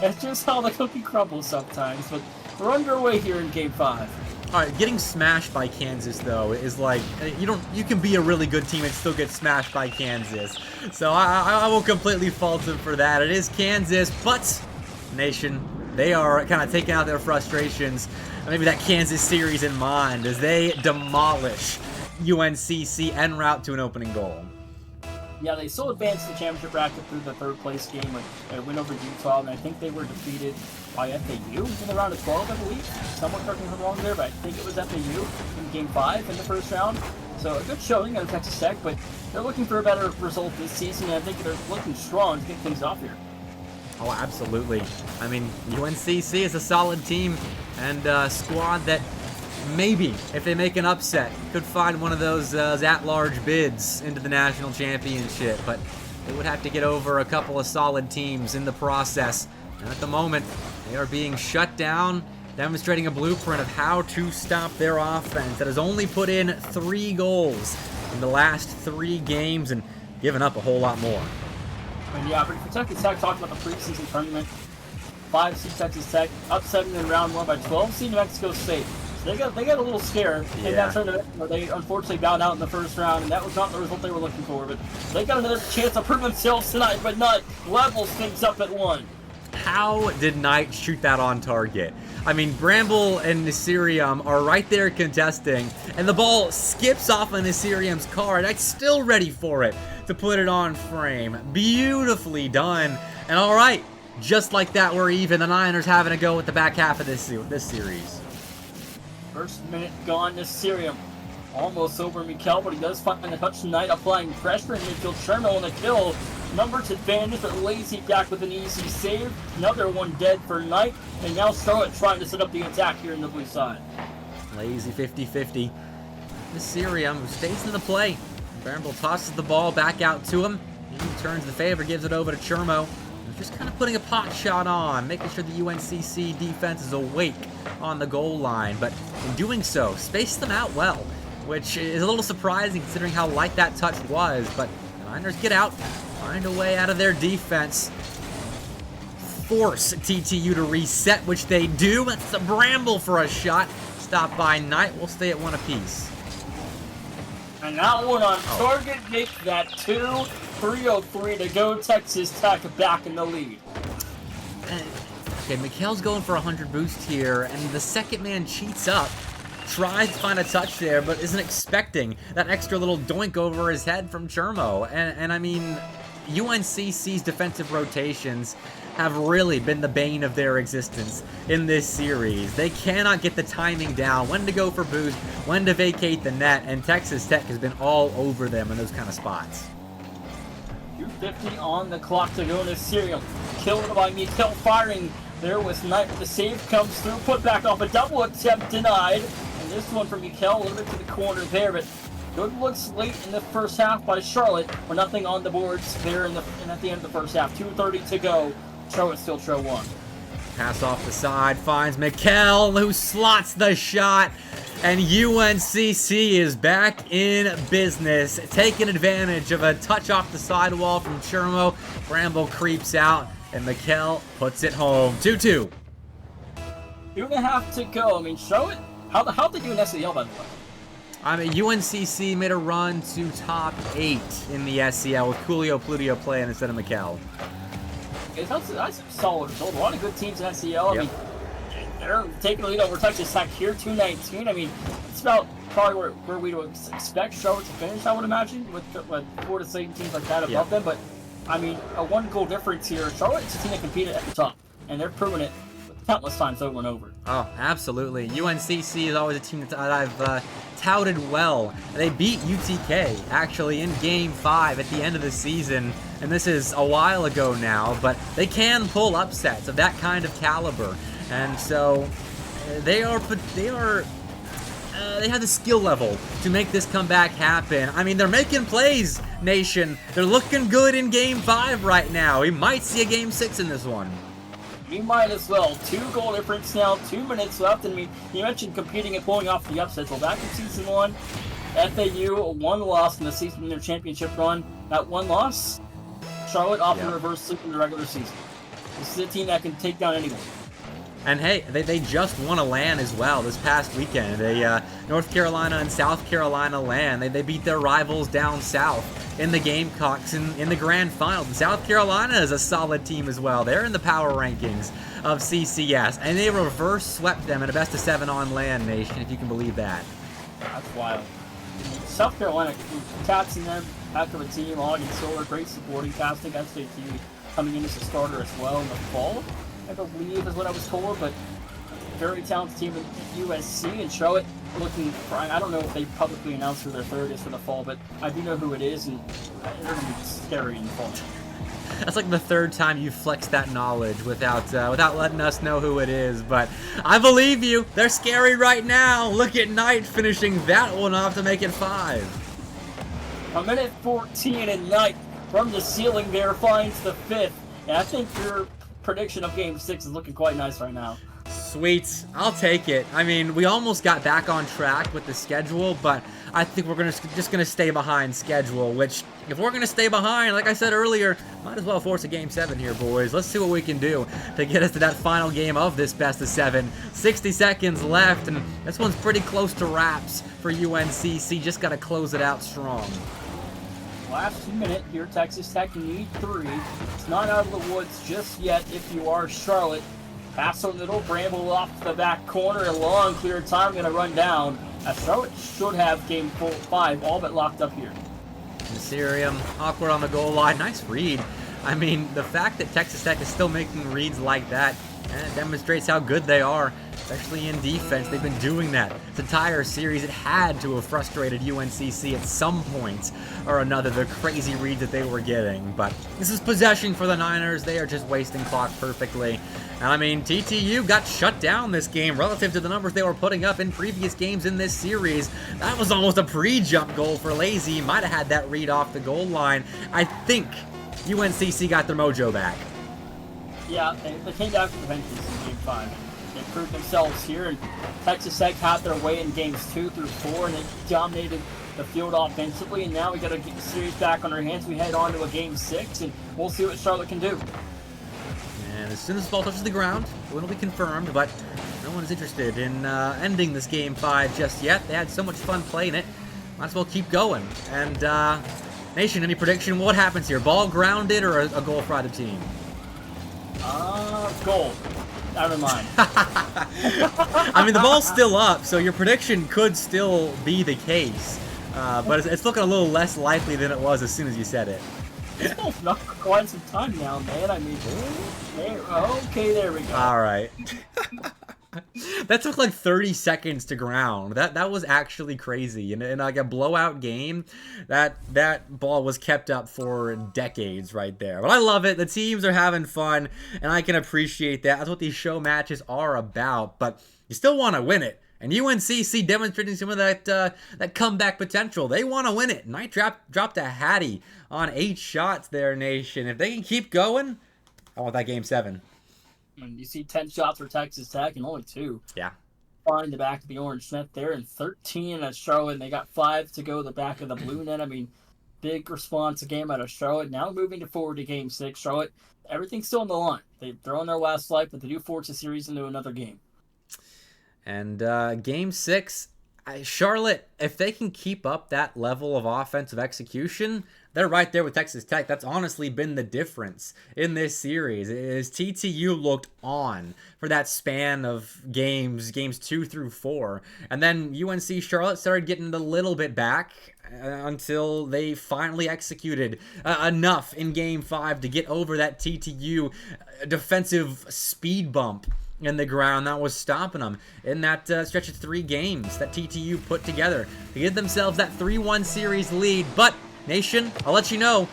B: that's just how the cookie crumbles sometimes. But we're underway here in Game 5.
A: All right, getting smashed by Kansas though is like you can be a really good team and still get smashed by Kansas. So I will completely fault them for that. It is Kansas, but Nation, they are kind of taking out their frustrations, maybe that Kansas series in mind, as they demolish UNCC en route to an opening goal.
B: Yeah, they still advanced the championship bracket through the third place game with a win over Utah, and I think they were defeated by FAU in the round of 12, I believe. Someone correct me if I'm wrong there, but I think it was FAU in Game 5 in the first round. So a good showing out of Texas Tech, but they're looking for a better result this season, and I think they're looking strong to get things off here.
A: Oh, absolutely. I mean, UNCC is a solid team and a squad that maybe, if they make an upset, could find one of those at-large bids into the national championship, but they would have to get over a couple of solid teams in the process. And at the moment, they are being shut down, demonstrating a blueprint of how to stop their offense that has only put in 3 goals in the last 3 games and given up a whole lot more.
B: And yeah, for Texas Tech, talking about the preseason tournament, 5 seed Texas Tech, upsetting in round 1 by 12 seed New Mexico State. So they got a little scared in that tournament where they unfortunately bowed out in the first round, and that was not the result they were looking for. But they got another chance to prove themselves tonight, but not levels things up at 1.
A: How did Knight shoot that on target? I mean, Bramble and Nasirium are right there contesting, and the ball skips off of Nasirium's car, and Knight's still ready for it to put it on frame. Beautifully done. And all right, just like that, we're even. The Niners having a go at the back half of this series.
B: First minute gone, Nasirium almost over Mikel, but he does find the touch tonight, applying pressure in midfield. Cherno on the kill. Numbers advantage, but Lazy back with an easy save. Another one dead for Knight. And now Charlotte trying to set up the attack here in the blue side.
A: Lazy 50-50. Nasirium stays in the play. Bramble tosses the ball back out to him. He turns the favor, gives it over to Chermo. Just kind of putting a pot shot on, making sure the UNCC defense is awake on the goal line. But in doing so, spaced them out well, which is a little surprising considering how light that touch was. But the Niners get out, find a way out of their defense, force TTU to reset, which they do. It's a Bramble for a shot. Stopped by Knight. We'll stay at 1 apiece.
B: And that one on target makes that 2. 3:03 to go. Texas Tech back in the lead.
A: Okay, Mikel's going for a 100 boost here, and the second man cheats up. Tries to find a touch there, but isn't expecting that extra little doink over his head from Chermo. And I mean, UNCC's defensive rotations have really been the bane of their existence in this series. They cannot get the timing down, when to go for boost, when to vacate the net, and Texas Tech has been all over them in those kind of spots.
B: 2:50 on the clock to go. Nasirium killed by Mikel, firing there with Knight. The save comes through, put back off a double attempt, denied. And this one from Mikel, a little bit to the corner there, but good looks late in the first half by Charlotte, with nothing on the boards there and at the end of the first half. 2:30 to go. Charlotte still trail 1.
A: Pass off the side, finds Mikel, who slots the shot. And UNCC is back in business, taking advantage of a touch off the sidewall from Chermo. Bramble creeps out, and Mikel puts it home. 2-2.
B: 2.5 to go. I mean, Charlotte, how'd they do in SEL, by the way?
A: I mean, UNCC made a run to top 8 in the SEL with Coolio Pludio playing instead of Mikel.
B: That's a solid result. A lot of good teams in SEL. I mean, they're taking the lead over Texas Tech here, 2-19. I mean, it's about probably where we would expect Charlotte to finish, I would imagine, with 4 to 7 teams like that above them. But, I mean, a 1-goal difference here. Charlotte's a team that competed at the top, and they're proving it countless times over and over.
A: Oh, absolutely. UNCC is always a team that I've touted well. They beat UTK, actually, in Game 5 at the end of the season. and this is a while ago now, but they can pull upsets of that kind of caliber. And so they have the skill level to make this comeback happen. I mean, they're making plays, Nation. They're looking good in Game 5 right now. We might see a Game 6 in this one.
B: We might as well. 2-goal difference now, 2 minutes left, and you mentioned competing and pulling off the upsets. Well, back in Season 1, FAU, 1 loss in the season in their championship run. That 1 loss, Charlotte off in reverse sweep in the regular season. This is a team that can take down anyone.
A: And hey, they just won a LAN as well this past weekend. North Carolina and South Carolina LAN. They beat their rivals down south in the Gamecocks in the grand final. And South Carolina is a solid team as well. They're in the power rankings of CCS, and they reverse swept them in a best-of-7 on LAN, Nation, if you can believe that.
B: That's wild. South Carolina, casting them back of a team, Ogg and Solar, great supporting casting. SAT coming in as a starter as well in the fall, I believe is what I was told, but very talented team at USC, and Charlotte looking for, I don't know if they publicly announced who their third is for the fall, but I do know who it is, and they're going to be scary in the fall.
A: That's like the 3rd time you flexed that knowledge without letting us know who it is, but I believe you. They're scary right now. Look at Knight finishing that one off to make it 5.
B: A minute 14, and Knight from the ceiling there finds the 5th, and I think your prediction of Game 6 is looking quite nice right now.
A: Sweet. I'll take it. I mean, we almost got back on track with the schedule, but I think we're just gonna stay behind schedule, which, if we're gonna stay behind, like I said earlier, might as well force a Game 7 here, boys. Let's see what we can do to get us to that final game of this best-of-7. 60 seconds left, and this one's pretty close to wraps for UNCC. Just gotta close it out strong.
B: Last minute here, Texas Tech need 3. It's not out of the woods just yet if you are Charlotte. Pass a little, Bramble off the back corner, a long clear time going to run down. Charlotte should have Game 5 all but locked up here.
A: Mysterium, awkward on the goal line. Nice read. I mean, the fact that Texas Tech is still making reads like that demonstrates how good they are, especially in defense. They've been doing that this entire series. It had to have frustrated UNCC at some point or another, the crazy reads that they were getting. But this is possession for the Niners. They are just wasting clock perfectly. And I mean, TTU got shut down this game relative to the numbers they were putting up in previous games in this series. That was almost a pre-jump goal for Lazy. Might have had that read off the goal line. I think UNCC got their mojo back. Yeah,
B: they came down to the benches in Game 5. They proved themselves here, and Texas Tech had their way in Games 2 through 4, and they dominated the field offensively, and now we got to get the series back on our hands. We head on to a Game 6, and we'll see what Charlotte can do.
A: And as soon as the ball touches the ground, the win will be confirmed, but no one is interested in ending this Game 5 just yet. They had so much fun playing it. Might as well keep going. And, Nation, any prediction? What happens here? Ball grounded or a goal for either team?
B: Goal. Never mind.
A: I mean, the ball's still up, so your prediction could still be the case. But it's looking a little less likely than it was as soon as you said it.
B: It's both not for quite some time now, man. I mean, okay, there we go.
A: All right. That took like 30 seconds to ground. That was actually crazy. In like a blowout game, that ball was kept up for decades right there. But I love it. The teams are having fun, and I can appreciate that. That's what these show matches are about. But you still want to win it. And UNCC demonstrating some of that comeback potential. They want to win it. Knight dropped a hattie on 8 shots there, Nation. If they can keep going, I want that Game 7.
B: And you see 10 shots for Texas Tech and only 2.
A: Yeah.
B: Find the back of the orange net there, and 13 at Charlotte, and they got 5 to go the back of the blue net. I mean, big response game out of Charlotte. Now moving forward to Game 6. Charlotte, everything's still on the line. They're on their last life, but they do force the series into another game.
A: And Game 6, Charlotte, if they can keep up that level of offensive execution, they're right there with Texas Tech. That's honestly been the difference in this series, is TTU looked on for that span of games 2 through 4. And then UNC Charlotte started getting a little bit back until they finally executed enough in Game 5 to get over that TTU defensive speed bump in the ground that was stopping them in that stretch of 3 games that TTU put together to give themselves that 3-1 series lead. But, Nation, I'll let you know,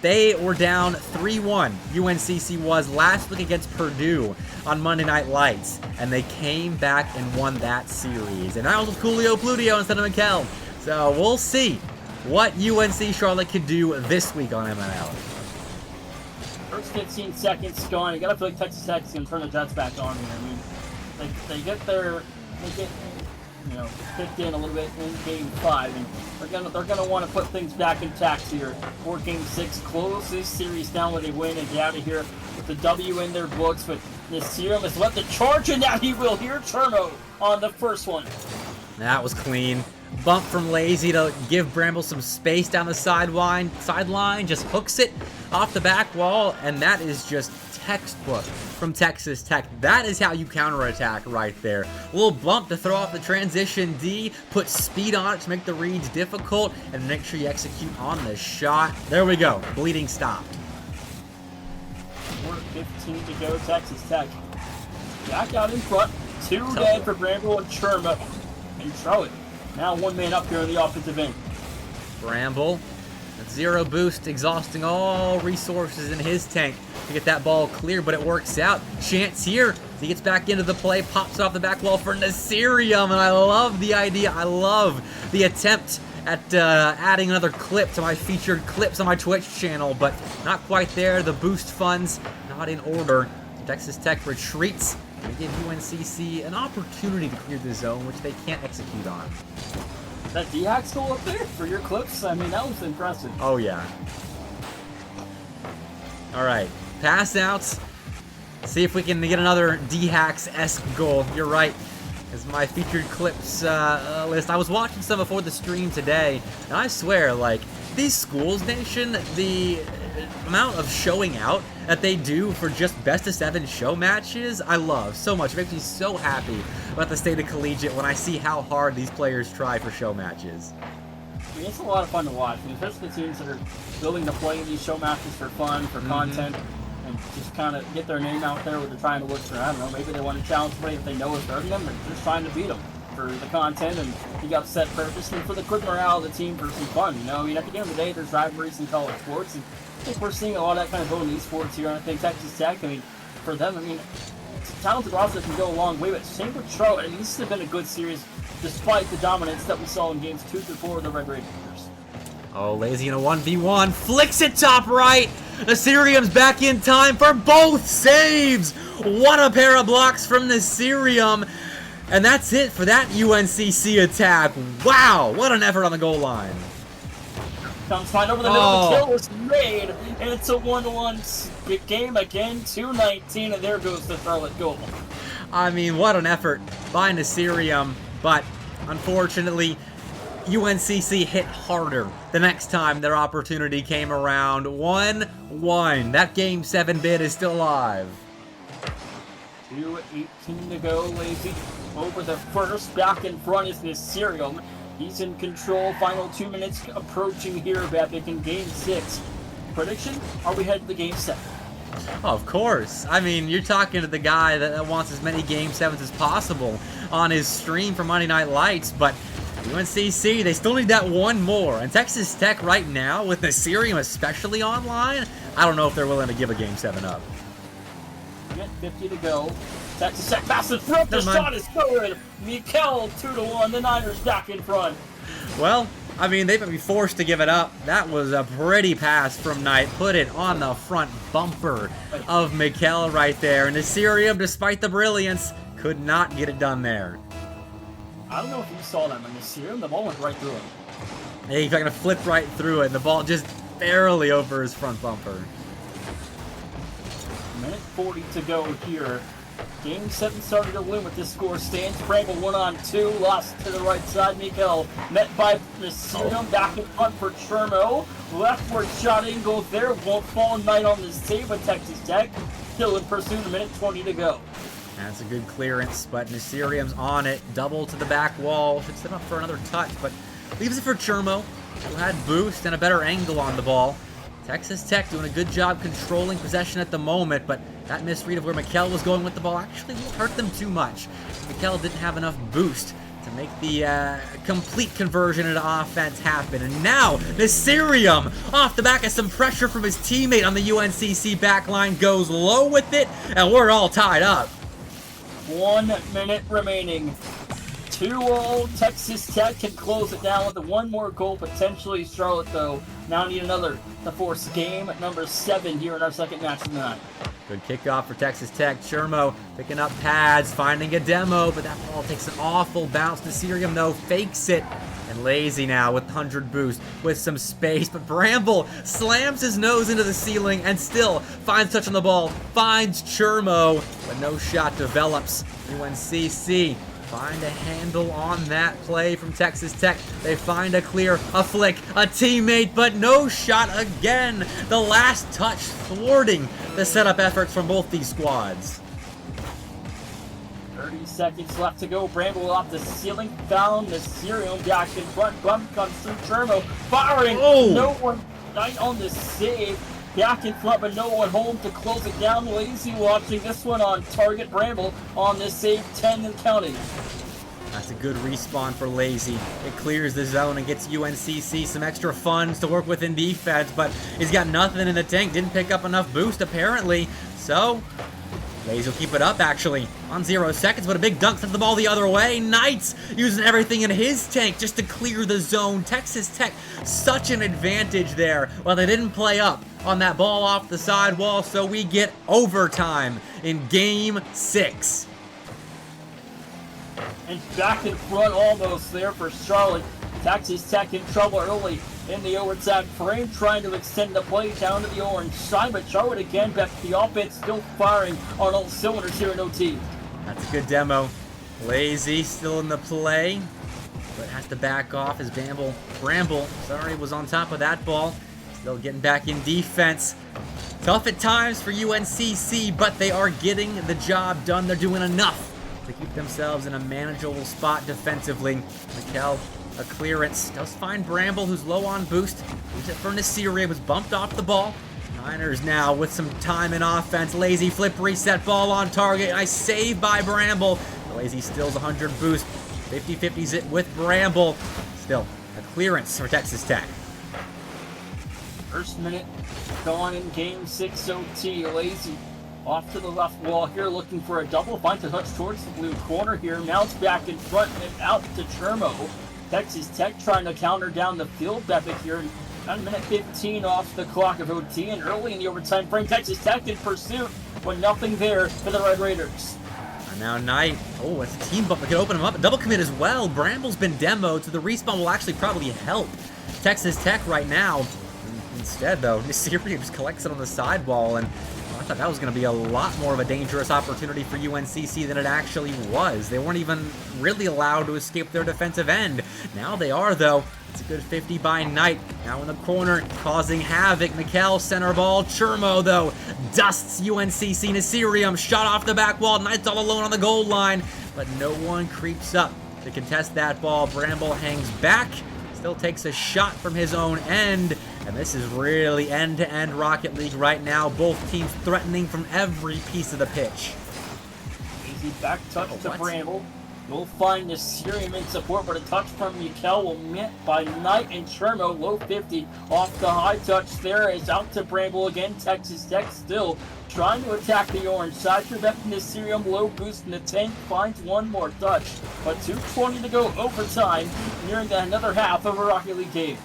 A: They were down 3-1. UNCC was last week against Purdue on Monday Night Lights, and they came back and won that series. And that was with Coolio Pludio instead of Mikkel. So we'll see what UNC Charlotte could do this week on MNL.
B: First 15 seconds gone. You gotta feel like Texas Tech is gonna turn the Jets back on here. I mean, they get kicked in a little bit in Game 5, and they're gonna want to put things back intact here for Game 6. Close this series down where they win and get out of here with the W in their books. But Nasirium has let the charge, and now he will hear Cherno on the first one.
A: That was clean. Bump from Lazy to give Bramble some space down the sideline, just hooks it off the back wall, and that is just textbook from Texas Tech. That is how you counterattack right there. A little bump to throw off the transition D, put speed on it to make the reads difficult, and make sure you execute on the shot. There we go. Bleeding stopped.
B: 4:15 to go, Texas Tech. Back out in front. 2 dead for Bramble and Cherma. And Charlotte now 1 man up here in the offensive end.
A: Bramble, at 0 boost, exhausting all resources in his tank to get that ball clear, but it works out. Chance here, he gets back into the play, pops off the back wall for Nasirium, and I love the idea. I love the attempt at adding another clip to my featured clips on my Twitch channel, but not quite there. The boost funds not in order. Texas Tech retreats and give UNCC an opportunity to clear the zone, which they can't execute on.
B: That D-hack goal up there for your clips, I mean, that was impressive.
A: Oh, yeah. All right, pass outs. See if we can get another D-hacks-esque goal. You're right. As my featured clips list, I was watching some before the stream today, and I swear, like, these schools, Nation, the amount of showing out that they do for just best-of-7 show matches, I love so much. It makes me so happy about the state of collegiate when I see how hard these players try for show matches.
B: I mean, it's a lot of fun to watch, especially the teams that are building to play in these show matches for fun, for content, and just kind of get their name out there where they're trying to look for, I don't know, maybe they want to challenge somebody if they know it's hurting them, and they're just trying to beat them for the content and the upset purpose and for the quick morale of the team for some fun, you know? I mean, at the end of the day, there's rivalries in college sports, and I think we're seeing a lot of that kind of go in esports here, and I think Texas Tech, I mean, for them, I mean, it's a talented roster that can go a long way, but same with Charlotte. I mean, this has been a good series despite the dominance that we saw in games 2 through 4 of the Red Raiders.
A: Oh, Lazy in a 1v1, flicks it top right. Nasirium's back in time for both saves. What a pair of blocks from Nasirium. And that's it for that UNCC attack. Wow, what an effort on the goal line.
B: Comes fine over the middle, the kill was made, and it's a 1-1 game again, 2:19, and there goes the Charlotte goal.
A: I mean, what an effort by Nasirium, but unfortunately, UNCC hit harder the next time their opportunity came around. 1-1. That Game 7 bid is still alive.
B: 2:18 to go, Lazy. Over the first, back in front is Nasirium. He's in control. Final 2 minutes approaching here, Epic in Game 6. Prediction? Are we headed to Game 7?
A: Oh, of course. I mean, you're talking to the guy that wants as many Game 7s as possible on his stream for Monday Night Lights, but UNCC, they still need that one more. And Texas Tech right now, with Nasirium especially online, I don't know if they're willing to give a Game 7 up.
B: 50 to go. Texas Tech pass in front. The shot is good. Mikkel 2-1. The Niners back in front.
A: Well, I mean, they might be forced to give it up. That was a pretty pass from Knight. Put it on the front bumper of Mikkel right there. And Nasirium, despite the brilliance, could not get it done there.
B: I don't know if you saw that, but Nasirium, the ball went right through him.
A: Yeah, he's going to flip right through it. And the ball just barely over his front bumper.
B: Minute 40 to go here. Game 7 started to win with this score. Stands Bramble 1-on-2. Lost to the right side. Mikkel met by Nasirium. Back in front for Chermo. Leftward shot angle there. Won't fall. Knight on the save with Texas Tech. Still in pursuit. A minute 20 to go.
A: That's a good clearance, but Nasirium's on it. Double to the back wall. Should set up for another touch, but leaves it for Chermo, who had boost and a better angle on the ball. Texas Tech doing a good job controlling possession at the moment, but that misread of where Mikkel was going with the ball actually won't hurt them too much. Mikkel didn't have enough boost to make the complete conversion into offense happen. And now, Nasirium, off the back of some pressure from his teammate on the UNCC backline, goes low with it, and we're all tied up.
B: 1 minute remaining. 2-0. Texas Tech can close it down with one more goal, potentially. Charlotte, though, now need another to force game number 7 here in our second match of the night.
A: Good kickoff for Texas Tech. Chermo picking up pads, finding a demo, but that ball takes an awful bounce. Nasirium, though, fakes it. And Lazy now with 100 boost with some space, but Bramble slams his nose into the ceiling and still finds touch on the ball, finds Chermo, but no shot develops. UNCC find a handle on that play from Texas Tech. They find a clear, a flick, a teammate, but no shot again. The last touch thwarting the setup efforts from both these squads.
B: 30 seconds left to go. Bramble off the ceiling, found the Nasirium back in front. Bump comes through. Chermo firing.
A: Oh.
B: No one night on the save. Back in front, but no one home to close it down. Lazy watching this one on target. Bramble on this save, 10 and counting.
A: That's a good respawn for Lazy. It clears the zone and gets UNCC some extra funds to work with in defense, but he's got nothing in the tank. Didn't pick up enough boost, apparently. So, Lazy will keep it up, actually, on 0 seconds, but a big dunk sends the ball the other way. Knights using everything in his tank just to clear the zone. Texas Tech, such an advantage there. Well, they didn't play up on that ball off the sidewall, so we get overtime in Game 6.
B: And back in front almost there for Charlotte. Texas Tech in trouble early in the overtime frame, trying to extend the play down to the orange side, but Charlotte again back to the offense, still firing on all cylinders here in OT.
A: That's a good demo. Lazy still in the play, but has to back off as Bramble, was on top of that ball. Still getting back in defense. Tough at times for UNCC, but they are getting the job done. They're doing enough to keep themselves in a manageable spot defensively. Mikel, a clearance, does find Bramble, who's low on boost. Use it for Nasirium, was bumped off the ball. Niners now with some time in offense. Lazy flip reset, ball on target. Nice save by Bramble. Lazy stills 100 boost. 50-50s it with Bramble. Still a clearance for Texas Tech.
B: First minute gone in Game 6 OT. Lazy off to the left wall here, looking for a double. Finds a touch towards the blue corner here. Now it's back in front and out to Chermo. Texas Tech trying to counter down the field epic here. 1 minute 15 off the clock of OT, and early in the overtime frame, Texas Tech in pursuit, but nothing there for the Red Raiders.
A: And now Knight, oh, it's a team bump that could open him up. A double commit as well. Bramble's been demoed, so the respawn will actually probably help Texas Tech right now. Instead, though, Nasirium just collects it on the sidewall, and I thought that was going to be a lot more of a dangerous opportunity for UNCC than it actually was. They weren't even really allowed to escape their defensive end. Now they are, though. It's a good 50 by Knight. Now in the corner, causing havoc. Mikel, center ball. Chermo, though, dusts UNCC. Nasirium, shot off the back wall. Knight's all alone on the goal line, but no one creeps up to contest that ball. Bramble hangs back. Still takes a shot from his own end. And this is really end-to-end Rocket League right now. Both teams threatening from every piece of the pitch.
B: Easy back touch to Bramble. We'll find Nasirium in support, but a touch from Mikel will meet by Knight and Chermo. Low 50 off the high touch there. Is out to Bramble again. Texas Tech still trying to attack the orange side. Preventing Nasirium, low boost in the tank. Finds one more touch. But 2:20 to go overtime. Nearing another half of a Rocket League game.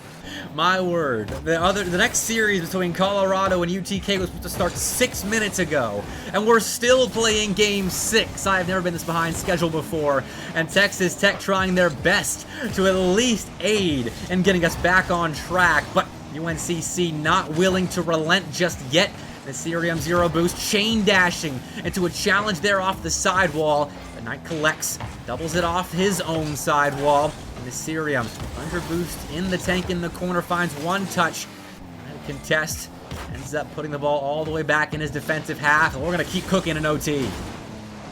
A: My word. The next series between Colorado and UTK was supposed to start 6 minutes ago, and we're still playing Game 6. I've never been this behind schedule before, and Texas Tech trying their best to at least aid in getting us back on track, but UNCC not willing to relent just yet. Nasirium 0 boost, chain dashing into a challenge there off the sidewall. The Knight collects, doubles it off his own sidewall. Nasirium, under boost in the tank in the corner, finds one touch. And contest ends up putting the ball all the way back in his defensive half, and we're going to keep cooking in OT.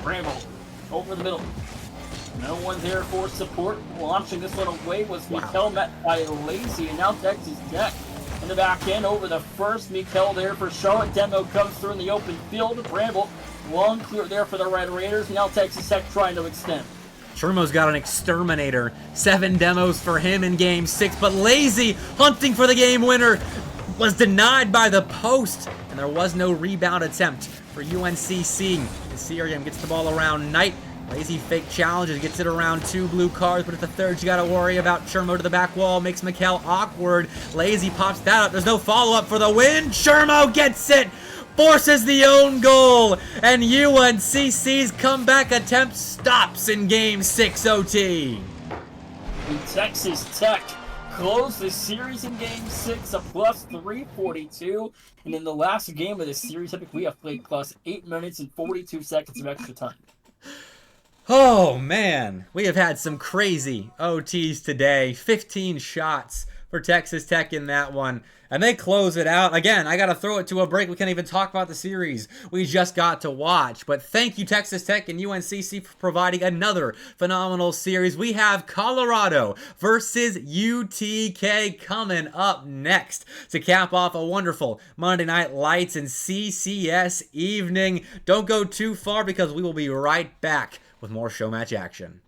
B: Bramble over the middle. No one there for support. Launching this one away was Mikel, met by Lazy, and now Texas Tech in the back end over the first. Mikel there for Charlotte. Demo comes through in the open field. Bramble, long clear there for the Red Raiders. Now Texas Tech trying to extend.
A: Chermo's got an exterminator. 7 demos for him in game 6, but Lazy, hunting for the game winner, was denied by the post, and there was no rebound attempt for UNCC. Ethereum gets the ball around Knight. Lazy fake challenges, gets it around 2 blue cards, but at the third you gotta worry about Chermo to the back wall, makes Mikkel awkward. Lazy pops that up, there's no follow-up for the win. Chermo gets it, forces the own goal, and UNCC's comeback attempt stops in game 6 OT.
B: Texas Tech closed the series in game 6, a plus 342, and in the last game of this series, we have played plus 8 minutes and 42 seconds of extra time.
A: Oh man, we have had some crazy OTs today. 15 shots for Texas Tech in that one, and they close it out. Again, I gotta throw it to a break. We can't even talk about the series we just got to watch, but thank you Texas Tech and UNCC for providing another phenomenal series. We have Colorado versus UTK coming up next to cap off a wonderful Monday Night Lights and CCS evening. Don't go too far because we will be right back with more show match action.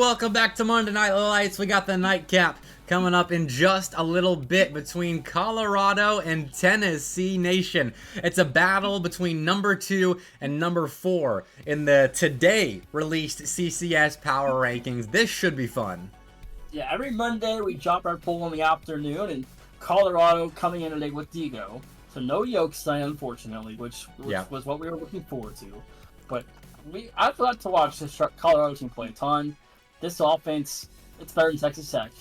A: welcome back to Monday Night Lights. We got the nightcap coming up in just a little bit between Colorado and Tennessee Nation. It's a battle between number 2 and number 4 in the today released CCS power rankings. This should be fun.
B: Yeah, every Monday we drop our poll in the afternoon, and Colorado coming in today with Digo. So no Yokes tonight, unfortunately, which was what we were looking forward to. But I've got to watch this Colorado team play a ton. This offense, it's better than Texas Tech.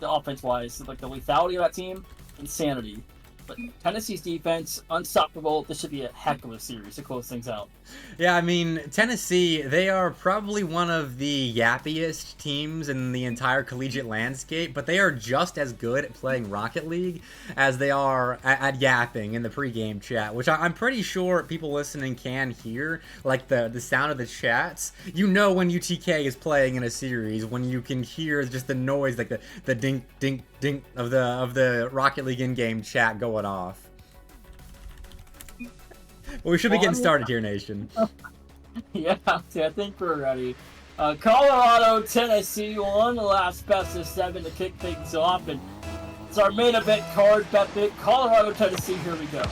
B: The offense-wise, like the lethality of that team, insanity. But Tennessee's defense, unstoppable. This should be a heck of a series to close things out.
A: Yeah, I mean, Tennessee, they are probably one of the yappiest teams in the entire collegiate landscape, but they are just as good at playing Rocket League as they are at yapping in the pregame chat, which I'm pretty sure people listening can hear, like the sound of the chats. You know when UTK is playing in a series, when you can hear just the noise, like the dink, dink, dink of the Rocket League in-game chat going off. Well, we should be getting started here, Nation.
B: Yeah, I think we're ready. Colorado, Tennessee, one last best of 7 to kick things off, and it's our main event card, bet big. Colorado, Tennessee, here we go.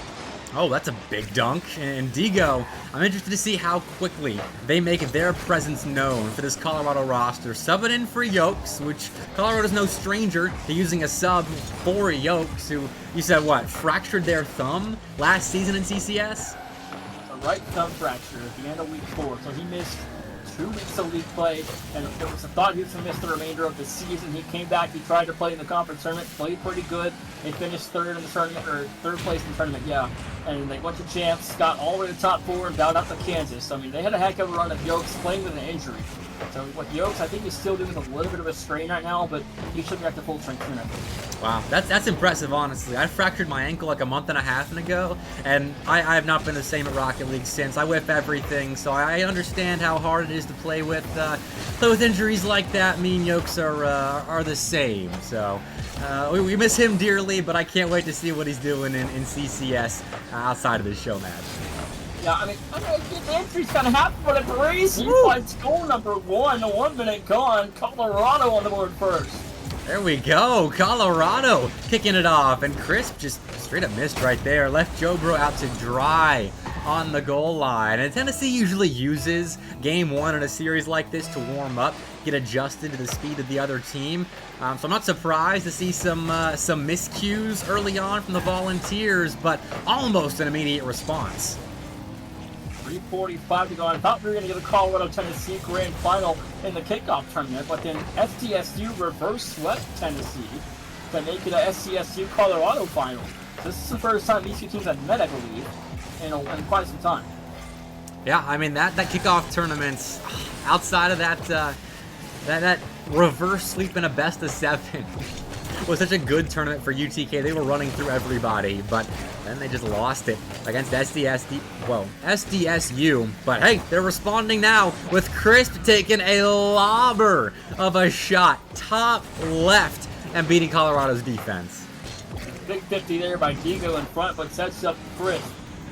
A: Oh, that's a big dunk. And Digo, I'm interested to see how quickly they make their presence known for this Colorado roster. Subbing in for Yokes, which Colorado's no stranger to using a sub for Yokes, who, you said what, fractured their thumb last season in CCS?
B: A right thumb fracture at the end of week 4, so he missed 2 weeks of league play, and there was a thought he was going to miss the remainder of the season. He came back, he tried to play in the conference tournament, played pretty good. They finished third in the tournament, or third place in the tournament, yeah. And they went to champs, got all the way to the top 4, and bowed out to Kansas. I mean, they had a heck of a run of Yokes playing with an injury. So with Yokes, I think he's still doing a little bit of a strain right now, but he should be at the full strength soon, I think.
A: Wow, that's impressive, honestly. I fractured my ankle like a month and a half ago, and I have not been the same at Rocket League since. I whip everything, so I understand how hard it is to play with injuries like that. Me and Yokes are the same, so we miss him dearly, but I can't wait to see what he's doing in CCS outside of this show match.
B: Yeah, I mean, the injuries kind of happen, but a crazy fights goal number 1, the 1 minute gone. Colorado on the board first.
A: There we go, Colorado kicking it off, and Crisp just straight up missed right there. Left Jobro out to dry on the goal line. And Tennessee usually uses game 1 in a series like this to warm up, get adjusted to the speed of the other team. So I'm not surprised to see some miscues early on from the Volunteers, but almost an immediate response.
B: 3:45 to go. I thought we were going to get a Colorado-Tennessee grand final in the kickoff tournament, but then SDSU reverse swept Tennessee to make it a SDSU-Colorado final. So this is the first time these two teams have met, I believe, in quite some time.
A: Yeah, I mean, that kickoff tournament, outside of that reverse sweep in a best of 7, was such a good tournament for UTK. They were running through everybody, but then they just lost it against SDSU. But hey, they're responding now with Crisp taking a lobber of a shot, top left, and beating Colorado's defense.
B: Big 50 there by Digo in front, but sets up Crisp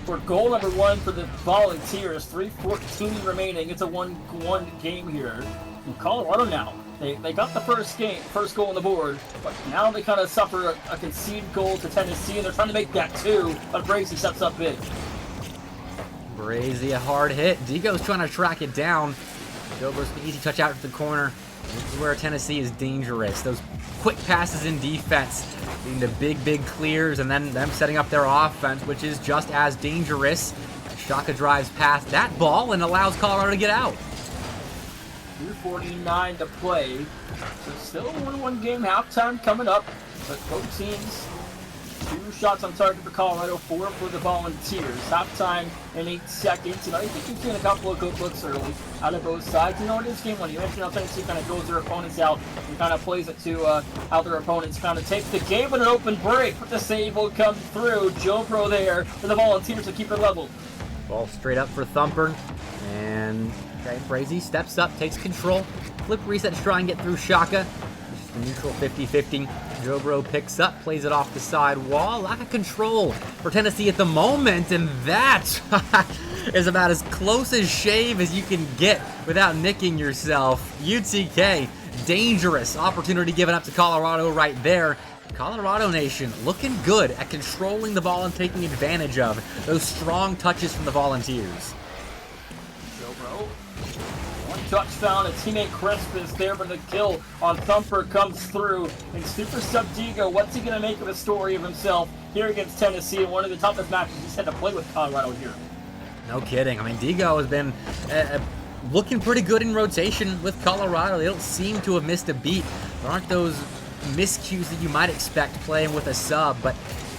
B: for goal number 1 for the Volunteers. 3:14 remaining. It's a 1-1 game here. And Colorado now, they got the first goal on the board, but now they kind of suffer a conceded goal to Tennessee, and they're trying to make that 2, but Brazy steps up big.
A: Brazy, a hard hit. Digo's trying to track it down. Jober's an easy touch out to the corner. This is where Tennessee is dangerous. Those quick passes in defense, leading to big clears, and then them setting up their offense, which is just as dangerous. Shaka drives past that ball and allows Colorado to get out.
B: 2:49 to play. So still a 1-1 game, halftime coming up. But both teams, 2 shots on target for Colorado, 4 for the Volunteers. Halftime in 8 seconds. And I think you've seen a couple of good looks early out of both sides. You know, it is game 1. You mentioned how Tennessee kind of goes their opponents out and kind of plays it to how their opponents kind of take the game with an open break. But the save will come through. Jobro there for the Volunteers to keep it level.
A: Ball straight up for Thumper. And Brazy steps up, takes control. Flip reset to try and get through Shaka. Just a neutral 50-50. Jobro picks up, plays it off the side wall. Lack of control for Tennessee at the moment, and that is about as close as shave as you can get without nicking yourself. UTK, dangerous opportunity given up to Colorado right there. Colorado Nation looking good at controlling the ball and taking advantage of those strong touches from the Volunteers.
B: Dobro, one touchdown, a teammate Crisp is there, but the kill on Thumper comes through. And Super Sub Digo, what's he going to make of a story of himself here against Tennessee in one of the toughest matches he's had to play with Colorado here?
A: No kidding. I mean, Digo has been looking pretty good in rotation with Colorado. They don't seem to have missed a beat. There aren't those miscues that you might expect playing with a sub, but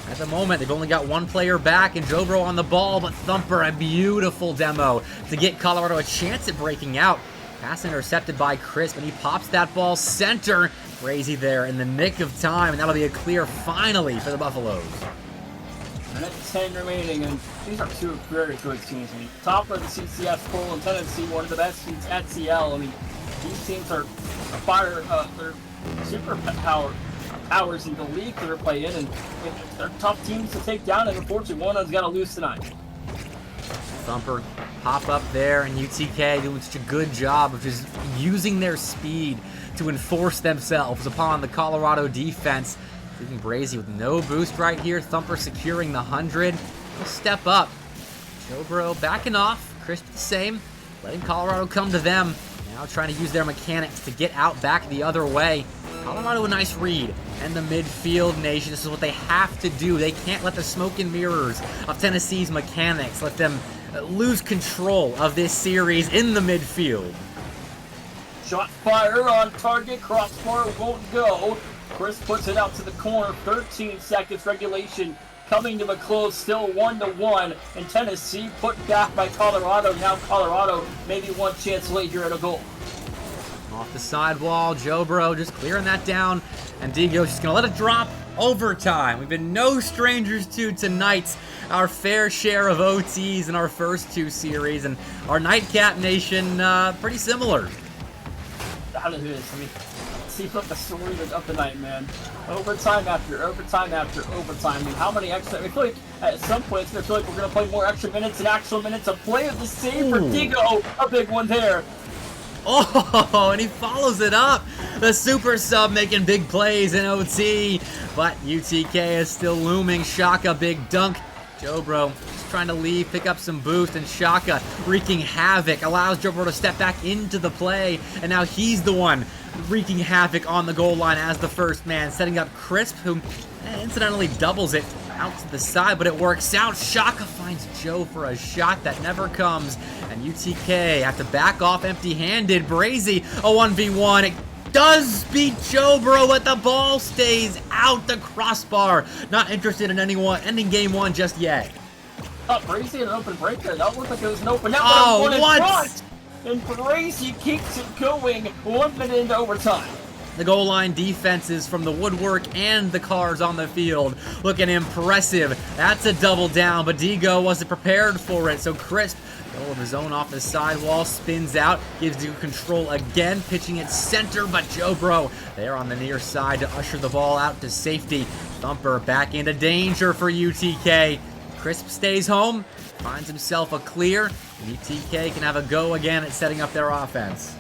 A: at the moment they've only got one player back and Jobro on the ball, but Thumper, a beautiful demo to get Colorado a chance at breaking out. Pass intercepted by Crisp, and he pops that ball center. Crazy there in the nick of time, and that'll be a clear finally for the Buffaloes.
B: Minute 10 remaining, and these are two very good teams. I mean, top of the CCS poll in Tennessee, one of the best teams at CL. I mean, these teams are they're super powers in the league that are playing, and they're tough teams to take down, and unfortunately one of them's got to lose tonight.
A: Thumper pop up there, and UTK doing such a good job of just using their speed to enforce themselves upon the Colorado defense. Leaving Brazy with no boost right here. Thumper securing the 100. He'll step up. Jobro backing off. Crisp the same. Letting Colorado come to them. Now trying to use their mechanics to get out back the other way. Colorado a nice read. And the midfield nation, this is what they have to do. They can't let the smoke and mirrors of Tennessee's mechanics let them lose control of this series in the midfield.
B: Shot fire on target. Crossbar won't go. Chris puts it out to the corner. 13 seconds regulation coming to a close. Still 1-1. And Tennessee put back by Colorado. Now Colorado maybe one chance late here at a goal.
A: Off the sidewall, Jobro just clearing that down. And Digo's just going to let it drop. Overtime. We've been no strangers to tonight. Our fair share of OTs in our first two series. And our Nightcap Nation, pretty similar.
B: That it is. I mean, seems like the story of the night, man. Overtime after overtime after overtime. I mean, how many extra... I feel like at some point it's going to feel like we're going to play more extra minutes and actual minutes of play of the same for Digo. A big one there.
A: Oh, and he follows it up. The super sub making big plays in OT. But UTK is still looming. Shaka, big dunk. Jobro just trying to leave, pick up some boost, and Shaka wreaking havoc. Allows Jobro to step back into the play. And now he's the one wreaking havoc on the goal line as the first man. Setting up Crisp, who incidentally doubles it out to the side, but it works out. Shaka finds Joe for a shot that never comes. And UTK have to back off empty-handed. Brazy, a 1v1. It does beat Jobro, but the ball stays out the crossbar. Not interested in ending game one just yet.
B: Brazy had an open break there. That looked like it was an open.
A: Oh, what?
B: And Brazy keeps it going 1 minute into overtime.
A: The goal line defenses from the woodwork and the cars on the field looking impressive. That's a double down, but Digo wasn't prepared for it. So Crisp, goal of his own off the sidewall, spins out, gives Digo control again, pitching it center, but Jobro there on the near side to usher the ball out to safety. Thumper back into danger for UTK. Crisp stays home, finds himself a clear, and UTK can have a go again at setting up their offense.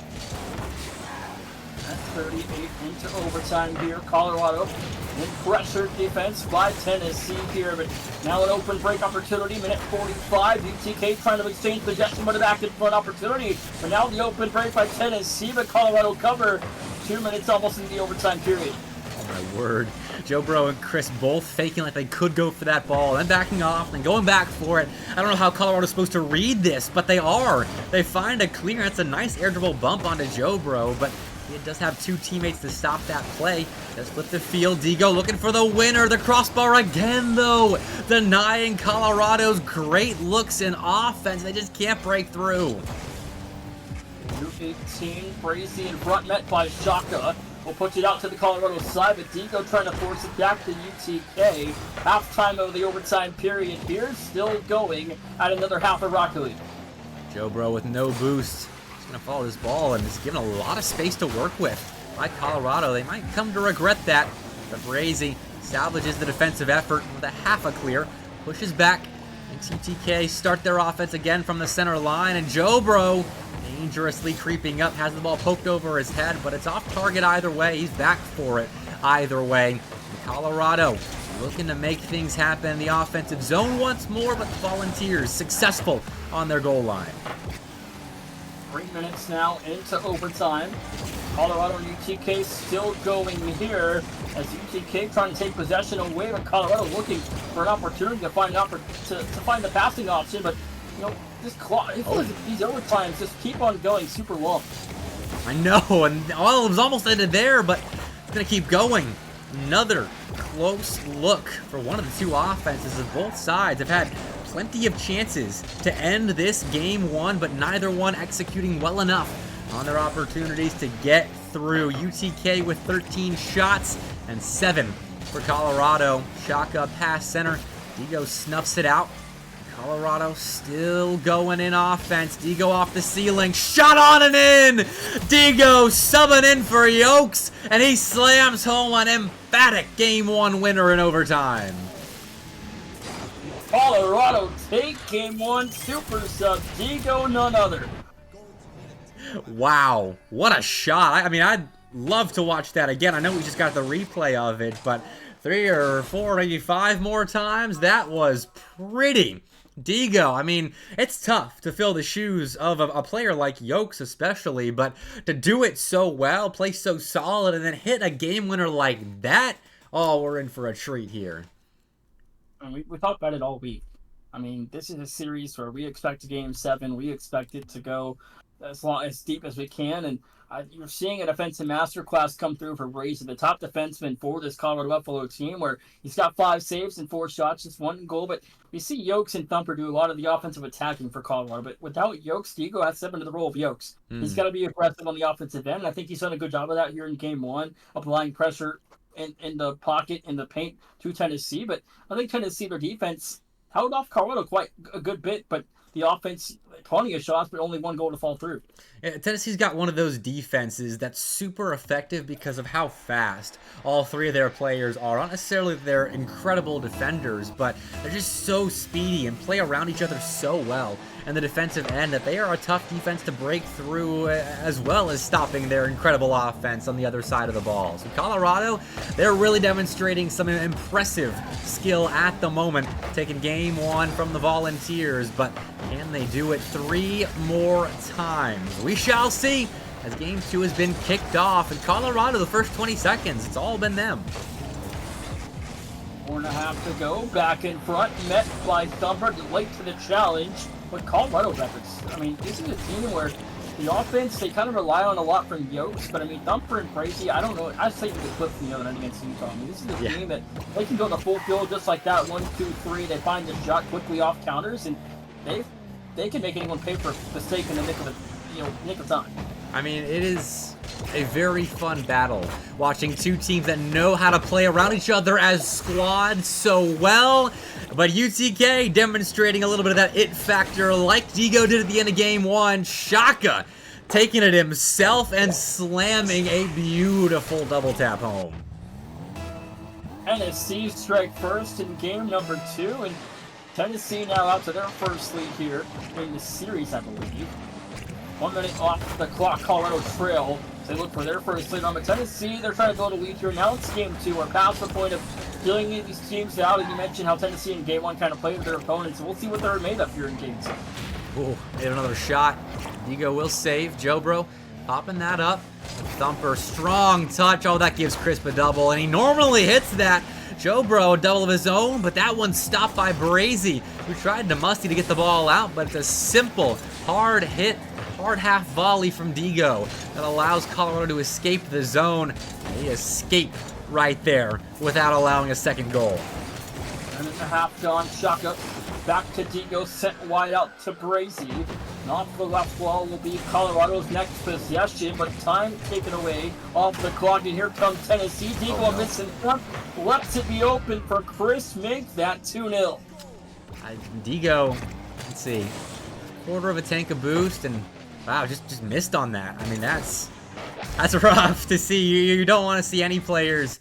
B: 38 into overtime here. Colorado in pressure defense by Tennessee here, but now an open break opportunity. Minute 45. UTK trying to exchange possession, but a back in front opportunity. But now the open break by Tennessee, but Colorado cover. 2 minutes almost into the overtime period.
A: Oh my word. Jobro and Chris both faking like they could go for that ball, then backing off, then going back for it. I don't know how Colorado's supposed to read this, but they are. They find a clearance, a nice air dribble bump onto Jobro, but he does have two teammates to stop that play. Just flip the field. Digo looking for the winner. The crossbar again, though. Denying Colorado's great looks in offense. They just can't break through.
B: 18, Brazy in front, met by Shaka. We'll push it out to the Colorado side, but Digo trying to force it back to UTK. Halftime of the overtime period here, still going at another half of Rocket League.
A: Jobro with no boost. Going to follow this ball and is given a lot of space to work with by Colorado. They might come to regret that, but Brazy salvages the defensive effort with a half a clear, pushes back, Makes UTK start their offense again from the center line, and Jobro dangerously creeping up, has the ball poked over his head, but it's off target either way. He's back for it either way. And Colorado looking to make things happen in the offensive zone once more, but the Volunteers successful on their goal line.
B: 3 minutes now into overtime. Colorado and UTK still going here as UTK trying to take possession away, but Colorado looking for an opportunity to find the passing option. But you know, this clock, it feels like these overtimes just keep on going super long.
A: I know, and well, it was almost ended there, but it's gonna keep going. Another close look for one of the two offenses, as both sides have had plenty of chances to end this game one, but neither one executing well enough on their opportunities to get through. UTK with 13 shots and 7 for Colorado. Shaka pass center. Digo snuffs it out. Colorado still going in offense. Digo off the ceiling. Shot on and in! Digo subbing in for Yokes, and he slams home an emphatic Game 1 winner in overtime.
B: Colorado take Game 1 super sub. Digo none other.
A: Wow, what a shot. I mean, I'd love to watch that again. I know we just got the replay of it, but 3 or 4, maybe 5 more times, that was pretty. Digo, I mean, it's tough to fill the shoes of a player like Yokes especially, but to do it so well, play so solid, and then hit a game winner like that, oh, we're in for a treat here.
B: And we talked about it all week. I mean, this is a series where we expect a Game 7. We expect it to go as deep as we can, and you're seeing a defensive masterclass come through for Brazy, the top defenseman for this Colorado Buffalo team, where he's got 5 saves and 4 shots, just 1 goal. But we see Yokes and Thumper do a lot of the offensive attacking for Colorado. But without Yokes, Digo has to step into the role of Yokes. He's got to be aggressive on the offensive end, and I think he's done a good job of that here in Game 1, applying pressure in the pocket, in the paint to Tennessee. But I think Tennessee, their defense, held off Colorado quite a good bit, but the offense, plenty of shots, but only 1 goal to fall through.
A: Yeah, Tennessee's got one of those defenses that's super effective because of how fast all 3 of their players are. Not necessarily that they're incredible defenders, but they're just so speedy and play around each other so well in the defensive end that they are a tough defense to break through, as well as stopping their incredible offense on the other side of the ball. So Colorado, they're really demonstrating some impressive skill at the moment, taking Game 1 from the Volunteers, but can they do it 3 more times? We shall see, as Game 2 has been kicked off, and Colorado, the first 20 seconds, it's all been them.
B: 4.5 to go, back in front, met by Thumper, late to the challenge, but Colorado's efforts. I mean, this is a team where the offense, they kind of rely on a lot from Yokes, but I mean, Thumper and Brazy, I don't know, I'd say the clip from the other end against Utah. I mean, this is a team that they can go the full field just like that, 1, 2, 3, they find the shot quickly off counters, and they can make anyone pay for a mistake in the nick of time.
A: I mean, it is a very fun battle, watching 2 teams that know how to play around each other as squads so well, but UTK demonstrating a little bit of that it factor like Digo did at the end of Game 1. Shaka taking it himself and slamming a beautiful double tap home.
B: Tennessee strike first in game number 2, and Tennessee now out to their first lead here in the series, I believe. 1 minute off the clock, Colorado trail. They look for their first lead on, but Tennessee, they're trying to go to lead here. Now it's Game 2. We're past the point of dealing these teams out, and you mentioned how Tennessee in Game 1 kind of played with their opponents. So we'll see what they're made of here in Game 2.
A: Ooh, hit another shot. Digo will save. Jobro popping that up. Thumper, strong touch. Oh, that gives Crisp a double, and he normally hits that. Jobro, a double of his own, but that one's stopped by Brazy, who tried to musty to get the ball out, but it's a simple, hard hit, hard half volley from Digo that allows Colorado to escape the zone. They escape right there without allowing a second goal.
B: 1.5 gone. Shaka back to Digo, sent wide out to Brazy. And off the left wall will be Colorado's next possession, but time taken away off the clock. And here comes Tennessee. Digo missing front, lets it be open for Chris. Make that 2-0.
A: Digo, let's see, quarter of a tank of boost, and wow, just missed on that. I mean, that's rough to see. You don't want to see any players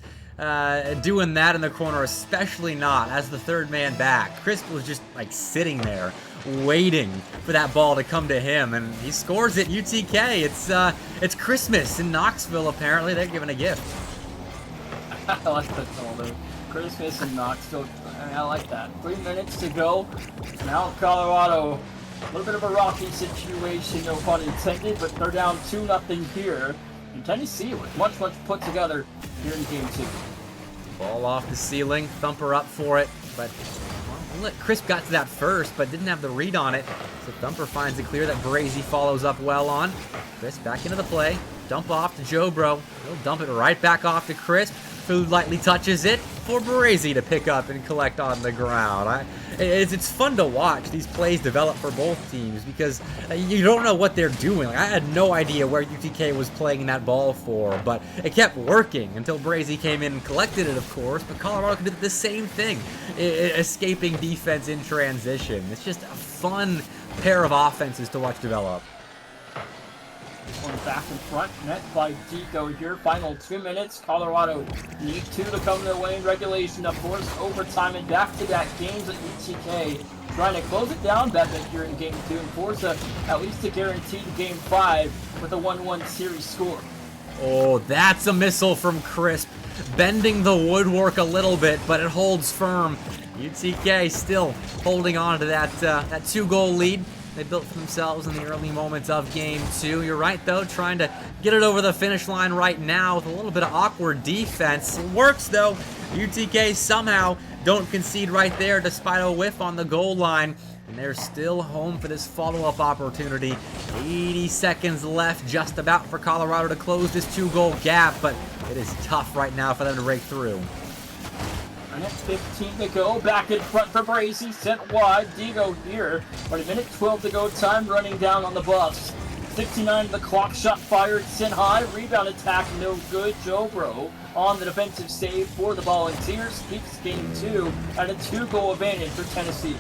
A: doing that in the corner, especially not as the third man back. Crisp was just like sitting there waiting for that ball to come to him, and he scores it. UTK. It's Christmas in Knoxville. Apparently, they're giving a gift.
B: I like that call there. Christmas in Knoxville. I like that. 3 minutes to go. Now Colorado. A little bit of a rocky situation, no pun intended, but they're down 2-0 here. And Tennessee was much put together here in game 2.
A: Ball off the ceiling, Thumper up for it, but well, Crisp got to that first, but didn't have the read on it. So Thumper finds it clear that Brazy follows up well on. Crisp back into the play, dump off to Joe Bro. He'll dump it right back off to Crisp, who lightly touches it for Brazy to pick up and collect on the ground. It's fun to watch these plays develop for both teams because you don't know what they're doing. Like, I had no idea where UTK was playing that ball for, but it kept working until Brazy came in and collected it, of course. But Colorado could do the same thing, escaping defense in transition. It's just a fun pair of offenses to watch develop.
B: One back in front, net by Dico here. Final 2 minutes. Colorado need 2 to come their way in regulation to force overtime and back-to-back games at UTK. Trying to close it down back here in game 2 and force at least a guaranteed game 5 with a 1-1 series score.
A: Oh, that's a missile from Crisp. Bending the woodwork a little bit, but it holds firm. UTK still holding on to that 2-goal lead they built for themselves in the early moments of game 2. You're right, though, trying to get it over the finish line right now with a little bit of awkward defense. It works, though. UTK somehow don't concede right there despite a whiff on the goal line. And they're still home for this follow-up opportunity. 80 seconds left just about for Colorado to close this 2-goal gap, but it is tough right now for them to break through.
B: And it's 15 to go. Back in front for Brazy. Sent wide. Digo here. But a minute 12 to go. Time running down on the Buffs. 69 the clock. Shot fired. Sent high. Rebound attack. No good. Joe Bro on the defensive save for the Volunteers. Keeps game 2 at a 2-goal advantage for Tennessee.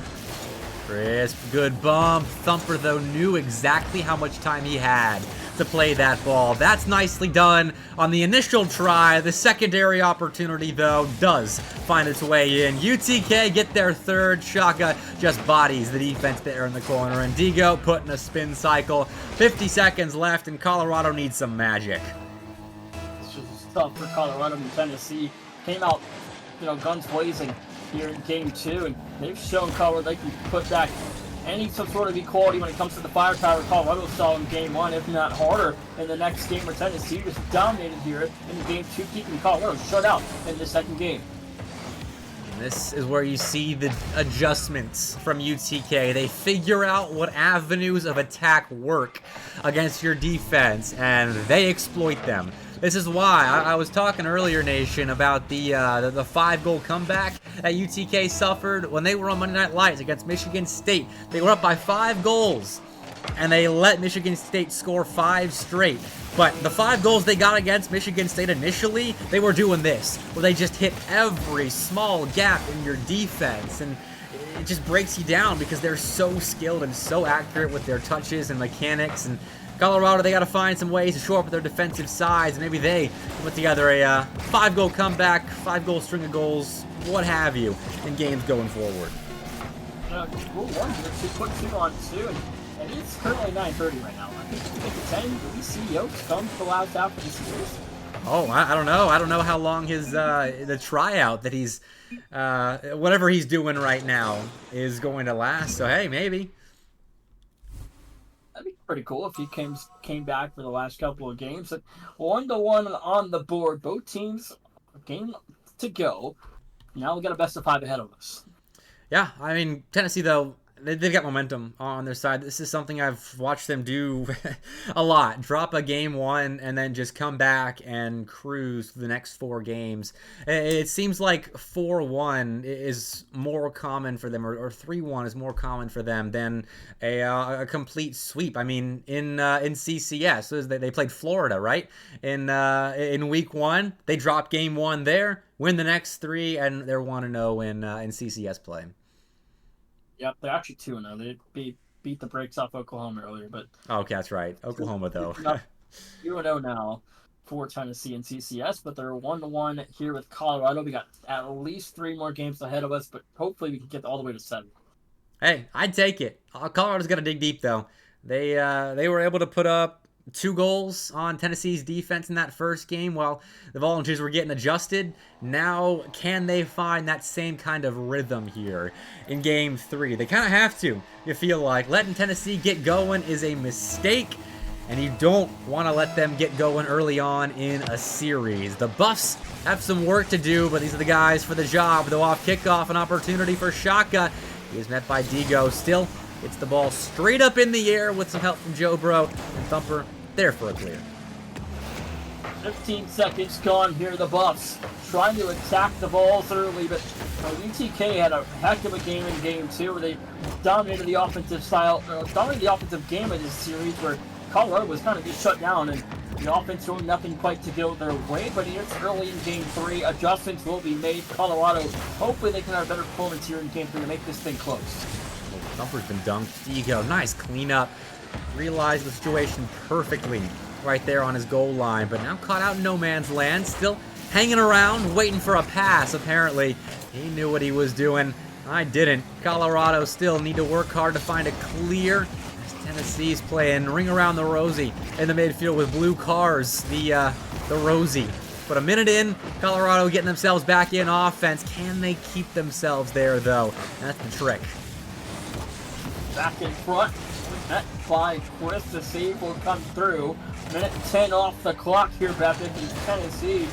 A: Crisp, good bump. Thumper, though, knew exactly how much time he had to play that ball. That's nicely done on the initial try. The secondary opportunity, though, does find its way in. UTK get their third. Shaka just bodies the defense there in the corner. And Digo put in a spin cycle. 50 seconds left, and Colorado needs some magic.
B: It's just tough for Colorado and Tennessee. Came out, guns blazing here in game 2, and they've shown Colorado they can put back some sort of equality when it comes to the firepower Colorado saw in game 1, if not harder, in the next game where Tennessee just dominated here in game 2, keeping Colorado shut out in the second game.
A: And this is where you see the adjustments from UTK. They figure out what avenues of attack work against your defense, and they exploit them. This is why I was talking earlier, Nation, about the 5-goal comeback that UTK suffered when they were on Monday Night Lights against Michigan State. They were up by 5 goals, and they let Michigan State score 5 straight. But the 5 goals they got against Michigan State initially, they were doing this, where they just hit every small gap in your defense, and it just breaks you down because they're so skilled and so accurate with their touches and mechanics. And Colorado, they got to find some ways to shore up their defensive sides. Maybe they put together a 5-goal comeback, 5-goal string of goals, what have you, in games going forward.
B: Rule 1 here, 2 put 2 on 2, and it's currently 9:30 right now. I think at 10, do we see Yokes come to the last half of the series?
A: Oh, I don't know. I don't know how long his the tryout that he's whatever he's doing right now is going to last. So hey, maybe.
B: That'd be pretty cool if he came back for the last couple of games. 1-1 on the board. Both teams, a game to go. Now we got a best of 5 ahead of us.
A: Yeah, I mean, Tennessee, though, they've got momentum on their side. This is something I've watched them do a lot. Drop a game 1 and then just come back and cruise for the next 4 games. It seems like 4-1 is more common for them, or 3-1 is more common for them than a complete sweep. I mean, in CCS, they played Florida, right? In week 1, they dropped game 1 there, win the next 3, and they're 1-0 in CCS play.
B: Yep, they're actually 2-0. They beat the brakes off Oklahoma earlier, but
A: okay, that's right. Oklahoma, though.
B: 2-0 now. for Tennessee and CCS, but they're 1-1 here with Colorado. We got at least 3 more games ahead of us, but hopefully we can get all the way to 7.
A: Hey, I'd take it. Colorado's got to dig deep, though. They were able to put up 2 goals on Tennessee's defense in that first game while the Volunteers were getting adjusted. Now, can they find that same kind of rhythm here in Game 3? They kind of have to, you feel like. Letting Tennessee get going is a mistake, and you don't want to let them get going early on in a series. The Buffs have some work to do, but these are the guys for the job. Though off kickoff, an opportunity for Shaka. He is met by Digo. Still, it's the ball straight up in the air with some help from Joe Bro, and Thumper there for a clear.
B: 15 seconds gone here. The Buffs trying to attack the balls early, but UTK had a heck of a game in Game 2 where they dominated the offensive game of this series, where Colorado was kind of just shut down, and the offense doing nothing quite to go their way. But it's early in Game 3. Adjustments will be made. Colorado, hopefully they can have a better performance here in Game 3 to make this thing close.
A: Thumper's been dunked. There you go. Nice cleanup. Realized the situation perfectly right there on his goal line, but now caught out in no man's land. Still hanging around, waiting for a pass, apparently. He knew what he was doing. I didn't. Colorado still need to work hard to find a clear. Tennessee's playing ring around the rosy in the midfield with blue cars, the rosy. But a minute in, Colorado getting themselves back in offense. Can they keep themselves there, though? That's the trick.
B: Back in front, met by Chris. The save will come through. Minute 10 off the clock here, Baptist in Tennessee.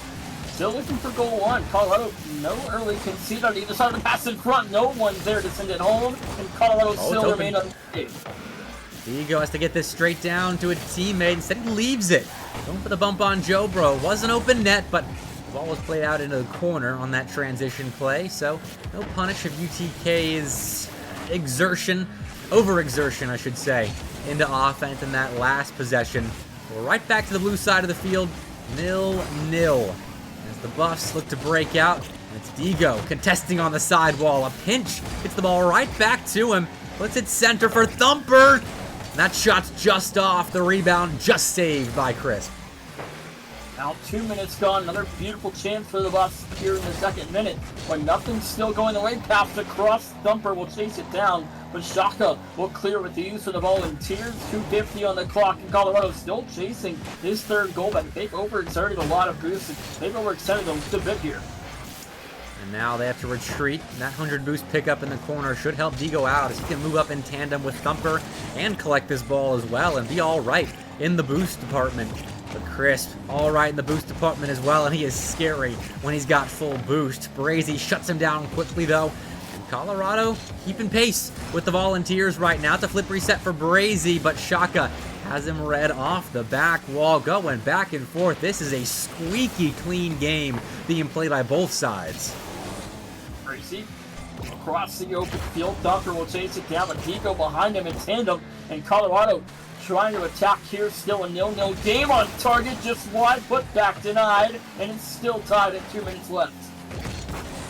B: Still looking for goal 1. Colorado, no early concede on either side of the pass in front. No one's there to send it home, and Colorado still remain unscathed.
A: Digo has to get this straight down to a teammate. Instead, he leaves it. Going for the bump on Joe Bro. Was an open net, but the ball was played out into the corner on that transition play. So, no punish of UTK's overexertion, I should say, into offense in that last possession. We're right back to the blue side of the field, 0-0. As the Buffs look to break out, it's Digo contesting on the sidewall. A pinch gets the ball right back to him. Puts it center for Thumper. That shot's just off. The rebound just saved by Chris.
B: Now 2 minutes gone. Another beautiful chance for the Buffs here in the second minute. When nothing's still going the way, pass across. Thumper will chase it down, but Shaka will clear with the use of the Volunteers. 2:50 on the clock, and Colorado still chasing his 3rd goal, but they've overexerted a lot of boosts. They've overextended them a bit here.
A: And now they have to retreat. That 100 boost pickup in the corner should help Digo out as he can move up in tandem with Thumper and collect this ball as well and be all right in the boost department. But Crisp, all right in the boost department as well, and he is scary when he's got full boost. Brazy shuts him down quickly, though. And Colorado keeping pace with the Volunteers right now. It's a flip reset for Brazy, but Shaka has him read off the back wall, going back and forth. This is a squeaky clean game being played by both sides.
B: Brazy across the open field. Thumper will chase it down, but Digo behind him in tandem, and Colorado trying to attack here. Still a 0-0 game on target, just wide, put back denied, and it's still tied at 2 minutes left.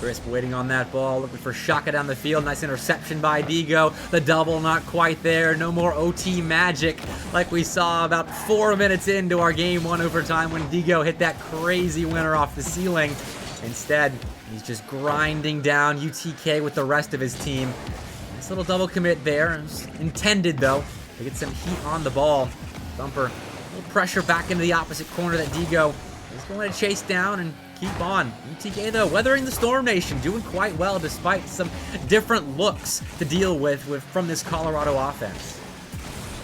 A: Crisp waiting on that ball, looking for Shaka down the field. Nice interception by Digo. The double not quite there. No more OT magic like we saw about 4 minutes into our Game 1 overtime when Digo hit that crazy winner off the ceiling. Instead, he's just grinding down UTK with the rest of his team. Nice little double commit there. It was intended, though, to get some heat on the ball. Thumper, a little pressure back into the opposite corner that Digo is going to chase down and keep on. UTK, though, weathering the Storm Nation, doing quite well despite some different looks to deal with from this Colorado offense.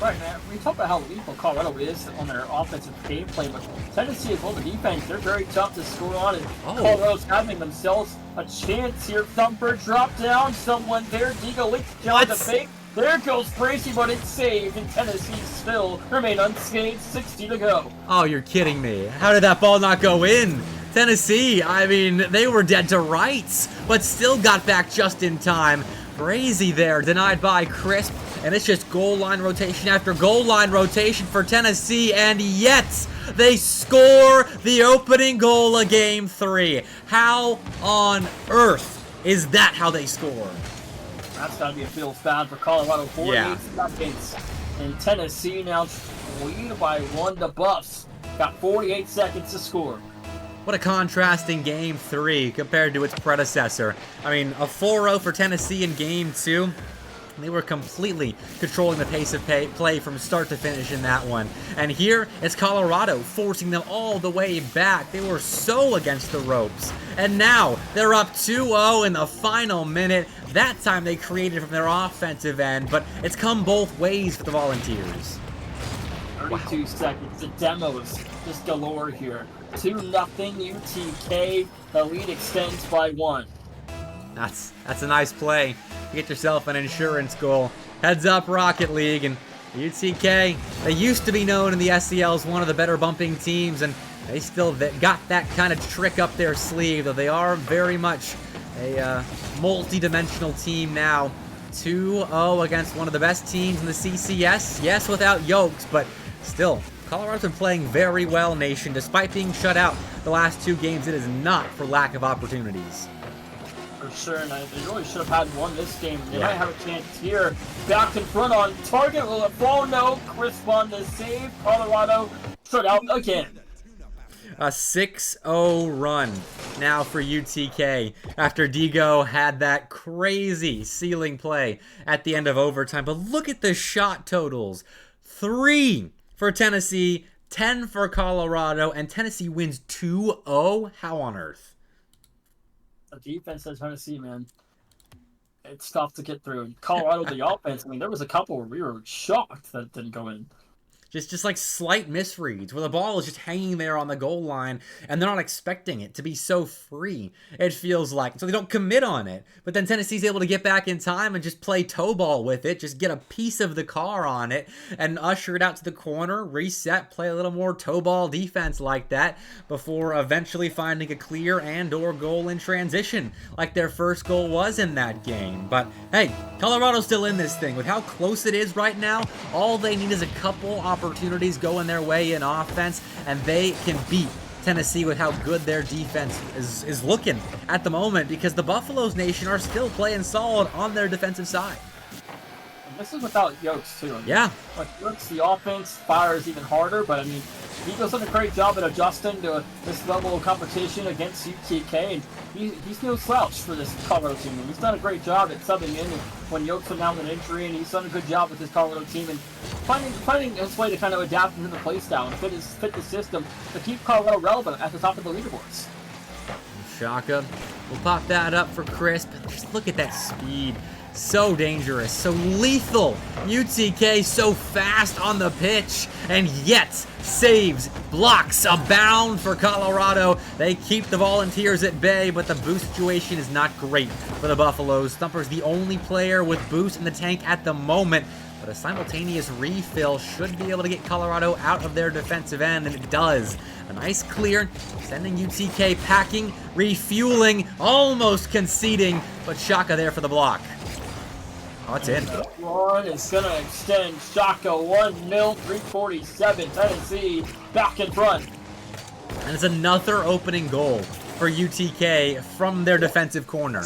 B: Right, man. We talk about how lethal Colorado is on their offensive gameplay, but Tennessee as well, the defense, they're very tough to score on, and Colorado's having themselves a chance here. Thumper dropped down, someone there. Digo leaks down the fake. There goes Bracy, but it's saved, and Tennessee still remain unscathed. 60 to go.
A: Oh, you're kidding me. How did that ball not go in? Tennessee, I mean, they were dead to rights, but still got back just in time. Brazy there, denied by Crisp, and it's just goal line rotation after goal line rotation for Tennessee, and yet they score the opening goal of Game 3. How on earth is that how they score?
B: That's got to be a field foul for Colorado. 48 seconds. And Tennessee now lead by 1 to Buffs. Got 48 seconds to score.
A: What a contrast in Game 3 compared to its predecessor. I mean, a 4-0 for Tennessee in Game 2. They were completely controlling the pace of play from start to finish in that one. And here, it's Colorado forcing them all the way back. They were so against the ropes. And now, they're up 2-0 in the final minute. That time they created from their offensive end, but it's come both ways for the Volunteers.
B: 32 seconds. The demos just galore here. 2-0 UTK. The lead extends by 1.
A: That's a nice play. You get yourself an insurance goal. Heads up, Rocket League. And UTK, they used to be known in the SCL as one of the better bumping teams, and they still got that kind of trick up their sleeve, though they are very much a multi-dimensional team now. 2-0 against one of the best teams in the CCS. Yes, without Yokes, but still, Colorado's been playing very well, Nation. Despite being shut out the last 2 games, it is not for lack of opportunities.
B: For sure, and they really should have had one this game. They might have a chance here. Back in front on target. Will it fall? No. Crisp on the save. Colorado shut out again.
A: A 6-0 run now for UTK after Digo had that crazy ceiling play at the end of overtime. But look at the shot totals. 3 for Tennessee, 10 for Colorado, and Tennessee wins 2-0? How on earth?
B: The defense at Tennessee, man, it's tough to get through. Colorado, the offense, I mean, there was a couple where we were shocked that it didn't go in.
A: Just like slight misreads where the ball is just hanging there on the goal line and they're not expecting it to be so free, it feels like. So they don't commit on it. But then Tennessee's able to get back in time and just play toe ball with it, just get a piece of the car on it and usher it out to the corner, reset, play a little more toe ball defense like that before eventually finding a clear and/or goal in transition like their first goal was in that game. But hey, Colorado's still in this thing. With how close it is right now, all they need is a couple opportunities going their way in offense, and they can beat Tennessee with how good their defense is looking at the moment, because the Buffaloes, Nation, are still playing solid on their defensive side.
B: And this is without Yokes, too.
A: Yeah.
B: Like, Yokes, the offense fires even harder, but I mean, he does such a great job at adjusting to this level of competition against UTK, and he's no slouch for this Colorado team. And he's done a great job at subbing in when Yokes went down with an injury, and he's done a good job with his Colorado team and finding his way to kind of adapt into the play style and fit the system to keep Colorado relevant at the top of the leaderboards.
A: Shaka will pop that up for Crisp. Just look at that speed. So dangerous, so lethal. UTK so fast on the pitch, and yet saves, blocks, abound for Colorado. They keep the Volunteers at bay, but the boost situation is not great for the Buffaloes. Thumper's the only player with boost in the tank at the moment, but a simultaneous refill should be able to get Colorado out of their defensive end, and it does. A nice clear, sending UTK packing, refueling, almost conceding, but Shaka there for the block. Oh, it's in.
B: One is going to extend. Shaka 1-0, 3:47. Tennessee back in front.
A: And it's another opening goal for UTK from their defensive corner.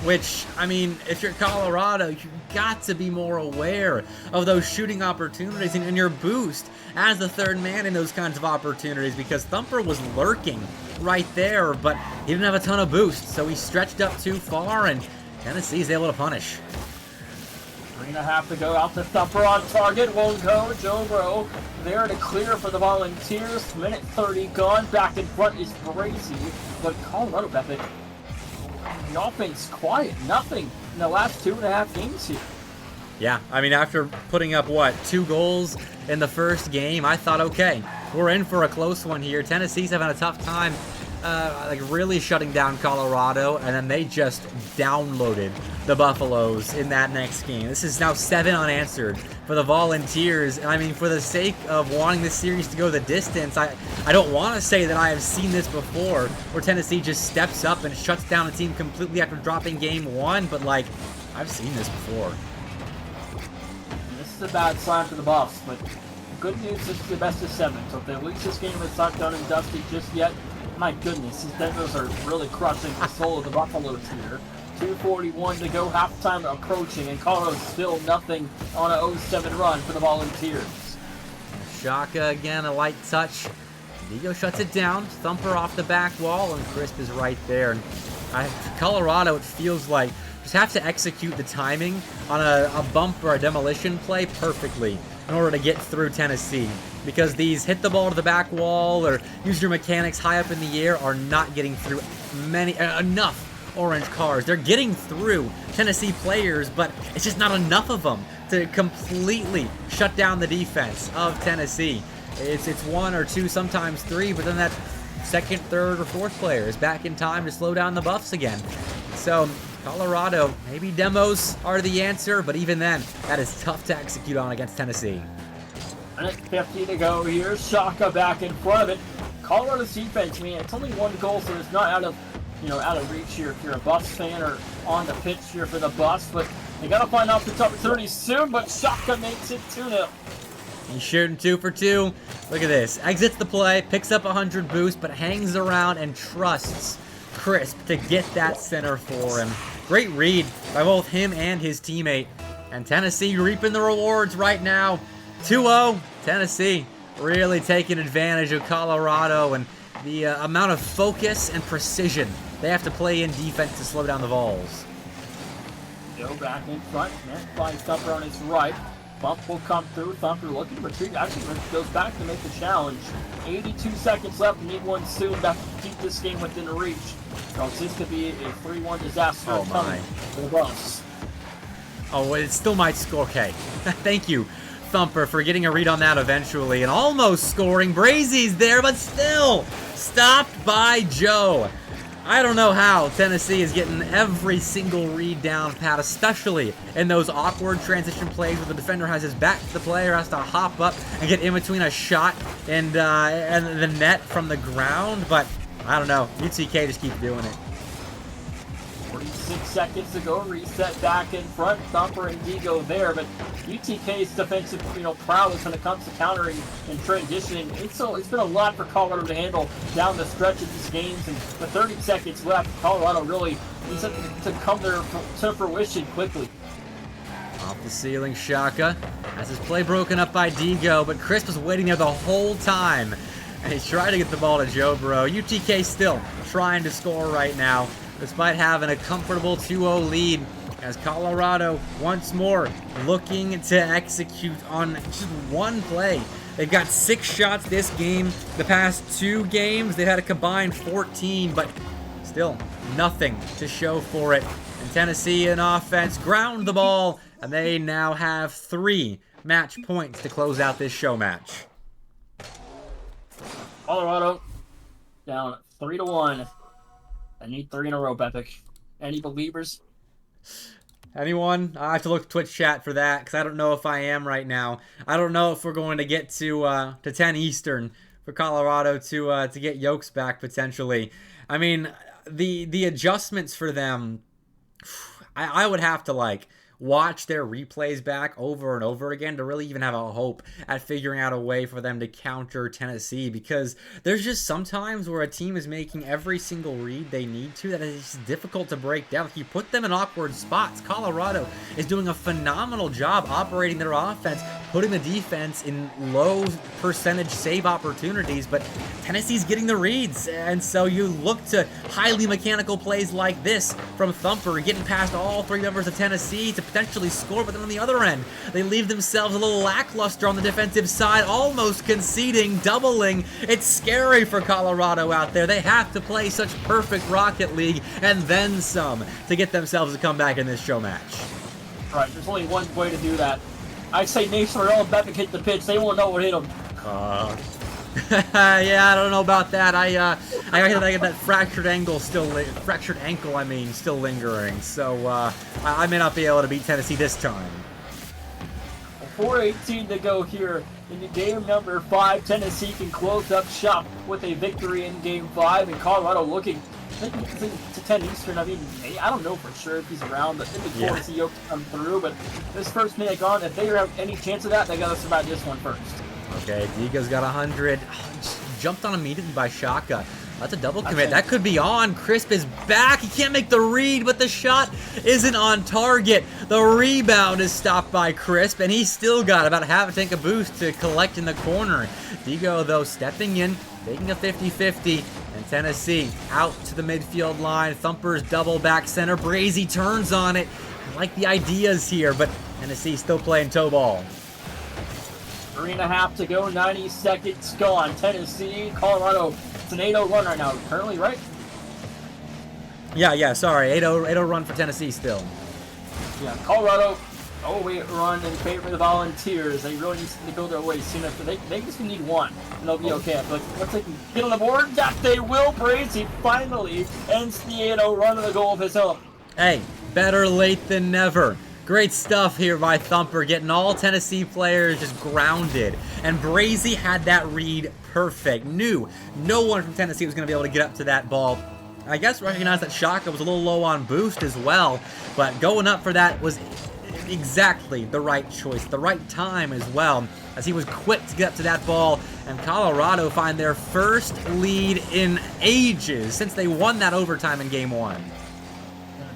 A: Which, I mean, if you're Colorado, you've got to be more aware of those shooting opportunities and your boost as the third man in those kinds of opportunities, because Thumper was lurking right there, but he didn't have a ton of boost, so he stretched up too far, and Tennessee's able to punish.
B: 3.5 to go. Out to Thumper on target. Won't go. Joe Rowe there to clear for the Volunteers. Minute 30 gone. Back in front is Brazy. But Colorado, Bepic, the offense quiet. Nothing in the last 2.5 games here.
A: Yeah, I mean, after putting up, what, 2 goals in the first game, I thought, okay, we're in for a close one here. Tennessee's having a tough time like really shutting down Colorado, and then they just downloaded the Buffaloes in that next game. This is now 7 unanswered for the Volunteers. I mean, for the sake of wanting this series to go the distance, I don't want to say that I have seen this before, where Tennessee just steps up and shuts down a team completely after dropping game 1, but like, I've seen this before.
B: This is a bad sign for the Buffs, but good news, this is the best of 7, so if they lose this game, it's not done and dusty just yet. My goodness, these Denvers are really crushing the soul of the Buffaloes here. 2:41 to go, halftime approaching, and Colorado's still nothing on a 0-7 run for the Volunteers.
A: Shaka again, a light touch Digo shuts it down. Thumper off the back wall, and Crisp is right there. And Colorado, it feels like, just have to execute the timing on a bump or a demolition play perfectly in order to get through Tennessee. Because these hit the ball to the back wall or use your mechanics high up in the air are not getting through enough orange cars. They're getting through Tennessee players, but it's just not enough of them to completely shut down the defense of Tennessee. It's one or two, sometimes three, but then that second, third, or fourth player is back in time to slow down the Buffs again. So Colorado, maybe demos are the answer, but even then, that is tough to execute on against Tennessee.
B: And it's 50 to go here. Shaka back in front of it. Colorado's defense, man, it's only one goal, so it's not out of reach here if you're a Buffs fan or on the pitch here for the Buffs. But they got to find out the opportunity soon, but Shaka makes it 2-0.
A: He's shooting 2 for 2. Look at this. Exits the play, picks up 100 boost, but hangs around and trusts Crisp to get that center for him. Great read by both him and his teammate. And Tennessee reaping the rewards right now. 2-0. Tennessee really taking advantage of Colorado and the amount of focus and precision they have to play in defense to slow down the Vols.
B: Go back in front. Net by Thumper on his right. Bump will come through. Thumper looking to retreat. Actually goes back to make the challenge. 82 seconds left. Need one soon. Have to keep this game within reach. So this could be a 3-1 disaster coming for the Buffs.
A: Oh, it still might score. Okay. Thank you, Thumper, for getting a read on that eventually and almost scoring. Brazy's there, but still stopped by Joe. I don't know how Tennessee is getting every single read down pat, especially in those awkward transition plays where the defender has his back to the player, has to hop up and get in between a shot and the net from the ground. But I don't know. UTK just keeps doing it.
B: 46 seconds to go. Reset back in front. Thumper and Digo there, but UTK's defensive, prowess when it comes to countering and transitioning. It's been a lot for Colorado to handle down the stretch of these games, and with 30 seconds left, Colorado really needs to come there to fruition quickly.
A: Off the ceiling, Shaka has his play broken up by Digo, but Crisp was waiting there the whole time, and he's trying to get the ball to Joe Bro. UTK still trying to score right now, despite having a comfortable 2-0 lead, as Colorado once more looking to execute on just one play. They've got 6 shots this game. The past 2 games, they've had a combined 14, but still nothing to show for it. And Tennessee in offense ground the ball, and they now have 3 match points to close out this show match.
B: Colorado down 3-1. I need 3 in a row, Epic. Any believers?
A: Anyone? I have to look at Twitch chat for that, because I don't know if I am right now. I don't know if we're going to get to 10 Eastern for Colorado to get Yokes back, potentially. I mean, the adjustments for them, I would have to, watch their replays back over and over again to really even have a hope at figuring out a way for them to counter Tennessee, because there's just sometimes where a team is making every single read they need to that is just difficult to break down. If you put them in awkward spots, Colorado is doing a phenomenal job operating their offense, putting the defense in low percentage save opportunities, but Tennessee's getting the reads, and so you look to highly mechanical plays like this from Thumper, getting past all 3 members of Tennessee to potentially score, but then on the other end, they leave themselves a little lackluster on the defensive side, almost conceding, doubling. It's scary for Colorado out there. They have to play such perfect Rocket League and then some to get themselves a comeback in this show match.
B: Right, there's only one way to do that. I say Nation Royale and Bepic hit the pitch. They won't know what hit them.
A: Yeah, I don't know about that. I got that fractured ankle still lingering. So I may not be able to beat Tennessee this time.
B: 4:18 to go here in the game number 5. Tennessee can close up shop with a victory in game 5, and Colorado looking to 10 Eastern. I mean, I don't know for sure if he's around, but in the see Yoke come through. But this first minute gone, if they have any chance of that, they got to survive this one first. Okay,
A: Digo's got 100. Jumped on immediately by Shaka. That's a double commit. That could be on. Crisp is back. He can't make the read, but the shot isn't on target. The rebound is stopped by Crisp, and he's still got about half a tank of boost to collect in the corner. Digo, though, stepping in, taking a 50-50, and Tennessee out to the midfield line. Thumper's double back center. Brazy turns on it. I like the ideas here, but Tennessee still playing toe ball.
B: 3.5 to go, 90 seconds gone. Tennessee, Colorado, it's an 8-0 run right now, currently, right?
A: Yeah, sorry. 8-0 run for Tennessee still.
B: Yeah, Colorado, 0-8 run in favor of the Volunteers. They really need to go their way soon after. They just need one, and they'll be okay. But once they can get on the board, that they will. Brazy finally ends the 8-0 run of the goal of his own.
A: Hey, better late than never. Great stuff here by Thumper, getting all Tennessee players just grounded. And Brazy had that read perfect. Knew no one from Tennessee was going to be able to get up to that ball. I guess recognized that Shaka was a little low on boost as well, but going up for that was exactly the right choice, the right time as well, as he was quick to get up to that ball, and Colorado find their first lead in ages since they won that overtime in Game 1.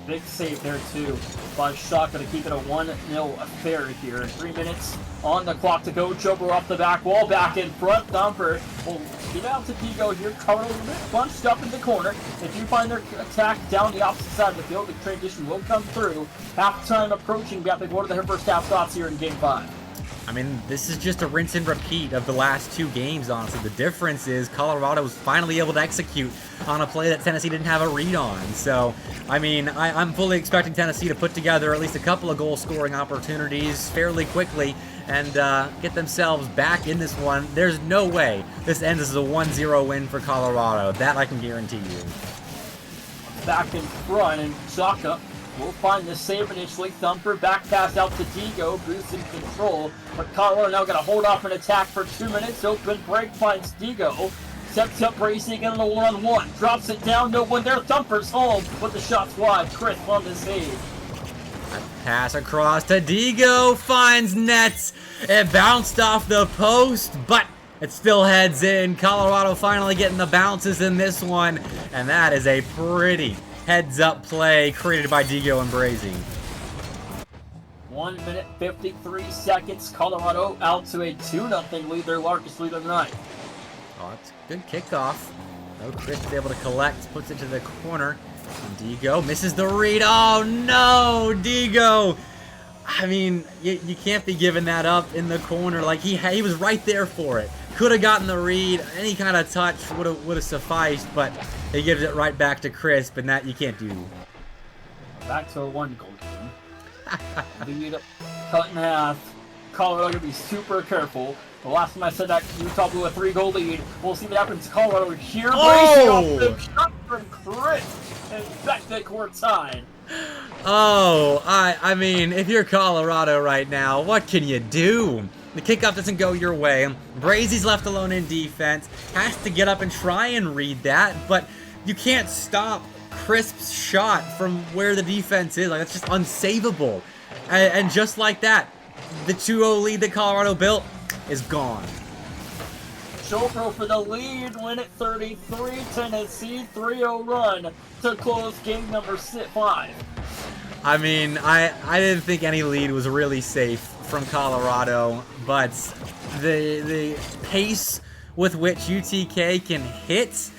B: Big save there, too, by Shaka to keep it a 1-0 affair here. 3 minutes on the clock to go. Joker off the back wall, back in front. Thumper will get out to Digo here. Cover a little bit, bunched up in the corner. If you find their attack down the opposite side of the field, the transition will come through. Halftime approaching. We have to go to the first half thoughts here in Game 5.
A: I mean, this is just a rinse and repeat of the last 2 games, honestly. The difference is Colorado was finally able to execute on a play that Tennessee didn't have a read on. So, I mean, I'm fully expecting Tennessee to put together at least a couple of goal-scoring opportunities fairly quickly and get themselves back in this one. There's no way this ends as a 1-0 win for Colorado. That I can guarantee you.
B: Back in front, and Shaka will find the save initially. Thumper back pass out to Digo, boosting control. But Colorado now got to hold off an attack for 2 minutes. Open break finds Digo. Sets up Bracy again on a 1-on-1. Drops it down, no one there. Thumper's home, but the shot's wide. Chris on the save.
A: Pass across to Digo, finds nets. It bounced off the post, but it still heads in. Colorado finally getting the bounces in this one, and that is a pretty heads-up play created by Digo and Brazy.
B: 1 minute, 53 seconds. Colorado out to a 2-0 lead, their largest lead of the night.
A: Oh, it's a good kickoff. No, Chris is able to collect, puts it to the corner. And Digo misses the read. Oh, no, Digo. I mean, you can't be giving that up in the corner. Like, he was right there for it. Could have gotten the read. Any kind of touch would have sufficed, but he gives it right back to Crisp, and that you can't do.
B: Back to a 1-goal game. Lead cut in half. Colorado going to be super careful. The last time I said that, Utah blew a 3-goal lead. We'll see what happens to Colorado here.
A: Oh!
B: Bracing off the shot from Chris. And back to court side.
A: Oh, I mean, if you're Colorado right now, what can you do? The kickoff doesn't go your way. Brazy's left alone in defense. Has to get up and try and read that, but you can't stop Crisp's shot from where the defense is. Like, that's just unsavable. And just like that, the 2-0 lead that Colorado built is gone.
B: Chopro for the lead, win at 33. Tennessee 3-0 run to close game number 5.
A: I mean, I didn't think any lead was really safe from Colorado, but the pace with which UTK can hit,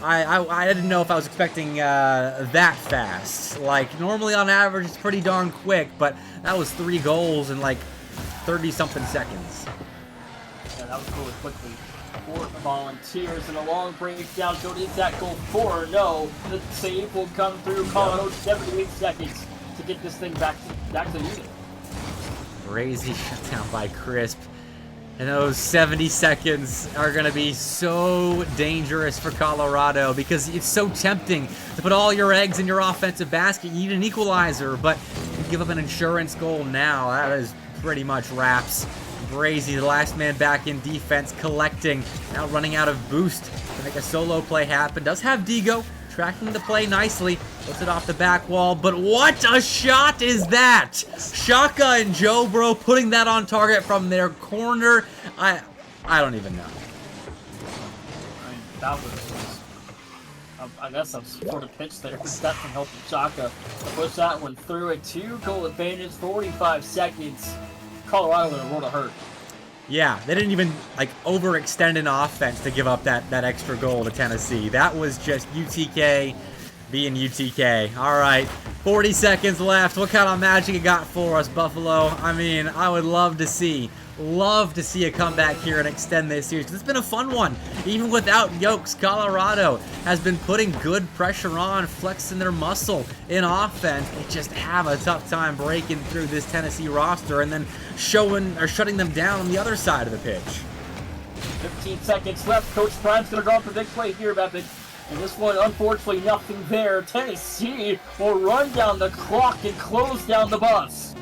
A: I didn't know if I was expecting that fast. Like, normally on average it's pretty darn quick, but that was 3 goals in like 30-something seconds.
B: Yeah, that was really quickly. For the Volunteers and a long breakdown. So is that goal 4? No. The save will come through. Colorado 78 seconds to get this thing back to the unit.
A: Crazy shutdown by Crisp. And those 70 seconds are going to be so dangerous for Colorado because it's so tempting to put all your eggs in your offensive basket. You need an equalizer, but you give up an insurance goal now. That is pretty much wraps. Brazy, the last man back in defense, collecting. Now running out of boost to make a solo play happen. Does have Digo tracking the play nicely. Puts it off the back wall, but what a shot is that? Shaka and Joe Bro putting that on target from their corner. I don't even know.
B: I mean, that was I guess a sort of pitch there. That can help Shaka push that one through. A 2-goal advantage, 45 seconds. Colorado in a world of hurt.
A: Yeah, they didn't even, like, overextend an offense to give up that extra goal to Tennessee. That was just UTK being UTK. All right, 40 seconds left. What kind of magic you got for us, Buffalo? I mean, I would love to see a comeback here and extend this series. It's been a fun one. Even without Yokes, Colorado has been putting good pressure on, flexing their muscle in offense. They just have a tough time breaking through this Tennessee roster and then shutting them down on the other side of the pitch.
B: 15 seconds left. Coach Prime's going to go up the big play here, Bevan. And this one, unfortunately, nothing there. Tennessee will run down the clock and close down the bus.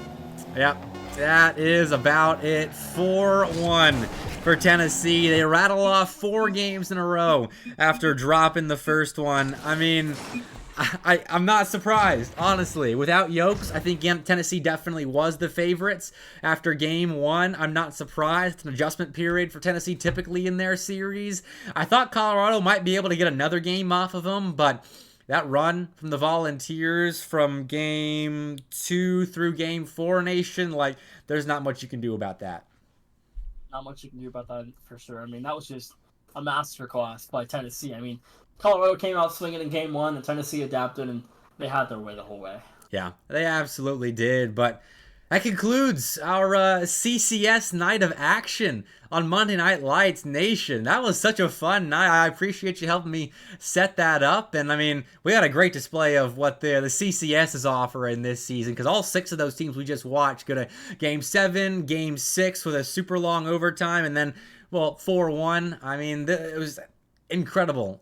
A: Yep, that is about it. 4-1 for Tennessee. They rattle off 4 games in a row after dropping the first one. I mean, I'm not surprised, honestly. Without Yokes, I think Tennessee definitely was the favorites after game 1. I'm not surprised. It's an adjustment period for Tennessee typically in their series. I thought Colorado might be able to get another game off of them, but that run from the Volunteers from game 2 through game 4, Nation, like, there's not much you can do about that.
B: Not much you can do about that, for sure. I mean, that was just a masterclass by Tennessee. I mean, Colorado came out swinging in game 1, and Tennessee adapted, and they had their way the whole way.
A: Yeah, they absolutely did, but that concludes our CCS night of action on Monday Night Lights, Nation. That was such a fun night. I appreciate you helping me set that up, and I mean, we had a great display of what the CCS is offering this season, because all 6 of those teams we just watched go to Game 7, Game 6 with a super long overtime, and then, well, 4-1. I mean, it was incredible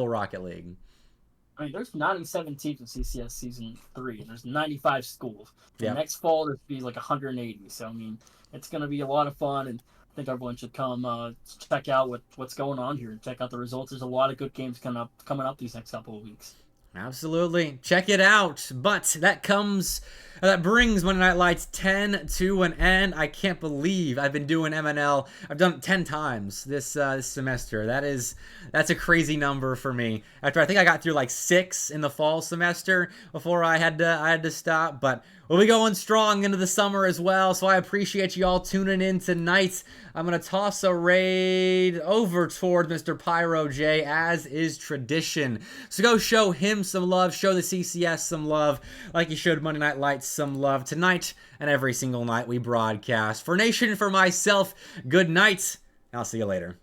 A: Rocket League.
B: I mean, there's 97 teams in CCS Season 3, and there's 95 schools.
A: Yep.
B: Next fall, there's be like 180. So, I mean, it's going to be a lot of fun, and I think everyone should come check out what's going on here and check out the results. There's a lot of good games coming up these next couple of weeks.
A: Absolutely. Check it out. But that brings Monday Night Lights 10 to an end. I can't believe I've been doing MNL. I've done it 10 times this semester. That's a crazy number for me. After I think I got through like 6 in the fall semester before I had to stop. But we'll be going strong into the summer as well. So I appreciate you all tuning in tonight. I'm going to toss a raid over toward Mr. Pyro J, as is tradition. So go show him some love. Show the CCS some love, like you showed Monday Night Lights some love tonight and every single night we broadcast. For Nation, for myself, good night. I'll see you later.